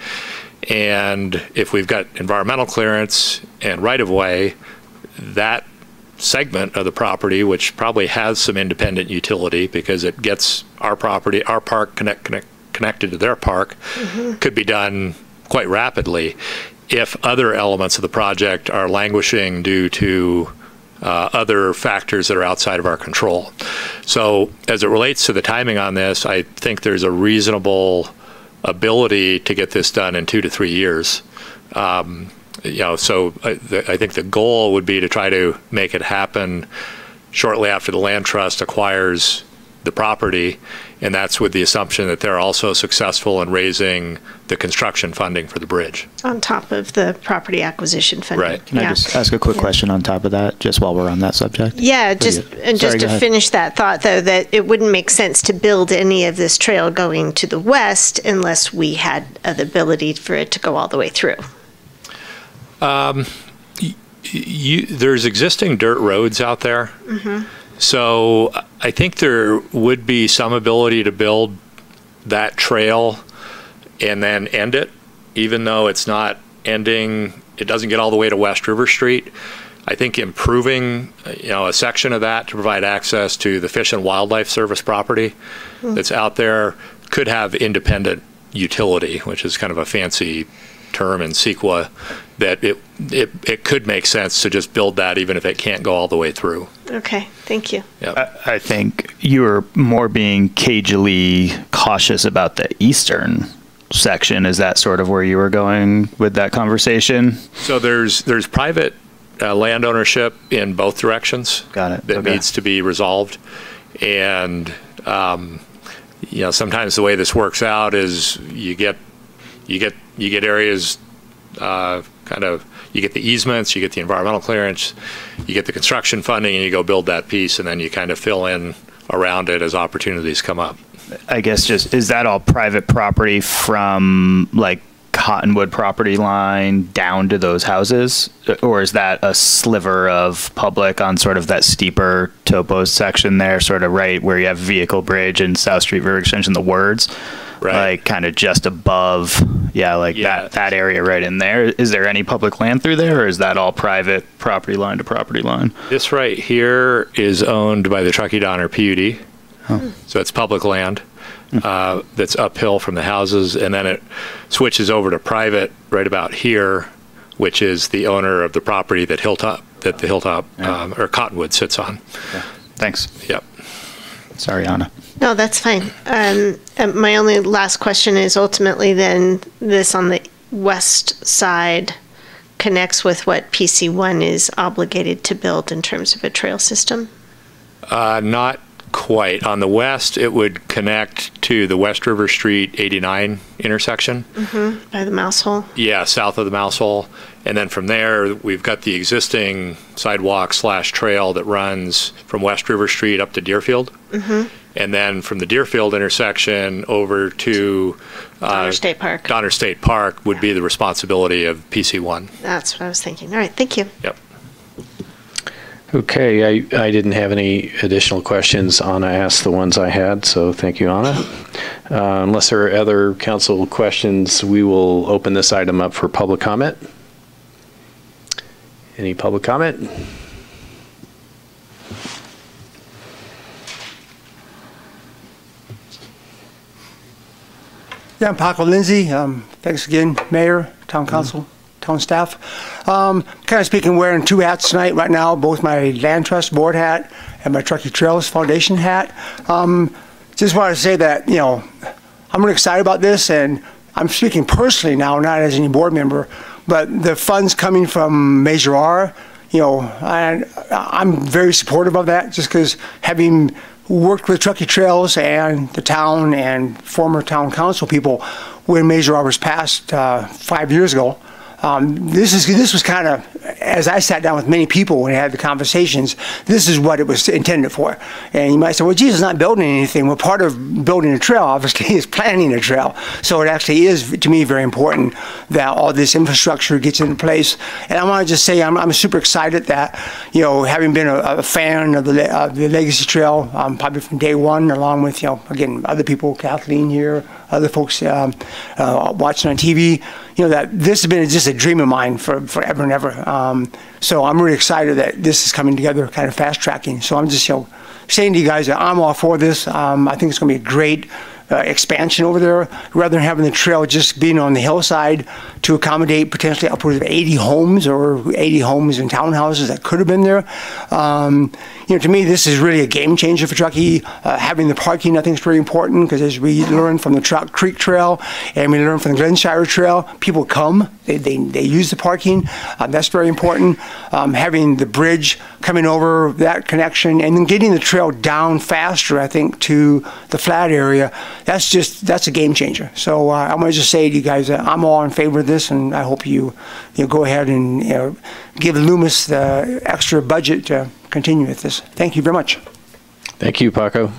And if we've got environmental clearance and right-of-way, that segment of the property, which probably has some independent utility because it gets our property, our park connected to their park, could be done quite rapidly if other elements of the project are languishing due to other factors that are outside of our control. So as it relates to the timing on this, I think there's a reasonable ability to get this done in 2 to 3 years. So I think the goal would be to try to make it happen shortly after the land trust acquires the property, and that's with the assumption that they're also successful in raising the construction funding for the bridge. On top of the property acquisition funding. Right. Can I just ask a quick question on top of that, just while we're on that subject? Yeah, just to finish that thought, though, that it wouldn't make sense to build any of this trail going to the west unless we had the ability for it to go all the way through. There's existing dirt roads out there. So I think there would be some ability to build that trail and then end it, even though it's not ending, it doesn't get all the way to West River Street. I think improving, a section of that to provide access to the Fish and Wildlife Service property that's out there could have independent utility, which is kind of a fancy term in CEQA, that it could make sense to just build that even if it can't go all the way through. Okay, thank you. Yep. I think you were more being cagily cautious about the eastern section. Is that sort of where you were going with that conversation? So there's private land ownership in both directions. Got it. That needs to be resolved. And sometimes the way this works out is you get areas, you get the easements, you get the environmental clearance, you get the construction funding, and you go build that piece, and then you kind of fill in around it as opportunities come up. I guess is that all private property from like Cottonwood property line down to those houses, or is that a sliver of public on sort of that steeper topo section there, sort of right where you have Vehicle Bridge and South Street River Extension, the words, right, like kind of just above, that area right in there? Is there any public land through there, or is that all private property line to property line? This right here is owned by the Truckee Donner PUD, so it's public land. That's uphill from the houses, and then it switches over to private right about here, which is the owner of the property that the Hilltop or Cottonwood sits on. Yeah. Thanks. Yep. Sorry, Anna. No, that's fine. My only last question is ultimately then this on the west side connects with what PC1 is obligated to build in terms of a trail system? Not quite. On the west, it would connect to the West River Street 89 intersection. By the Mouse Hole? Yeah, south of the Mouse Hole. And then from there, we've got the existing sidewalk/trail that runs from West River Street up to Deerfield. And then from the Deerfield intersection over to Donner State Park. Donner State Park would be the responsibility of PC1. That's what I was thinking. All right, thank you. Yep. Okay, I didn't have any additional questions. Anna asked the ones I had, so thank you, Anna. Unless there are other council questions, we will open this item up for public comment. Any public comment? Yeah, I'm Paco Lindsay. Thanks again, Mayor, Town Council, Town staff. Kind of speaking, wearing two hats tonight right now, both my Land Trust Board hat and my Truckee Trails Foundation hat. Just wanted to say that, I'm really excited about this, and I'm speaking personally now, not as any board member, but the funds coming from Measure R, I'm very supportive of that, just because having worked with Truckee Trails and the town and former town council people when Measure R was passed 5 years ago. This was kind of, as I sat down with many people when I had the conversations, this is what it was intended for. And you might say, well, Jesus, not building anything. Well, part of building a trail, obviously, is planning a trail. So it actually is, to me, very important that all this infrastructure gets into place. And I want to just say I'm super excited that, having been a fan of the Legacy Trail, probably from day one, along with, again, other people, Kathleen here, other folks watching on TV, that this has been just a dream of mine for forever and ever. So I'm really excited that this is coming together, kind of fast tracking. So I'm just saying to you guys that I'm all for this. I think it's going to be a great expansion over there, rather than having the trail just being on the hillside to accommodate potentially upwards of 80 homes or 80 homes and townhouses that could have been there. To me, this is really a game changer for Truckee. Having the parking, I think, is really important, because as we learn from the Trout Creek Trail and we learn from the Glenshire Trail, people come, they use the parking. That's very important. Having the bridge coming over, that connection, and then getting the trail down faster, I think, to the flat area, that's a game changer. So I'm going to just say to you guys that I'm all in favor of this, and I hope you go ahead and give Loomis the extra budget to continue with this. Thank you very much. Thank you, Paco.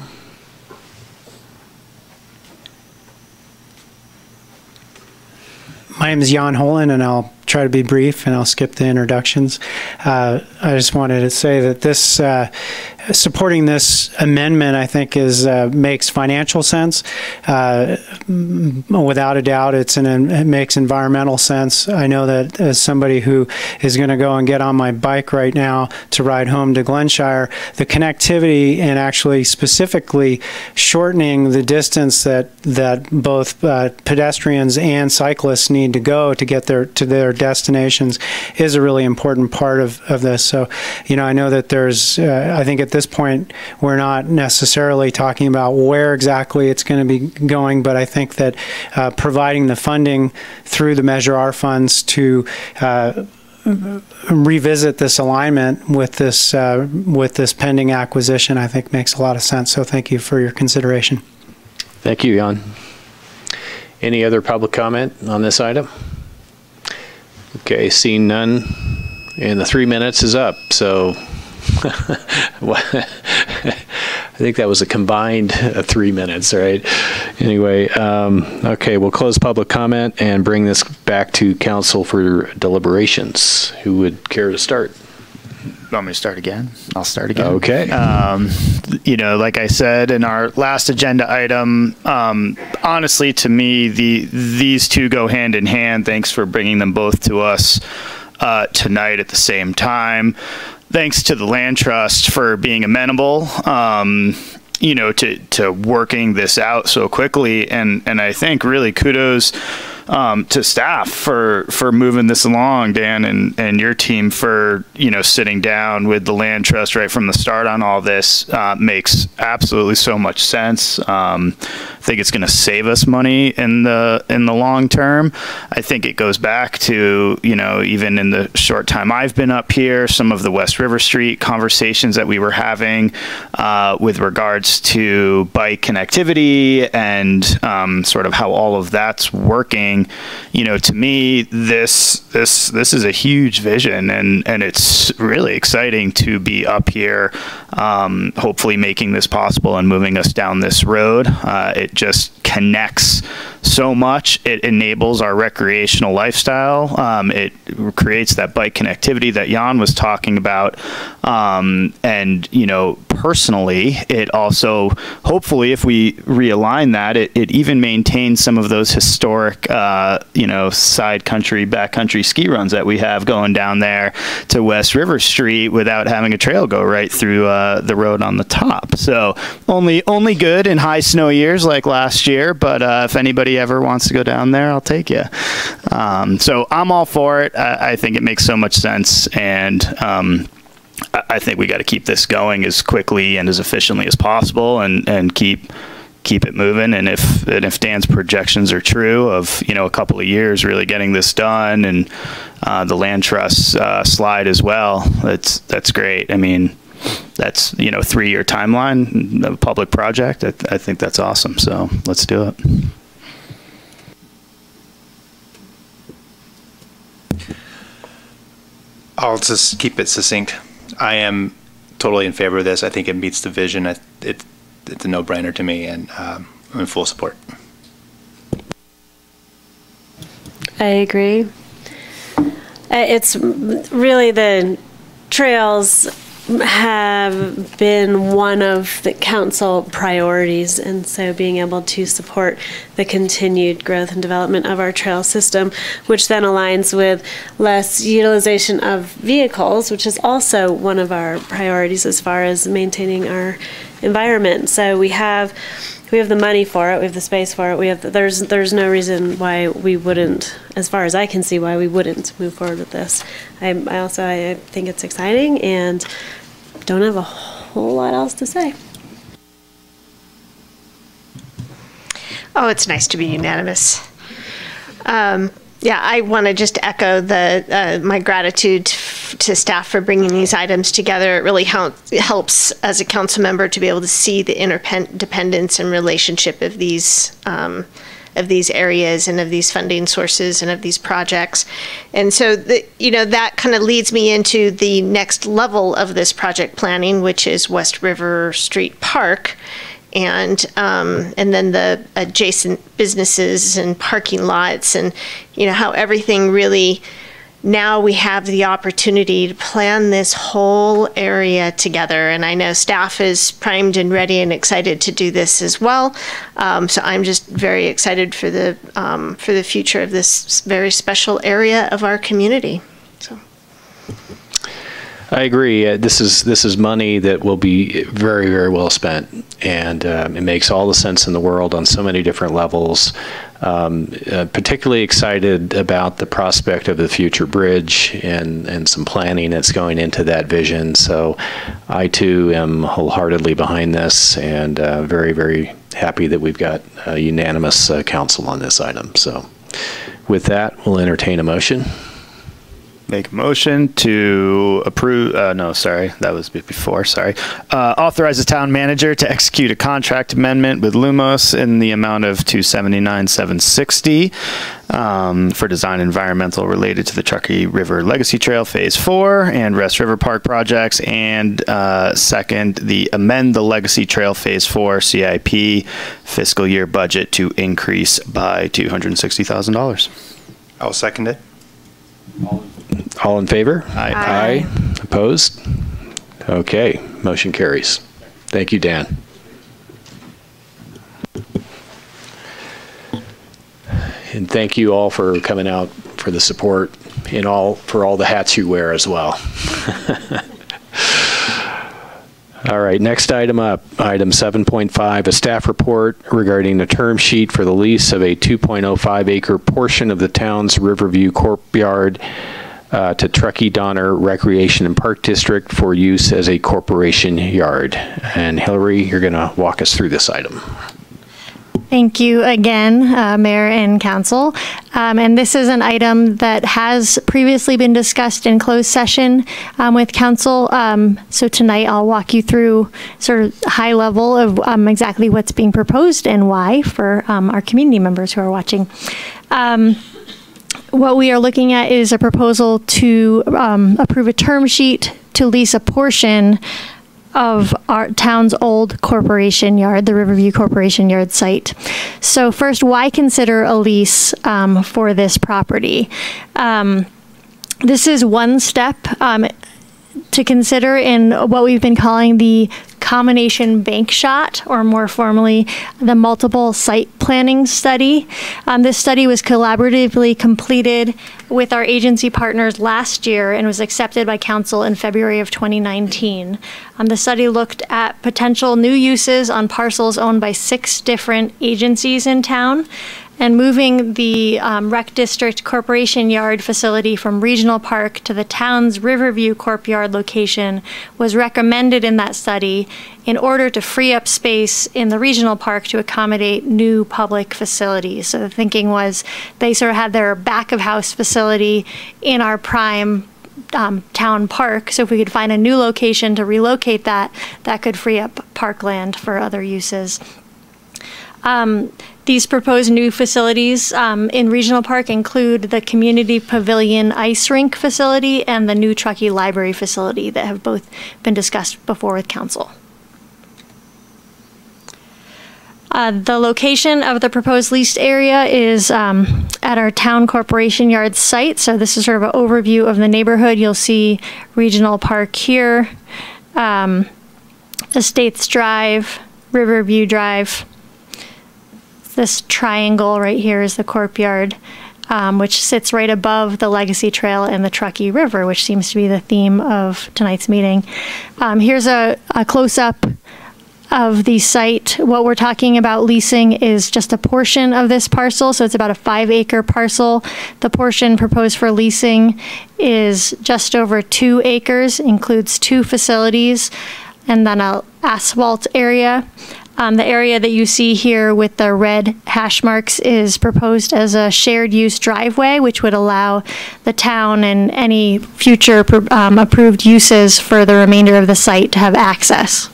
My name is Jan Holen, and I'll try to be brief, and I'll skip the introductions. I just wanted to say that this supporting this amendment, I think, makes financial sense. Without a doubt, it makes environmental sense. I know that as somebody who is going to go and get on my bike right now to ride home to Glenshire, the connectivity and actually specifically shortening the distance that both pedestrians and cyclists need to go to get to their destinations is a really important part of this. So, I know that there's, I think at this point, we're not necessarily talking about where exactly it's going to be going, but I think that providing the funding through the Measure R funds to revisit this alignment with this pending acquisition, I think makes a lot of sense. So thank you for your consideration. Thank you, Jan. Any other public comment on this item? Okay, seeing none, and the 3 minutes is up, so I think that was a combined 3 minutes, right? Anyway, okay, we'll close public comment and bring this back to council for deliberations. Who would care to start? Want me to start again? I'll start again. Okay. Like I said in our last agenda item, honestly, to me, these two go hand in hand. Thanks for bringing them both to us tonight at the same time. Thanks to the Land Trust for being amenable, to working this out so quickly, and I think really kudos to staff for moving this along, Dan, and your team for sitting down with the Land Trust right from the start on all this. Makes absolutely so much sense. I think it's going to save us money in the long term. I think it goes back to even in the short time I've been up here, some of the West River Street conversations that we were having with regards to bike connectivity and sort of how all of that's working. To me, this is a huge vision, and it's really exciting to be up here, hopefully making this possible and moving us down this road. It just connects so much. It enables our recreational lifestyle. It creates that bike connectivity that Jan was talking about. And, personally, it also, hopefully, if we realign that, it even maintains some of those historic, side country, backcountry ski runs that we have going down there to West River Street without having a trail go right through the road on the top. So only good in high snow years like last year, but if anybody ever wants to go down there, I'll take you. So I'm all for it. I think it makes so much sense, and I think we got to keep this going as quickly and as efficiently as possible, and keep it moving. And if Dan's projections are true of a couple of years really getting this done, and the Land Trust slide as well, that's great. I mean, that's 3-year timeline of a public project. I think that's awesome. So let's do it. I'll just keep it succinct. I am totally in favor of this. I think it meets the vision. It's a no-brainer to me, and I'm in full support. I agree. It's really the trails have been one of the council priorities, and so being able to support the continued growth and development of our trail system, which then aligns with less utilization of vehicles, which is also one of our priorities as far as maintaining our environment. So we have the money for it, we have the space for it, there's no reason why we wouldn't, as far as I can see, why we wouldn't move forward with this. I think it's exciting, and don't have a whole lot else to say. Oh, it's nice to be unanimous. Yeah, I want to just echo my gratitude to staff for bringing these items together. It really helps as a council member to be able to see the interdependence and relationship of these areas and of these funding sources and of these projects. And so, that kind of leads me into the next level of this project planning, which is West River Street Park. And then the adjacent businesses and parking lots, and how everything really now we have the opportunity to plan this whole area together. And I know staff is primed and ready and excited to do this as well. So I'm just very excited for the future of this very special area of our community. So. I agree. This is money that will be very, very well spent, and it makes all the sense in the world on so many different levels. Particularly excited about the prospect of the future bridge and some planning that's going into that vision. So I too am wholeheartedly behind this, and very, very happy that we've got a unanimous council on this item. So with that, we'll entertain a motion. Make a motion to approve, no, sorry, that was before, sorry. Authorize the town manager to execute a contract amendment with Lumos in the amount of $279,760 for design environmental related to the Truckee River Legacy Trail Phase 4 and Rest River Park projects. And second, amend the Legacy Trail Phase 4 CIP fiscal year budget to increase by $260,000. I'll second it. All in favor? Aye. Aye. Opposed? Okay, motion carries. Thank you, Dan. And thank you all for coming out for the support and for all the hats you wear as well. All right, next item up, item 7.5, a staff report regarding a term sheet for the lease of a 2.05 acre portion of the town's Riverview Courtyard to Truckee Donner Recreation and Park District for use as a corporation yard. And Hillary, you're going to walk us through this item. Thank you again, Mayor and Council. And this is an item that has previously been discussed in closed session with Council. So tonight I'll walk you through sort of high level of exactly what's being proposed and why for our community members who are watching. What we are looking at is a proposal to approve a term sheet to lease a portion of our town's old corporation yard, the Riverview Corporation Yard site. So first, why consider a lease for this property? This is one step to consider in what we've been calling the combination bank shot, or more formally, the multiple site planning study. This study was collaboratively completed with our agency partners last year and was accepted by Council in February of 2019. The study looked at potential new uses on parcels owned by 6 different agencies in town, and moving the Rec District Corporation Yard facility from Regional Park to the town's Riverview Corp Yard location was recommended in that study in order to free up space in the Regional Park to accommodate new public facilities. So the thinking was they sort of had their back of house facility in our prime town park. So if we could find a new location to relocate that, that could free up parkland for other uses. These proposed new facilities in Regional Park include the Community Pavilion Ice Rink facility and the new Truckee Library facility that have both been discussed before with Council. The location of the proposed leased area is at our Town Corporation Yard site. So this is sort of an overview of the neighborhood. You'll see Regional Park here, Estates Drive, Riverview Drive. This triangle right here is the Corp Yard, which sits right above the Legacy Trail and the Truckee River, which seems to be the theme of tonight's meeting. Here's a close-up of the site. What we're talking about leasing is just a portion of this parcel, so it's about a 5-acre parcel. The portion proposed for leasing is just over 2 acres, includes 2 facilities, and then an asphalt area. The area that you see here with the red hash marks is proposed as a shared use driveway, which would allow the town and any future approved uses for the remainder of the site to have access.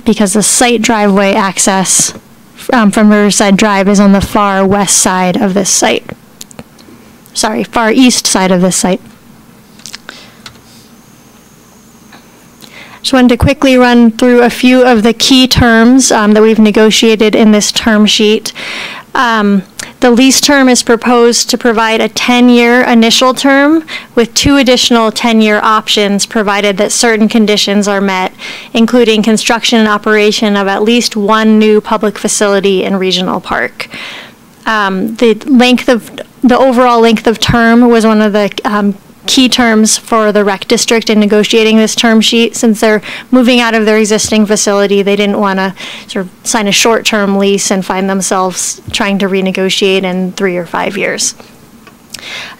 Because the site driveway access from Riverside Drive is on the far west side of this site. Sorry, far east side of this site. Just wanted to quickly run through a few of the key terms that we've negotiated in this term sheet. The lease term is proposed to provide a 10-year initial term with 2 additional 10-year options provided that certain conditions are met, including construction and operation of at least 1 new public facility in Regional Park. The overall length of term was one of the key terms for the rec district in negotiating this term sheet. Since they're moving out of their existing facility, they didn't want to sort of sign a short-term lease and find themselves trying to renegotiate in 3 or 5 years.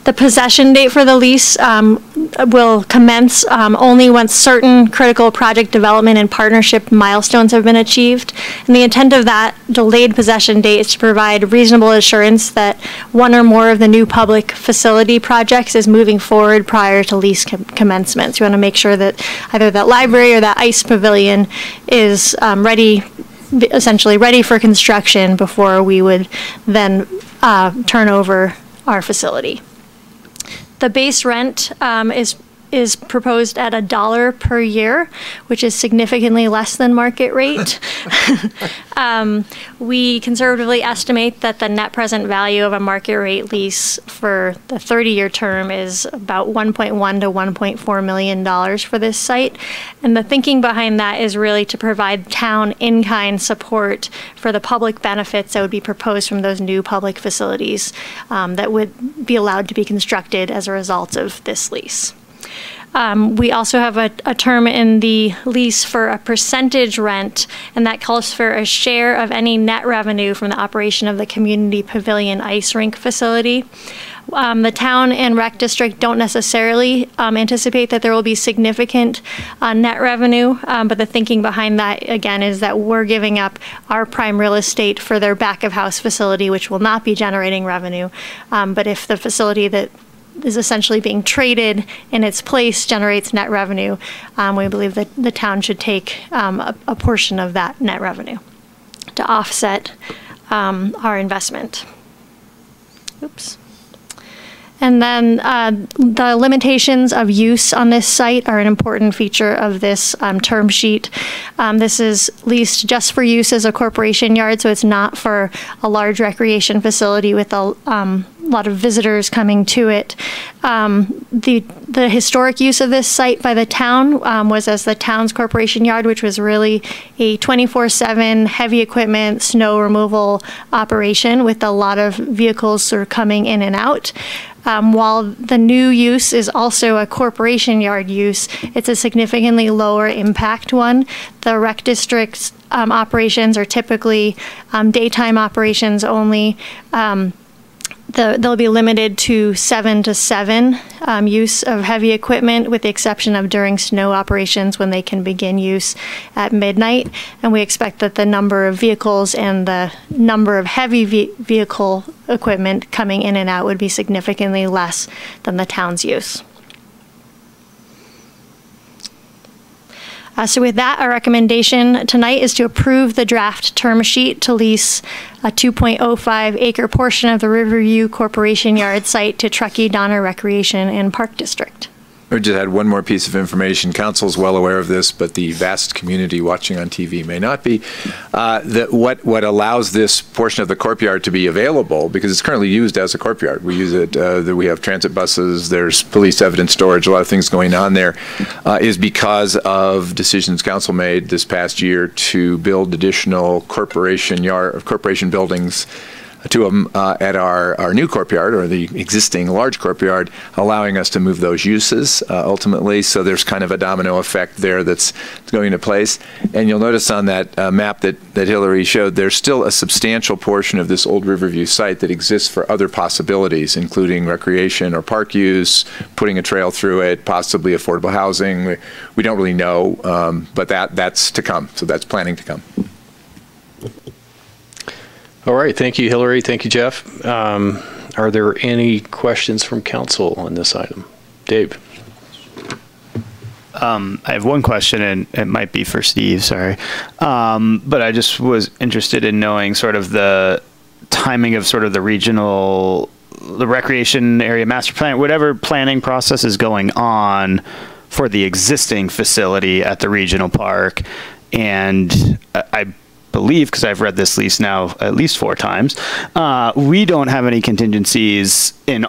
The possession date for the lease will commence only once certain critical project development and partnership milestones have been achieved. And the intent of that delayed possession date is to provide reasonable assurance that 1 or more of the new public facility projects is moving forward prior to lease commencement. So you want to make sure that either that library or that ice pavilion is essentially ready for construction before we would then turn over our facility. The base rent is proposed at $1 per year, which is significantly less than market rate. We conservatively estimate that the net present value of a market rate lease for the 30-year term is about $1.1 to $1.4 million for this site. And the thinking behind that is really to provide town in-kind support for the public benefits that would be proposed from those new public facilities that would be allowed to be constructed as a result of this lease. We also have a term in the lease for a percentage rent, and that calls for a share of any net revenue from the operation of the community pavilion ice rink facility. The town and rec district don't necessarily anticipate that there will be significant net revenue, but the thinking behind that, again, is that we're giving up our prime real estate for their back of house facility, which will not be generating revenue. But if the facility that is essentially being traded in its place generates net revenue, we believe that the town should take a portion of that net revenue to offset our investment. Oops. And then the limitations of use on this site are an important feature of this term sheet. This is leased just for use as a corporation yard, so it's not for a large recreation facility with a lot of visitors coming to it. The historic use of this site by the town was as the town's corporation yard, which was really a 24/7 heavy equipment snow removal operation with a lot of vehicles sort of coming in and out. While the new use is also a corporation yard use, it's a significantly lower impact one. The rec district's operations are typically daytime operations only. They'll be limited to 7 to 7 use of heavy equipment, with the exception of during snow operations when they can begin use at midnight. And we expect that the number of vehicles and the number of heavy vehicle equipment coming in and out would be significantly less than the town's use. So with that, our recommendation tonight is to approve the draft term sheet to lease a 2.05 acre portion of the Riverview Corporation Yard site to Truckee Donner Recreation and Park District. I just had one more piece of information. Council's well aware of this, but the vast community watching on TV may not be. What allows this portion of the courtyard to be available, because it's currently used as a courtyard. We use it, we have transit buses, there's police evidence storage, a lot of things going on there, is because of decisions council made this past year to build additional corporation buildings, 2 of them at our new courtyard, or the existing large courtyard, allowing us to move those uses ultimately. So there's kind of a domino effect there that's going into place. And you'll notice on that map that Hillary showed, there's still a substantial portion of this old Riverview site that exists for other possibilities, including recreation or park use, putting a trail through it, possibly affordable housing. We don't really know, but that's to come. So that's planning to come. All right, thank you, Hillary. Thank you, Jeff. Are there any questions from council on this item? Dave. I have one question, and it might be for Steve, sorry. But I just was interested in knowing sort of the timing of sort of the recreation area master plan, whatever planning process is going on for the existing facility at the regional park. And I believe, because I've read this lease now at least 4 times, we don't have any contingencies in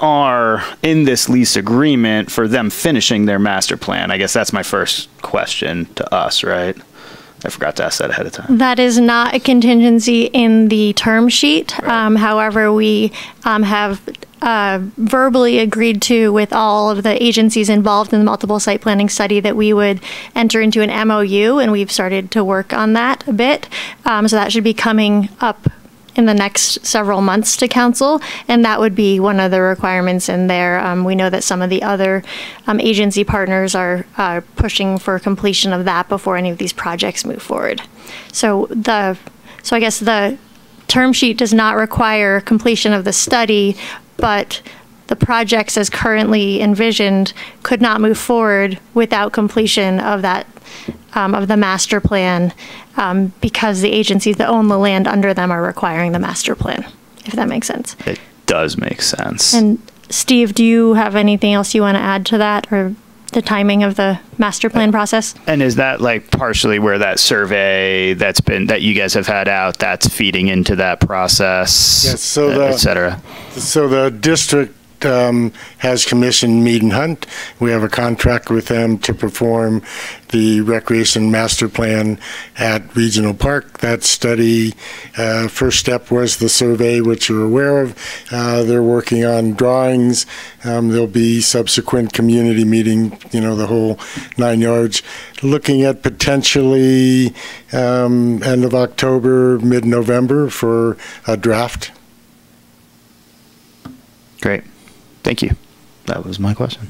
this lease agreement for them finishing their master plan. I guess that's my first question to us, right? I forgot to ask that ahead of time. That is not a contingency in the term sheet. Right. However, we have verbally agreed to with all of the agencies involved in the multiple site planning study that we would enter into an MOU, and we've started to work on that a bit. So that should be coming up in the next several months to council, and that would be one of the requirements in there. We know that some of the other agency partners are pushing for completion of that before any of these projects move forward. So I guess the term sheet does not require completion of the study, but the projects as currently envisioned could not move forward without completion of that of the master plan, because the agencies that own the land under them are requiring the master plan, if that makes sense. It does make sense. And Steve, do you have anything else you want to add to that, or the timing of the master plan process? And is that like partially where that survey that you guys have had out, that's feeding into that process, yes, so et cetera? So the district has commissioned Mead and Hunt. We have a contract with them to perform the recreation master plan at Regional Park. That study, first step was the survey, which you're aware of. They're working on drawings. There'll be subsequent community meeting, the whole 9 yards, looking at potentially end of October, mid-November for a draft. Great. Thank you. That was my question.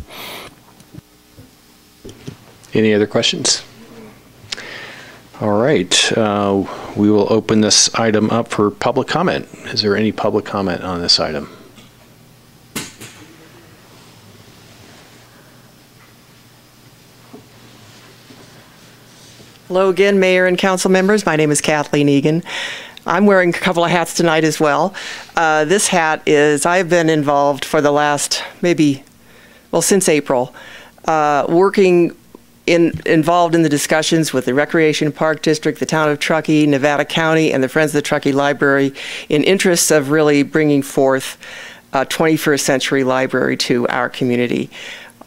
Any other questions? All right. We will open this item up for public comment. Is there any public comment on this item? Hello again, Mayor and council members. My name is Kathleen Egan. I'm wearing a couple of hats tonight as well. This hat is, I've been involved for the last since April, involved in the discussions with the Recreation Park District, the Town of Truckee, Nevada County, and the Friends of the Truckee Library in interests of really bringing forth a 21st century library to our community.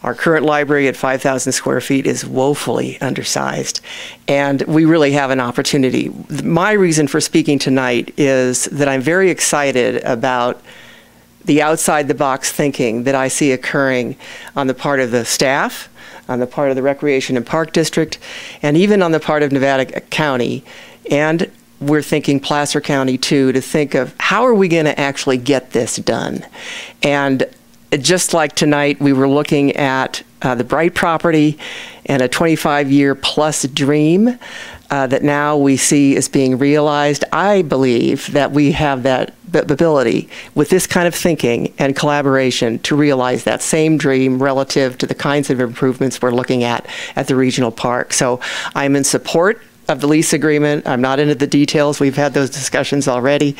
Our current library at 5,000 square feet is woefully undersized, and we really have an opportunity. My reason for speaking tonight is that I'm very excited about the outside-the-box thinking that I see occurring on the part of the staff, on the part of the Recreation and Park District, and even on the part of Nevada County. And we're thinking Placer County, too, to think of how are we going to actually get this done. And just like tonight, we were looking at the Bright property and a 25-year plus dream that now we see is being realized. I believe that we have that ability with this kind of thinking and collaboration to realize that same dream relative to the kinds of improvements we're looking at the regional park. So I'm in support of the lease agreement. I'm not into the details. We've had those discussions already.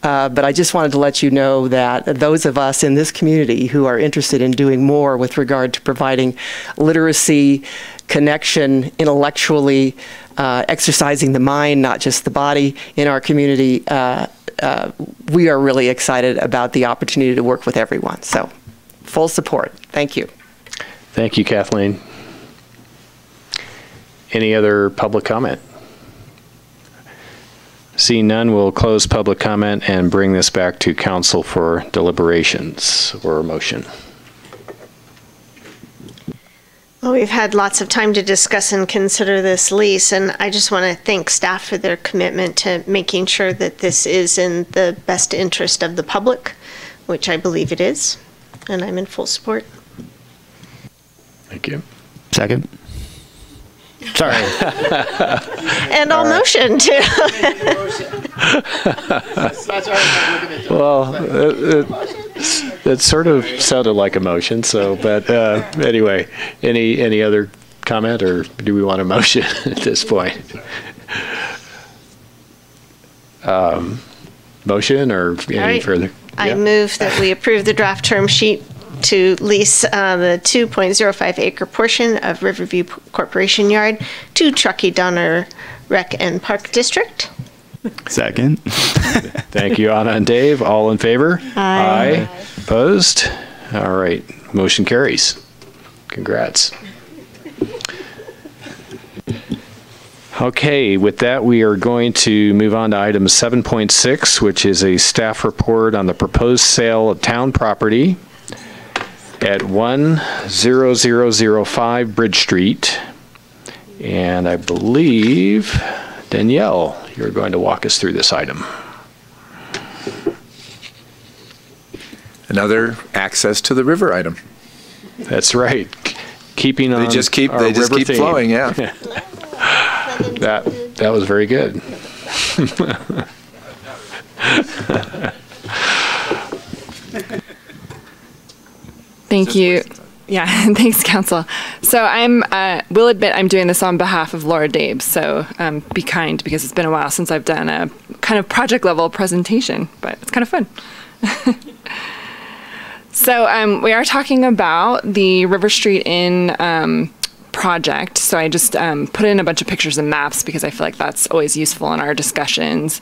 But I just wanted to let you know that those of us in this community who are interested in doing more with regard to providing literacy, connection, intellectually, exercising the mind, not just the body in our community, we are really excited about the opportunity to work with everyone. So full support. Thank you. Thank you, Kathleen. Any other public comment? Seeing none, we'll close public comment and bring this back to council for deliberations or a motion. Well, we've had lots of time to discuss and consider this lease, and I just want to thank staff for their commitment to making sure that this is in the best interest of the public, which I believe it is, and I'm in full support. Thank you. Second. Sorry. And I'll motion too. Well, it sort of sounded like a motion, so, but anyway, any other comment, or do we want a motion at this point? Motion or any further? I move that we approve the draft term sheet to lease the 2.05 acre portion of Riverview Corporation Yard to Truckee Donner Rec and Park District. Second. Thank you, Anna and Dave. All in favor? Aye. Opposed? All right. Motion carries. Congrats. Okay, with that, we are going to move on to item 7.6, which is a staff report on the proposed sale of town property at 10005 Bridge Street. And I believe, Danielle, you're going to walk us through this item. Another access to the river item. That's right. Keeping on They just keep theme. flowing, yeah. That was very good. Thank you. Yeah, thanks, Council. So will admit I'm doing this on behalf of Laura Dabe, so be kind because it's been a while since I've done a kind of project level presentation, but it's kind of fun. So we are talking about the River Street Inn project. So I just put in a bunch of pictures and maps because I feel like that's always useful in our discussions.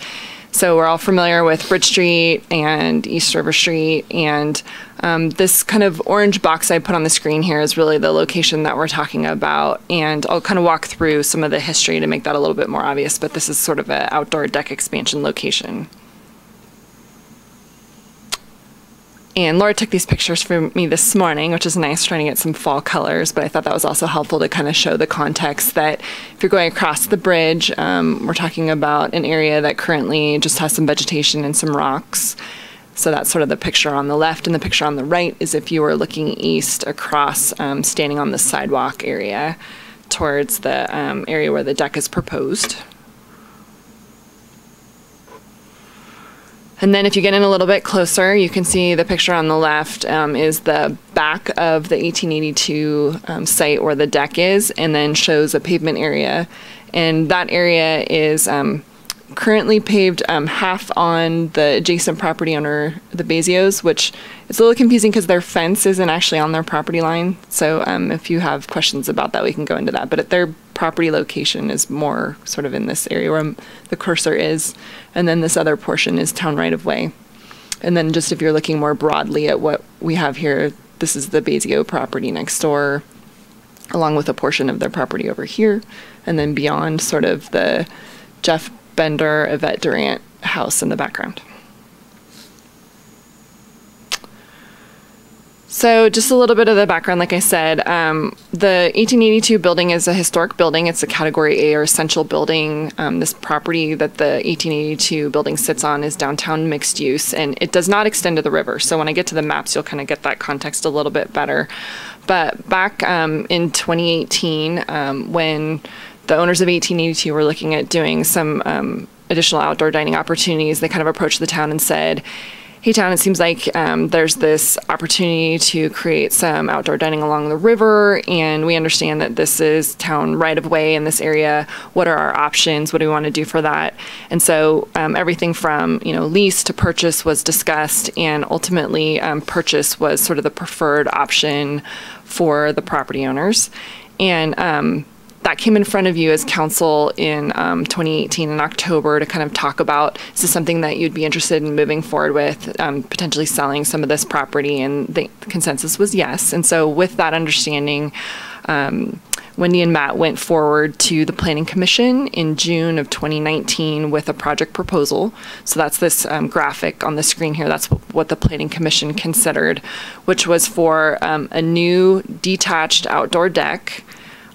So we're all familiar with Bridge Street and East River Street, and this kind of orange box I put on the screen here is really the location that we're talking about, and I'll kind of walk through some of the history to make that a little bit more obvious, but this is sort of an outdoor deck expansion location. And Laura took these pictures for me this morning, which is nice, trying to get some fall colors, but I thought that was also helpful to kind of show the context that if you're going across the bridge, we're talking about an area that currently just has some vegetation and some rocks. So that's sort of the picture on the left, and the picture on the right is if you were looking east across, standing on the sidewalk area towards the area where the deck is proposed. And then if you get in a little bit closer, you can see the picture on the left is the back of the 1882 site where the deck is, and then shows a pavement area. And that area is currently paved half on the adjacent property owner, the Bezios, which is a little confusing because their fence isn't actually on their property line. So if you have questions about that, we can go into that. But their property location is more sort of in this area where the cursor is. And then this other portion is town right-of-way. And then just if you're looking more broadly at what we have here, this is the Bezio property next door, along with a portion of their property over here. And then beyond, sort of the Jeff Bender, Yvette Durant house in the background. So just a little bit of the background, like I said, the 1882 building is a historic building. It's a Category A or essential building. This property that the 1882 building sits on is downtown mixed use, and it does not extend to the river. So when I get to the maps, you'll kind of get that context a little bit better. But back in 2018, when the owners of 1882 were looking at doing some additional outdoor dining opportunities, they kind of approached the town and said, hey town, it seems like there's this opportunity to create some outdoor dining along the river, and we understand that this is town right-of-way in this area. What are our options? What do we want to do for that? And so everything from lease to purchase was discussed, and ultimately purchase was sort of the preferred option for the property owners. And that came in front of you as council in 2018 in October to kind of talk about, is this something that you'd be interested in moving forward with, potentially selling some of this property? And the consensus was yes. And so with that understanding, Wendy and Matt went forward to the Planning Commission in June of 2019 with a project proposal. So that's this graphic on the screen here. That's what the Planning Commission considered, which was for a new detached outdoor deck,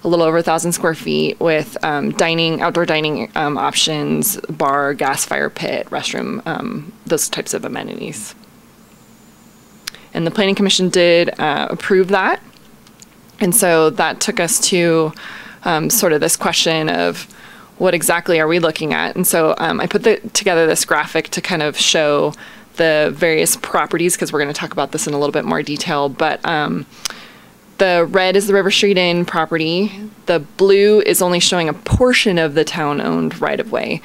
a little over 1,000 square feet, with outdoor dining options, bar, gas fire pit, restroom, those types of amenities. And the Planning Commission did approve that. And so that took us to sort of this question of what exactly are we looking at? And so I put together this graphic to kind of show the various properties, because we're going to talk about this in a little bit more detail. But the red is the River Street Inn property. The blue is only showing a portion of the town-owned right-of-way.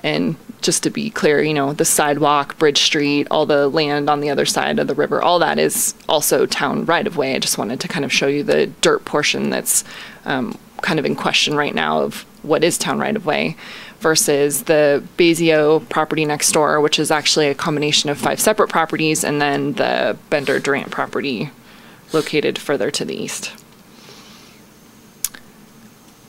And just to be clear, the sidewalk, Bridge Street, all the land on the other side of the river, all that is also town right-of-way. I just wanted to kind of show you the dirt portion that's kind of in question right now of what is town right-of-way. versus the Bezio property next door, which is actually a combination of 5 separate properties, and then the Bender-Durant property located further to the east.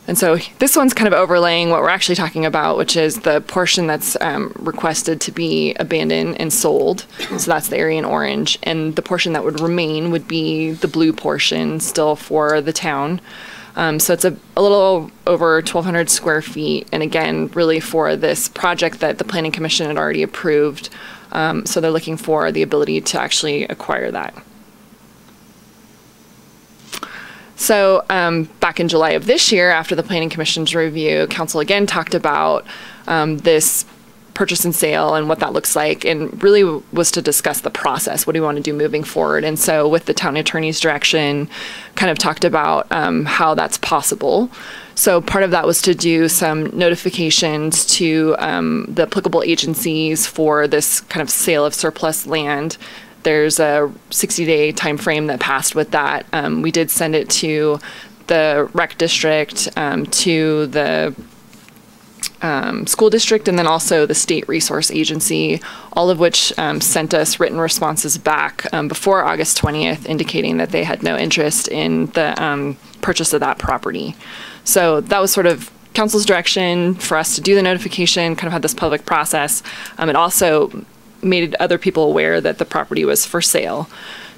And so this one's kind of overlaying what we're actually talking about, which is the portion that's requested to be abandoned and sold. So that's the area in orange. And the portion that would remain would be the blue portion still for the town. So it's a little over 1,200 square feet. And again, really for this project that the Planning Commission had already approved. So they're looking for the ability to actually acquire that. So back in July of this year, after the Planning Commission's review, Council again talked about this purchase and sale and what that looks like, and really was to discuss the process. What do we want to do moving forward? And so with the town attorney's direction, kind of talked about how that's possible. So part of that was to do some notifications to the applicable agencies for this kind of sale of surplus land. There's a 60-day time frame that passed with that. We did send it to the rec district, to the school district, and then also the state resource agency, all of which sent us written responses back before August 20th, indicating that they had no interest in the purchase of that property. So that was sort of Council's direction for us to do the notification, kind of had this public process. It also made other people aware that the property was for sale.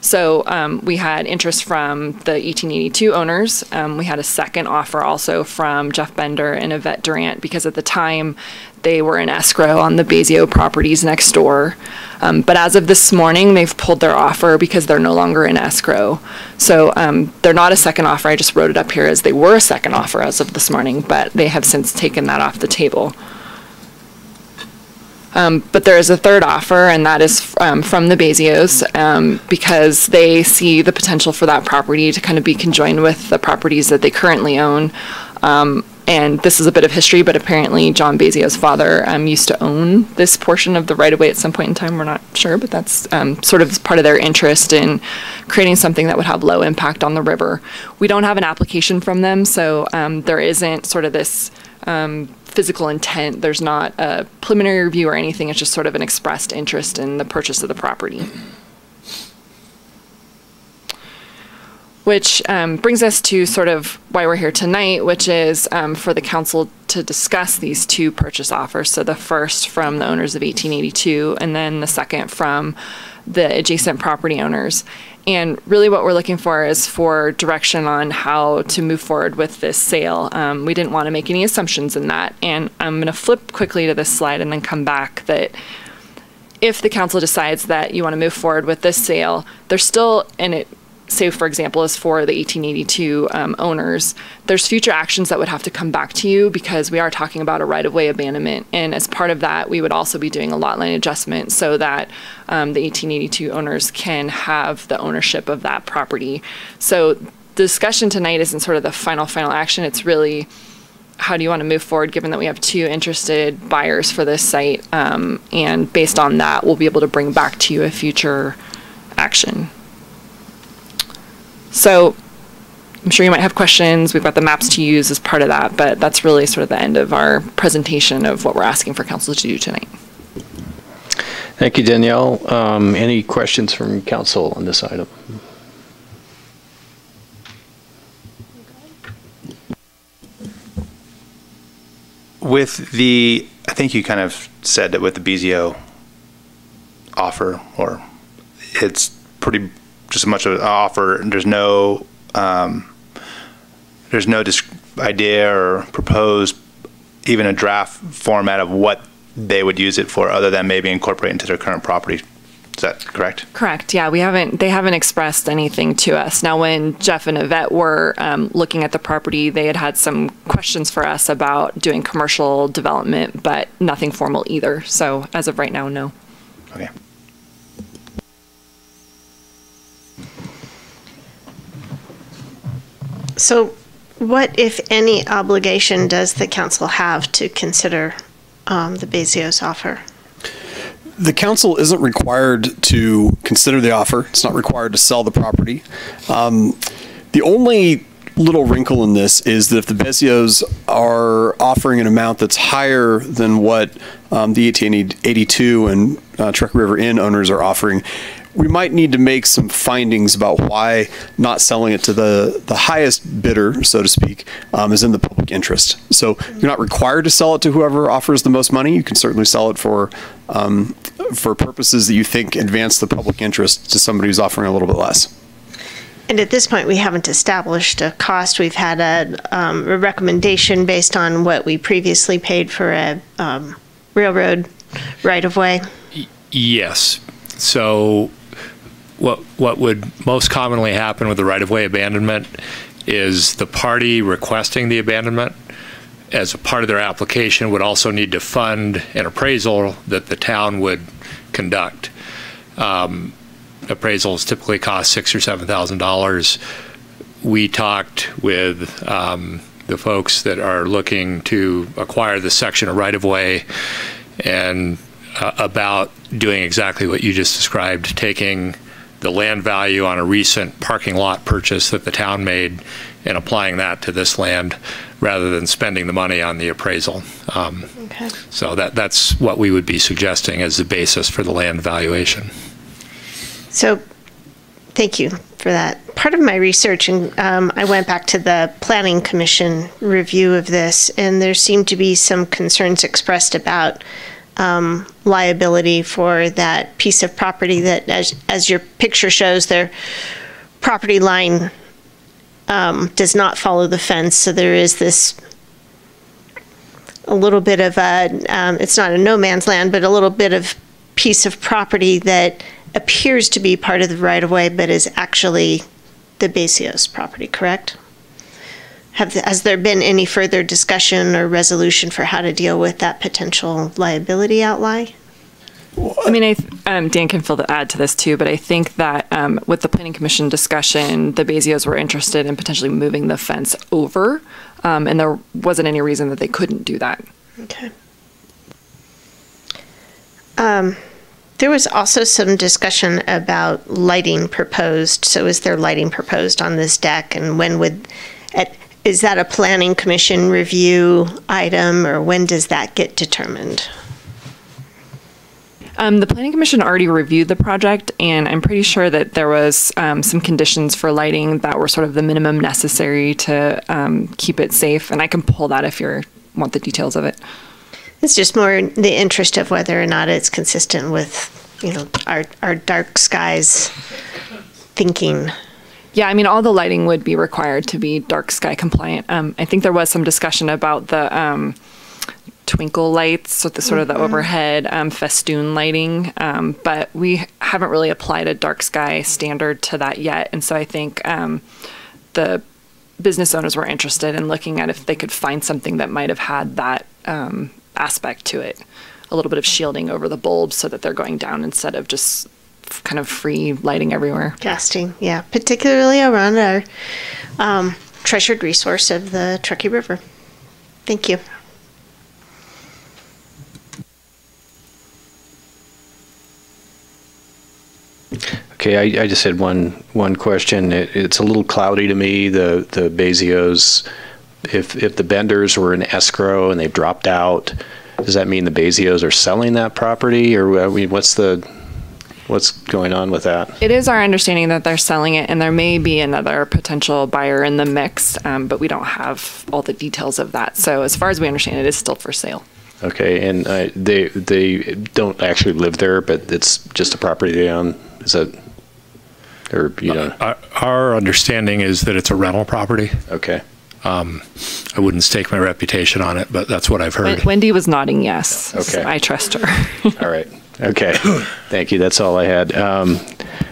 So we had interest from the 1882 owners. We had a second offer also from Jeff Bender and Yvette Durant, because at the time they were in escrow on the Bezio properties next door. But as of this morning, they've pulled their offer because they're no longer in escrow. So they're not a second offer. I just wrote it up here as they were a second offer as of this morning, but they have since taken that off the table. But there is a third offer, and that is from the Bezios, because they see the potential for that property to kind of be conjoined with the properties that they currently own. And this is a bit of history, but apparently John Bezio's father used to own this portion of the right-of-way at some point in time. We're not sure, but that's sort of part of their interest in creating something that would have low impact on the river. We don't have an application from them, so there isn't sort of this physical intent. There's not a preliminary review or anything. It's just sort of an expressed interest in the purchase of the property. Which brings us to sort of why we're here tonight, which is for the council to discuss these two purchase offers. So the first from the owners of 1882, and then the second from the adjacent property owners. And really what we're looking for is for direction on how to move forward with this sale. We didn't want to make any assumptions in that. And I'm going to flip quickly to this slide and then come back that if the council decides that you want to move forward with this sale, there's still, and it, say for example, is for the 1882 owners, there's future actions that would have to come back to you because we are talking about a right-of-way abandonment. And as part of that, we would also be doing a lot line adjustment so that the 1882 owners can have the ownership of that property. So the discussion tonight isn't sort of the final action. It's really how do you want to move forward given that we have two interested buyers for this site. And based on that, we'll be able to bring back to you a future action. So I'm sure you might have questions. We've got the maps to use as part of that, but that's really sort of the end of our presentation of what we're asking for council to do tonight. Thank you, Danielle. Any questions from council on this item? With the, I think you kind of said that with the Bezio offer, or it's pretty just as much of an offer. There's no idea or proposed even a draft format of what they would use it for, other than maybe incorporate into their current property. Is that correct? Correct. Yeah, they haven't expressed anything to us. Now, when Jeff and Yvette were looking at the property, they had some questions for us about doing commercial development, but nothing formal either. So as of right now, no. Okay. So what, if any, obligation does the council have to consider the Bezio's offer? The council isn't required to consider the offer. It's not required to sell the property. The only little wrinkle in this is that if the Bezios are offering an amount that's higher than what the 1882 and Truckee River Inn owners are offering, we might need to make some findings about why not selling it to the highest bidder, so to speak, is in the public interest. So you're not required to sell it to whoever offers the most money. You can certainly sell it for purposes that you think advance the public interest to somebody who's offering a little bit less. And at this point, we haven't established a cost. We've had a recommendation based on what we previously paid for a railroad right-of-way. Yes. So what would most commonly happen with the right-of-way abandonment is the party requesting the abandonment, as a part of their application, would also need to fund an appraisal that the town would conduct. Appraisals typically cost $6,000 or $7,000. We talked with the folks that are looking to acquire this section of right-of-way and about doing exactly what you just described, taking the land value on a recent parking lot purchase that the town made and applying that to this land rather than spending the money on the appraisal. Okay. So that's what we would be suggesting as the basis for the land valuation. So thank you for that. Part of my research, and I went back to the Planning Commission review of this, and there seemed to be some concerns expressed about liability for that piece of property that, as your picture shows, their property line does not follow the fence. So there is this a little bit of a, it's not a no man's land, but a little bit of piece of property that appears to be part of the right-of-way, but is actually the Bezios property, correct? Has there been any further discussion or resolution for how to deal with that potential liability outlay? I mean, Dan can add to this too, but I think that with the Planning Commission discussion, the Bezios were interested in potentially moving the fence over, and there wasn't any reason that they couldn't do that. Okay. There was also some discussion about lighting proposed. So is there lighting proposed on this deck, and when would, is that a Planning Commission review item, or when does that get determined? The Planning Commission already reviewed the project, and I'm pretty sure that there was some conditions for lighting that were sort of the minimum necessary to keep it safe. And I can pull that if you want the details of it. It's just more the interest of whether or not it's consistent with, you know, our dark skies thinking. Yeah, I mean, all the lighting would be required to be dark sky compliant. I think there was some discussion about the twinkle lights, so the sort of the overhead festoon lighting, but we haven't really applied a dark sky standard to that yet. And so I think the business owners were interested in looking at if they could find something that might have had that aspect to it, a little bit of shielding over the bulbs so that they're going down instead of just kind of free lighting everywhere. Casting, yeah, particularly around our treasured resource of the Truckee River. Thank you. Okay, I just had one question. It's a little cloudy to me, the Bezios. If the Benders were in escrow and they've dropped out, does that mean the Bezios are selling that property, or I mean, what's going on with that? It is our understanding that they're selling it, and there may be another potential buyer in the mix, but we don't have all the details of that. So as far as we understand, it is still for sale. Okay, and they don't actually live there, but it's just a property they own. Is that, or you know? Our understanding is that it's a rental property. Okay. I wouldn't stake my reputation on it, but that's what I've heard. Wendy was nodding yes. Okay. So I trust her. All right. Okay. Thank you. That's all I had.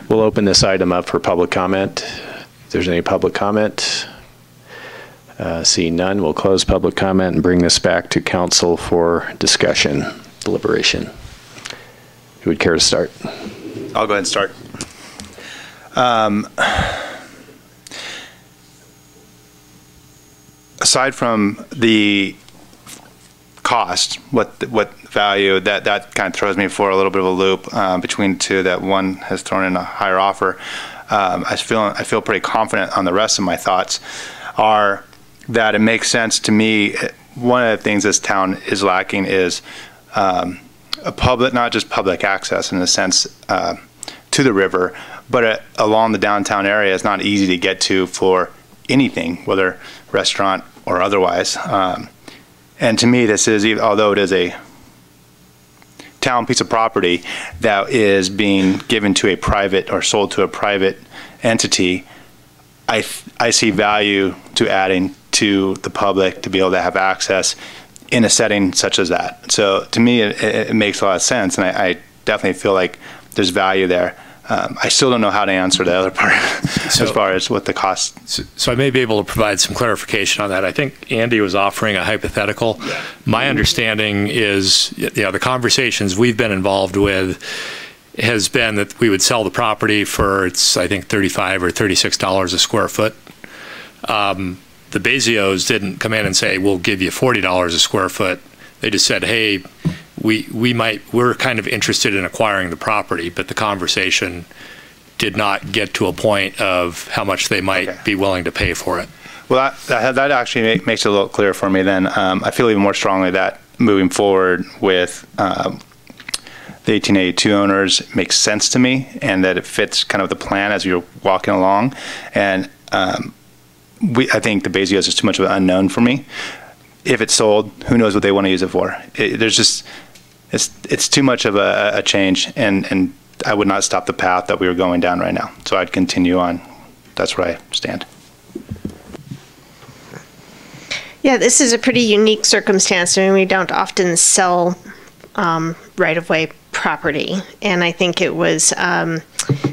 We'll open this item up for public comment. If there's any public comment, see none, we'll close public comment and bring this back to council for discussion, deliberation. Who would care to start? I'll go ahead and start. Aside from the cost, what value, that kind of throws me for a little bit of a loop between two, that one has thrown in a higher offer. I feel pretty confident on the rest of my thoughts. are that it makes sense to me. One of the things this town is lacking is a public, not just public access in a sense to the river, but along the downtown area is not easy to get to for anything, whether restaurant or otherwise. And to me, this is, although it is a town piece of property that is being given to a private or sold to a private entity, I see value to adding to the public to be able to have access in a setting such as that. So to me, it makes a lot of sense, and I definitely feel like there's value there. I still don't know how to answer the other part as far as what the cost. So I may be able to provide some clarification on that. I think Andy was offering a hypothetical. Yeah. My understanding is, the conversations we've been involved with has been that we would sell the property for, I think, $35 or $36 a square foot. The Bezios didn't come in and say, we'll give you $40 a square foot. They just said, hey, we're kind of interested in acquiring the property, but the conversation did not get to a point of how much they might be willing to pay for it. Well, that actually makes it a little clearer for me then. I feel even more strongly that moving forward with the 1882 owners makes sense to me, and that it fits kind of the plan as you're walking along. And I think the Bezios is too much of an unknown for me. If it's sold, who knows what they want to use it for? It's too much of a change, and I would not stop the path that we were going down right now. So I'd continue on. That's where I stand. Yeah, this is a pretty unique circumstance. I mean, we don't often sell right-of-way property, and I think it was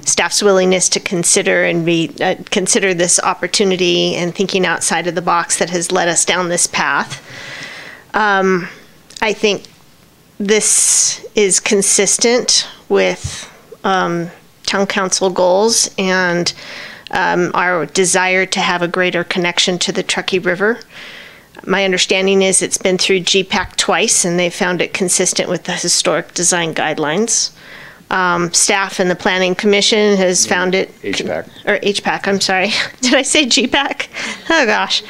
staff's willingness to consider consider this opportunity and thinking outside of the box that has led us down this path. I think this is consistent with town council goals and our desire to have a greater connection to the Truckee River. My understanding is it's been through GPAC twice, and they found it consistent with the historic design guidelines. Staff and the Planning Commission has found it. HPAC. Or HPAC, I'm sorry. Did I say GPAC? Oh, gosh.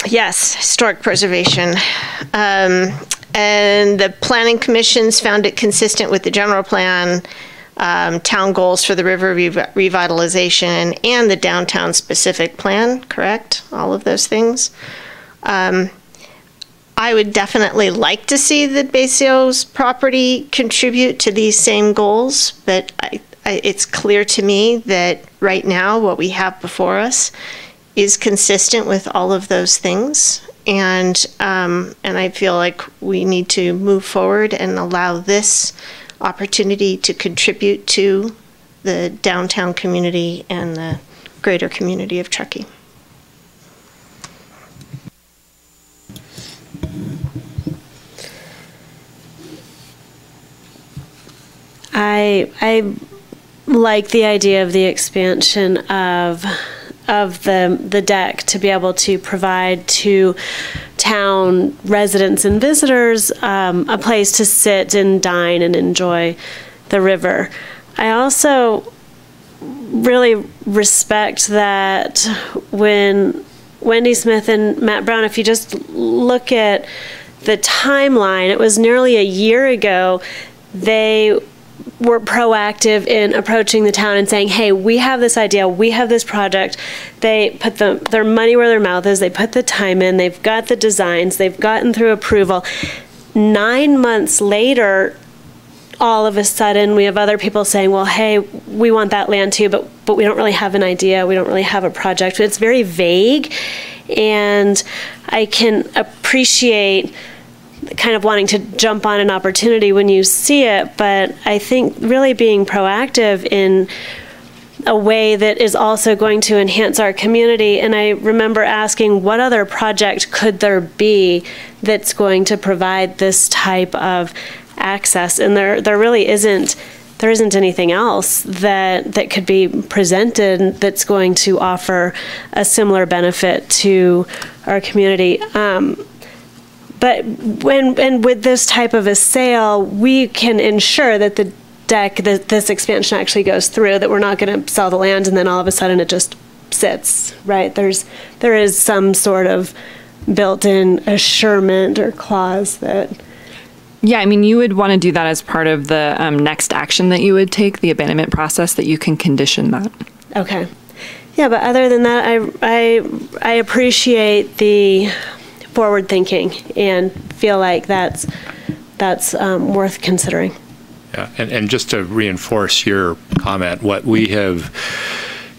Yes, historic preservation. And the Planning Commission's found it consistent with the general plan, town goals for the river revitalization, and the downtown specific plan, correct? All of those things. I would definitely like to see the Bezios property contribute to these same goals, but it's clear to me that right now what we have before us is consistent with all of those things. And I feel like we need to move forward and allow this opportunity to contribute to the downtown community and the greater community of Truckee. I like the idea of the expansion of the deck to be able to provide to town residents and visitors a place to sit and dine and enjoy the river. I also really respect that when Wendy Smith and Matt Brown, if you just look at the timeline, it was nearly a year ago they were proactive in approaching the town and saying, hey, we have this idea, we have this project. They put their money where their mouth is, they put the time in, they've got the designs, they've gotten through approval. 9 months later, all of a sudden we have other people saying, well, hey, we want that land too, but we don't really have an idea, we don't really have a project. It's very vague, and I can appreciate kind of wanting to jump on an opportunity when you see it, but I think really being proactive in a way that is also going to enhance our community. And I remember asking, what other project could there be that's going to provide this type of access? And there really isn't. There isn't anything else that could be presented that's going to offer a similar benefit to our community. But with this type of a sale, we can ensure that this expansion actually goes through, that we're not going to sell the land and then all of a sudden it just sits, right? There is some sort of built-in assurement or clause that. Yeah, I mean, you would want to do that as part of the next action that you would take, the abandonment process, that you can condition that. Okay. Yeah, but other than that, I appreciate the forward thinking and feel like that's worth considering. Yeah, and just to reinforce your comment, what we have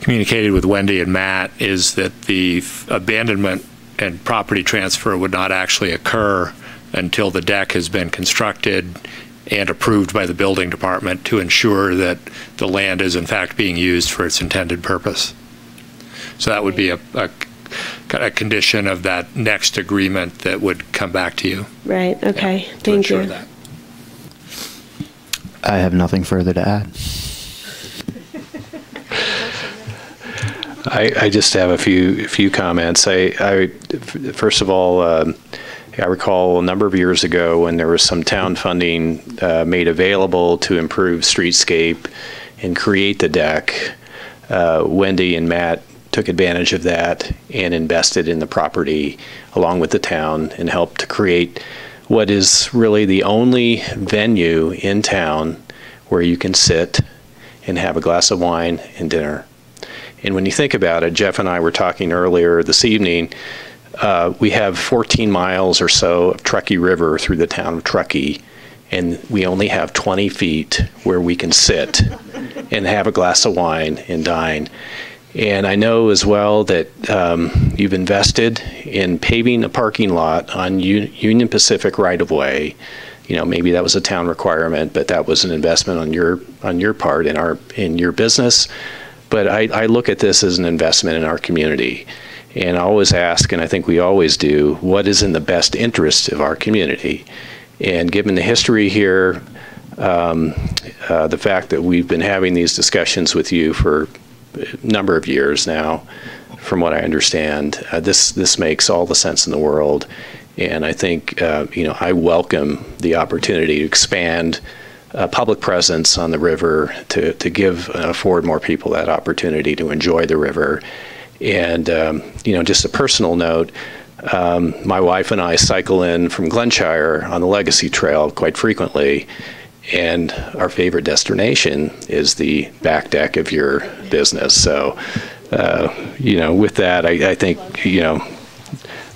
communicated with Wendy and Matt is that the abandonment and property transfer would not actually occur until the deck has been constructed and approved by the building department to ensure that the land is in fact being used for its intended purpose. So that would be a condition of that next agreement that would come back to you. Right, okay, thank you. That. I have nothing further to add. I just have a few comments. First of all, I recall a number of years ago when there was some town funding made available to improve streetscape and create the deck. Wendy and Matt took advantage of that and invested in the property along with the town and helped to create what is really the only venue in town where you can sit and have a glass of wine and dinner. And when you think about it, Jeff and I were talking earlier this evening, we have 14 miles or so of Truckee River through the town of Truckee, and we only have 20 feet where we can sit and have a glass of wine and dine. And I know as well that you've invested in paving a parking lot on Union Pacific right-of-way. You know, maybe that was a town requirement, but that was an investment on your part in your business. But I look at this as an investment in our community. And I always ask, and I think we always do, what is in the best interest of our community? And given the history here, the fact that we've been having these discussions with you for a number of years now, from what I understand, this makes all the sense in the world. And I think, I welcome the opportunity to expand public presence on the river to afford more people that opportunity to enjoy the river. And, just a personal note, my wife and I cycle in from Glenshire on the Legacy Trail quite frequently, and our favorite destination is the back deck of your business. So, with that, I think,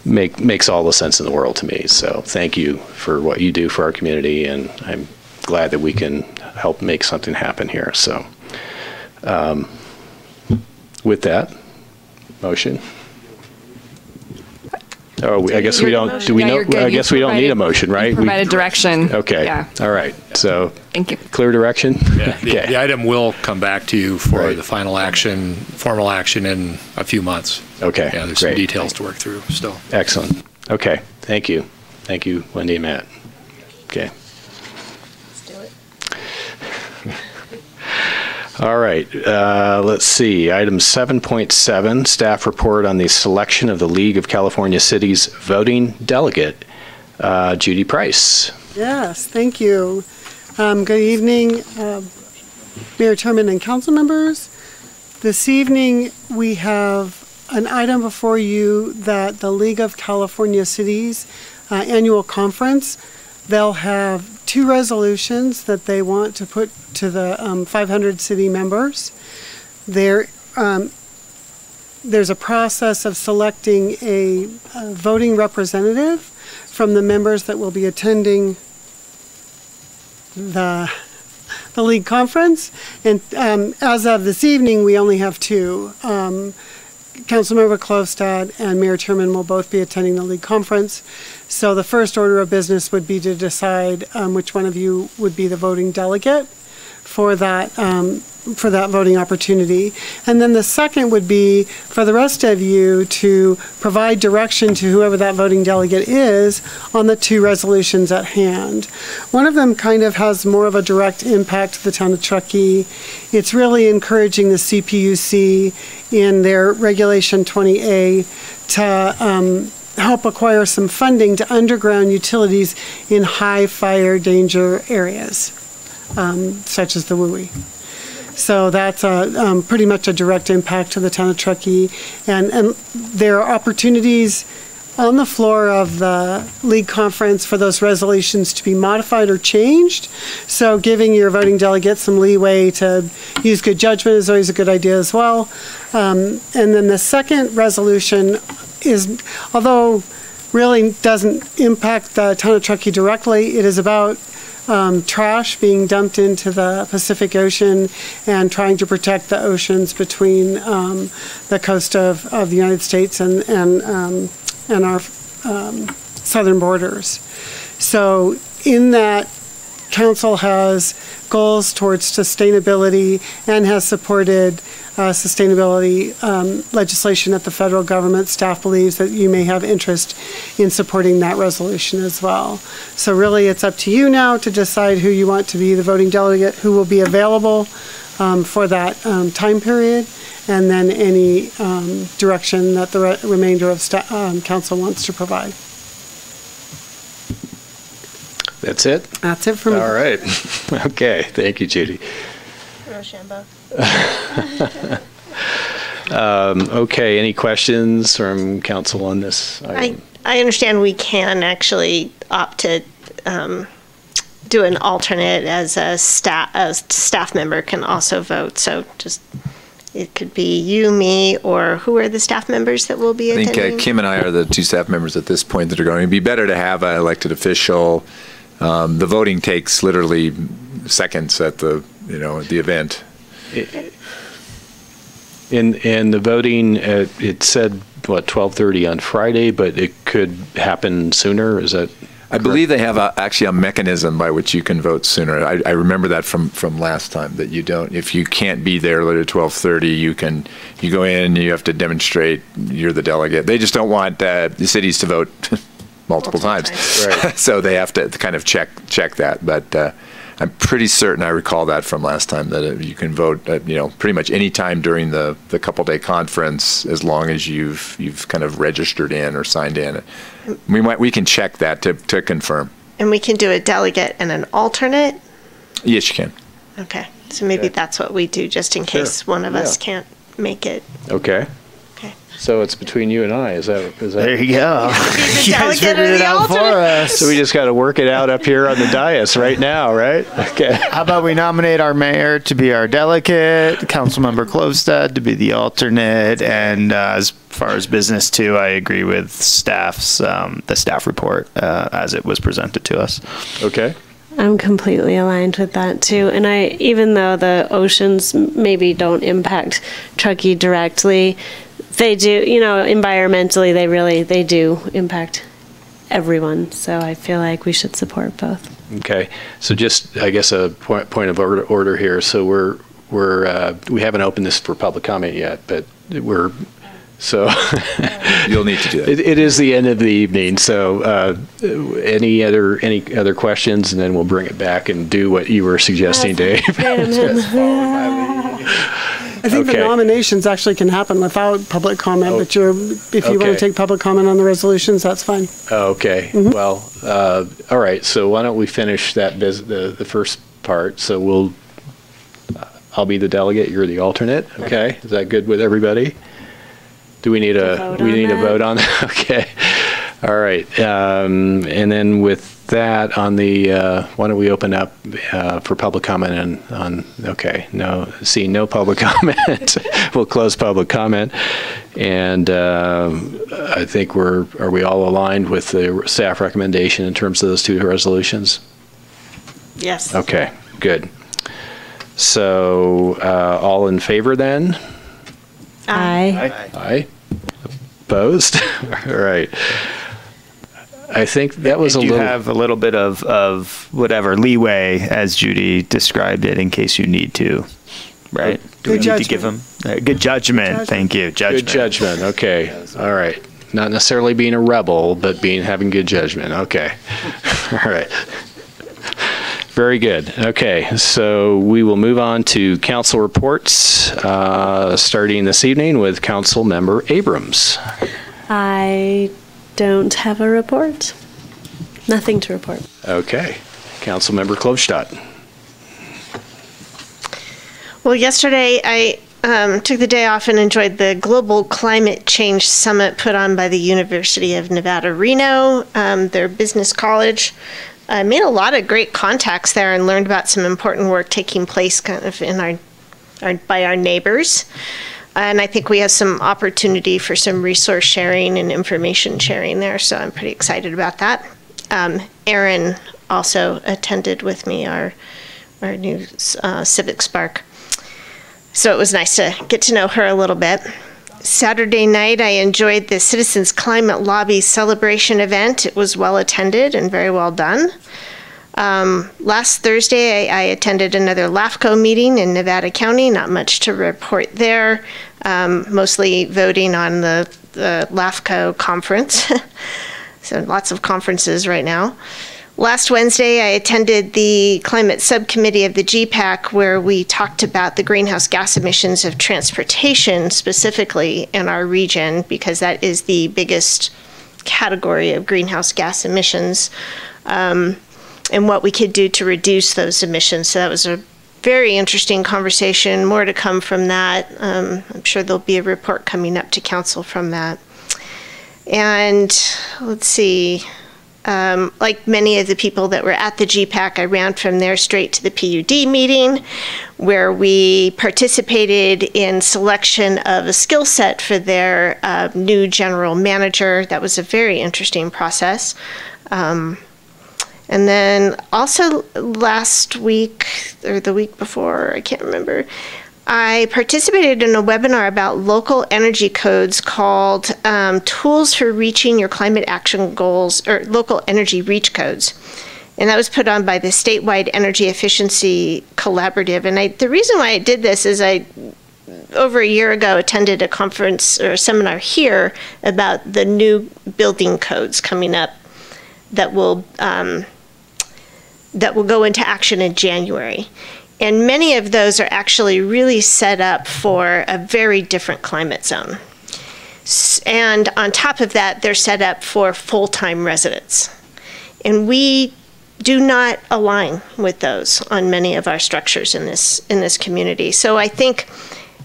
makes all the sense in the world to me. So thank you for what you do for our community, and I'm glad that we can help make something happen here. So with that, motion. Oh, I guess we don't. Do we know? I guess we don't need a motion, right? Provided direction. Okay. Yeah. All right. So. Thank you. Clear direction. Yeah, the item will come back to you for the formal action in a few months. Okay. Yeah, there's some details to work through still. Excellent. Okay. Thank you. Thank you, Wendy and Matt. Okay. Let's do it. All right, let's see. Item 7.7, staff report on the selection of the League of California Cities voting delegate. Judy Price. Yes, thank you. Good evening, Mayor Chairman and council members. This evening we have an item before you that the League of California Cities annual conference, they'll have 2 resolutions that they want to put to the 500 city members. There's a process of selecting a voting representative from the members that will be attending the league conference. And as of this evening, we only have 2. Councilmember Klostad and Mayor Chairman will both be attending the league conference. So the first order of business would be to decide which one of you would be the voting delegate for that voting opportunity. And then the second would be for the rest of you to provide direction to whoever that voting delegate is on the 2 resolutions at hand. One of them kind of has more of a direct impact to the town of Truckee. It's really encouraging the CPUC in their Regulation 20A to help acquire some funding to underground utilities in high fire danger areas, such as the WUI. So that's pretty much a direct impact to the town of Truckee. And there are opportunities on the floor of the League Conference for those resolutions to be modified or changed. So giving your voting delegates some leeway to use good judgment is always a good idea as well. And then the second resolution is, although really doesn't impact the town of Truckee directly, it is about trash being dumped into the Pacific Ocean and trying to protect the oceans between the coast of the United States and our southern borders. So in that, council has goals towards sustainability and has supported sustainability legislation at the federal government. Staff believes that you may have interest in supporting that resolution as well. So really it's up to you now to decide who you want to be the voting delegate, who will be available for that time period, and then any direction that the remainder of council wants to provide. That's it? That's it for me. All right. Okay. Thank you, Judy. Rochambeau. Okay. Any questions from council on this item? I understand we can actually opt to do an alternate as a staff member can also vote. So just it could be you, me, or who are the staff members that will be attending? I think Kim and I are the two staff members at this point that are going. It'd be better to have an elected official. The voting takes literally seconds at the event. In the voting, it said what 12:30 on Friday, but it could happen sooner. Is that? I believe they have actually a mechanism by which you can vote sooner. I remember that from last time, that you don't, if you can't be there later at 12:30, you go in, you have to demonstrate you're the delegate. They just don't want the cities to vote multiple times. Right. So they have to kind of check that. But I'm pretty certain I recall that from last time, that you can vote pretty much any time during the couple-day conference, as long as you've kind of registered in or signed in. We can check that to confirm. And we can do a delegate and an alternate? Yes, you can. Okay. So maybe that's what we do, just in case one of us can't make it. Okay. Okay. So it's between you and I. Is that? There you go. You guys figured it out for us. So we just got to work it out up here on the dais right now, right? Okay. How about we nominate our mayor to be our delegate, Councilmember Klövstad to be the alternate, and as far as business too, I agree with the staff report as it was presented to us. Okay. I'm completely aligned with that too. And even though the oceans maybe don't impact Truckee directly, they do, environmentally, they do impact everyone. So I feel like we should support both. Okay. So just, I guess, a point of order here. So we haven't opened this for public comment yet, but so you'll need to do that. It is the end of the evening. So any other questions, and then we'll bring it back and do what you were suggesting, Dave. I think the nominations actually can happen without public comment, but if you want to take public comment on the resolutions, that's fine. Okay. Mm-hmm. Well, all right. So why don't we finish that the first part? So I'll be the delegate. You're the alternate. Okay. Is that good with everybody? Do we need a vote on that? Okay. All right. And then with that on the, why don't we open up for public comment seeing no public comment, we'll close public comment. And I think are we all aligned with the staff recommendation in terms of those two resolutions? Yes. Okay, good. So all in favor then? Aye. Aye. Opposed? All right. I think that was you have a little bit of whatever leeway, as Judy described it, in case you need to, right? Do we need to give them good judgment? Thank you. Judgment. Good judgment. Okay. All right. Not necessarily being a rebel, but having good judgment. Okay. All right. Very good. Okay. So we will move on to council reports, starting this evening with Council Member Abrams. I don't have a report. Nothing to report. Okay. Councilmember Klövstad. Well, yesterday I took the day off and enjoyed the Global Climate Change Summit put on by the University of Nevada, Reno, their business college. I made a lot of great contacts there and learned about some important work taking place kind of in by our neighbors. And I think we have some opportunity for some resource sharing and information sharing there, so I'm pretty excited about that. Erin also attended with me our new Civic Spark. So it was nice to get to know her a little bit. Saturday night, I enjoyed the Citizens Climate Lobby celebration event. It was well attended and very well done. Last Thursday, I attended another LAFCO meeting in Nevada County. Not much to report there, mostly voting on the LAFCO conference. So lots of conferences right now. Last Wednesday, I attended the climate subcommittee of the GPAC, where we talked about the greenhouse gas emissions of transportation, specifically in our region, because that is the biggest category of greenhouse gas emissions, and what we could do to reduce those emissions. So that was a very interesting conversation. More to come from that. I'm sure there'll be a report coming up to council from that. And let's see. Like many of the people that were at the GPAC, I ran from there straight to the PUD meeting, where we participated in selection of a skill set for their new general manager. That was a very interesting process. And then also last week, or the week before, I can't remember, I participated in a webinar about local energy codes called Tools for Reaching Your Climate Action Goals, or Local Energy Reach Codes. And that was put on by the Statewide Energy Efficiency Collaborative. And the reason why I did this is I, over a year ago, attended a conference or a seminar here about the new building codes coming up that will go into action in January. And many of those are actually really set up for a very different climate zone. And on top of that, they're set up for full-time residents. And we do not align with those on many of our structures in this community. So I think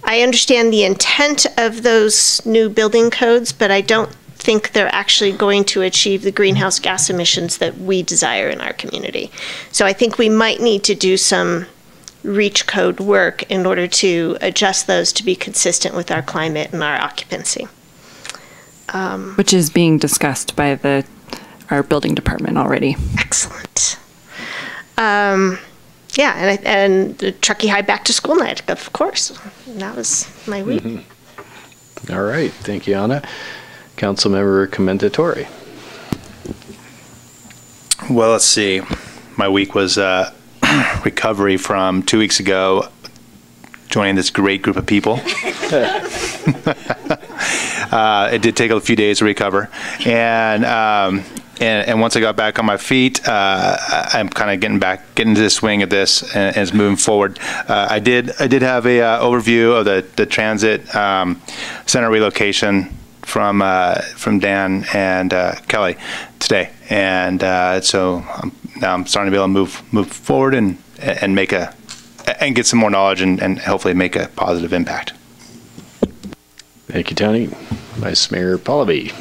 I understand the intent of those new building codes, but I don't think they're actually going to achieve the greenhouse gas emissions that we desire in our community. So I think we might need to do some reach code work in order to adjust those to be consistent with our climate and our occupancy. Which is being discussed by our building department already. Excellent. Yeah, and the Truckee High Back to School Night, of course. And that was my week. All right, thank you, Anna. Councilmember Commendatore. Well, let's see. My week was recovery from 2 weeks ago, joining this great group of people. It did take a few days to recover, and once I got back on my feet, I'm kind of getting into the swing of this and it's moving forward. I did have a overview of the transit center relocation from Dan and Kelly today, and so now I'm starting to be able to move forward and get some more knowledge and hopefully make a positive impact. Thank you, Tony. Vice Mayor Pallavi.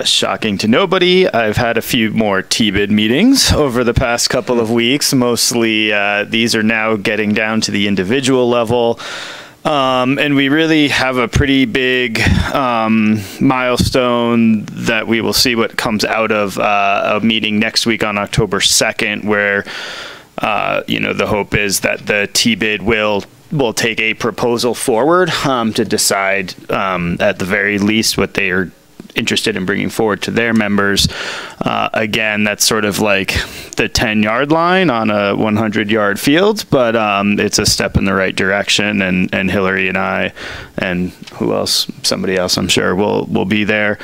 Shocking to nobody, I've had a few more TBID meetings over the past couple of weeks. Mostly these are now getting down to the individual level. And we really have a pretty big milestone that we will see what comes out of a meeting next week on October 2nd, where the hope is that the TBID will take a proposal forward to decide at the very least what they are interested in bringing forward to their members. Again, that's sort of like the 10-yard line on a 100-yard field, but it's a step in the right direction, and Hillary and I, and who else? Somebody else, I'm sure, will be there.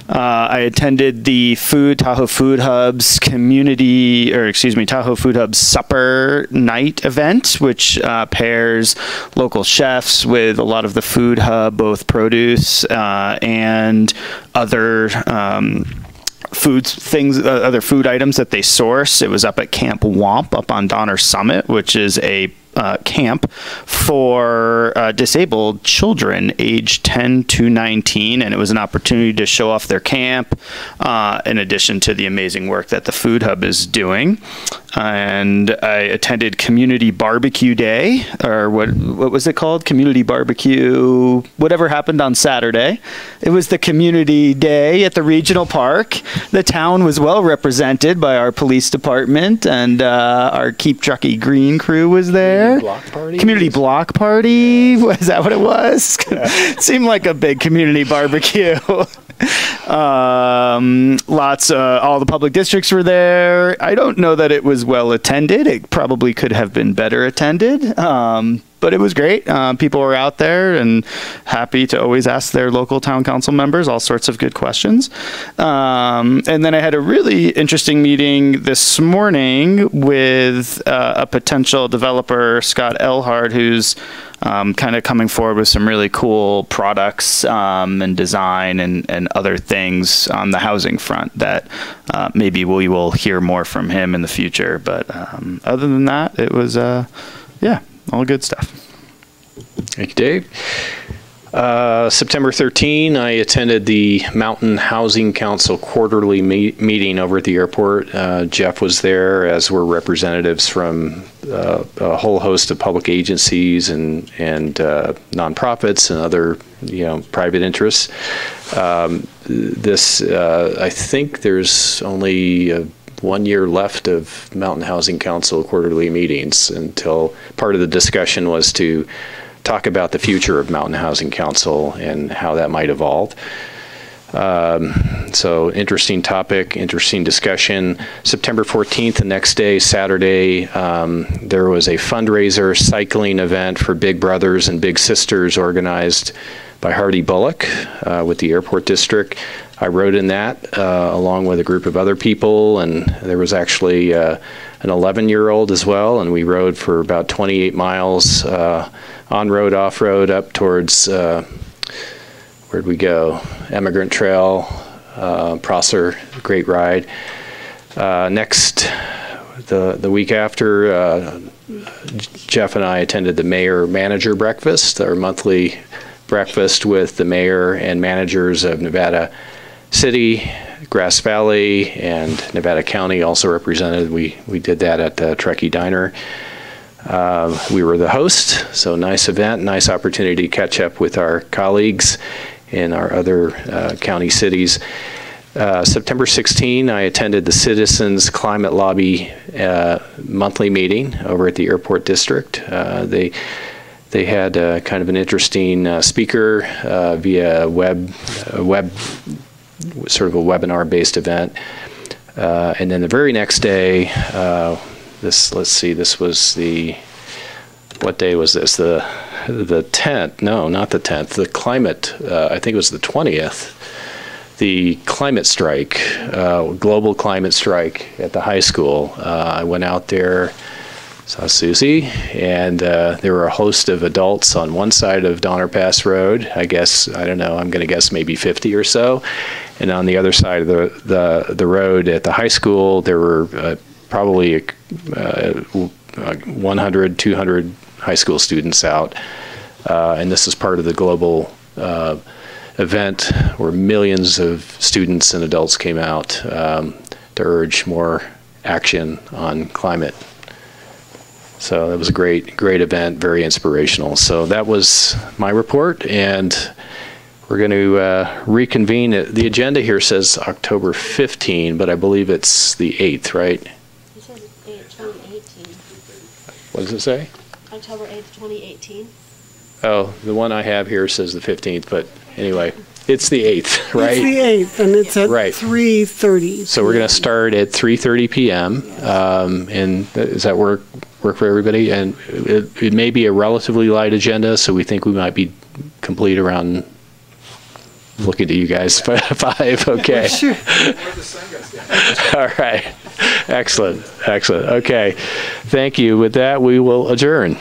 I attended the Tahoe Food Hub's Tahoe Food Hub's Supper Night event, which pairs local chefs with a lot of the Food Hub, both produce and other other food items that they source. It was up at Camp Womp up on Donner Summit, which is a camp for disabled children aged 10 to 19, and it was an opportunity to show off their camp in addition to the amazing work that the Food Hub is doing. And I attended Community Barbecue Day, or what was it called? Community Barbecue, whatever happened on Saturday. It was the community day at the regional park. The town was well represented by our police department, and our Keep Truckee Green crew was there. Community block party? Was that what it was? Seemed like a big community barbecue. All the public districts were there. I don't know that it was well attended. It probably could have been better attended. But it was great. People were out there and happy to always ask their local town council members all sorts of good questions. And then I had a really interesting meeting this morning with a potential developer, Scott Elhard, who's kind of coming forward with some really cool products and design and other things on the housing front that maybe we will hear more from him in the future. But other than that, it was, yeah, all good stuff. Thank you, Dave. September 13, I attended the Mountain Housing Council quarterly meeting over at the airport. Jeff was there, as were representatives from a whole host of public agencies and nonprofits and other, private interests. I think there's only 1 year left of Mountain Housing Council quarterly meetings until part of the discussion was to talk about the future of Mountain Housing Council and how that might evolve. So interesting topic, interesting discussion. September 14th, the next day, Saturday, there was a fundraiser cycling event for Big Brothers and Big Sisters organized by Hardy Bullock with the airport district. I rode in that along with a group of other people, and there was actually an 11-year-old as well, and we rode for about 28 miles on-road, off-road, up towards, where'd we go? Emigrant Trail, Prosser, great ride. Next, the week after, Jeff and I attended the mayor-manager breakfast, our monthly breakfast with the mayor and managers of Nevada City, Grass Valley, and Nevada County also represented. We did that at the Truckee Diner. We were the host, so nice event, nice opportunity to catch up with our colleagues in our other county cities. September 16, I attended the Citizens Climate Lobby monthly meeting over at the airport district. They had kind of an interesting speaker via web, sort of a webinar-based event. And then the very next day, let's see, this was what day was this? The 10th, no, not the 10th, the climate, I think it was the 20th, the climate strike, global climate strike at the high school. I went out there, saw Susie, and there were a host of adults on one side of Donner Pass Road. I guess, I don't know, I'm going to guess maybe 50 or so. And on the other side of the road at the high school, there were probably 100, 200 high school students out. And this is part of the global event where millions of students and adults came out to urge more action on climate. So that was a great event, very inspirational. So that was my report, and we're going to reconvene. The agenda here says October 15, but I believe it's the 8th, right? It says 2018. What does it say? October 8th, 2018. Oh, the one I have here says the 15th, but anyway, it's the 8th, right? It's the 8th, and it's at right. 3:30. So we're going to start at 3:30 p.m. And does that work for everybody? And it may be a relatively light agenda, so we think we might be complete around, looking to you guys, 5, okay. Sure. All right, excellent, okay. Thank you. With that, we will adjourn.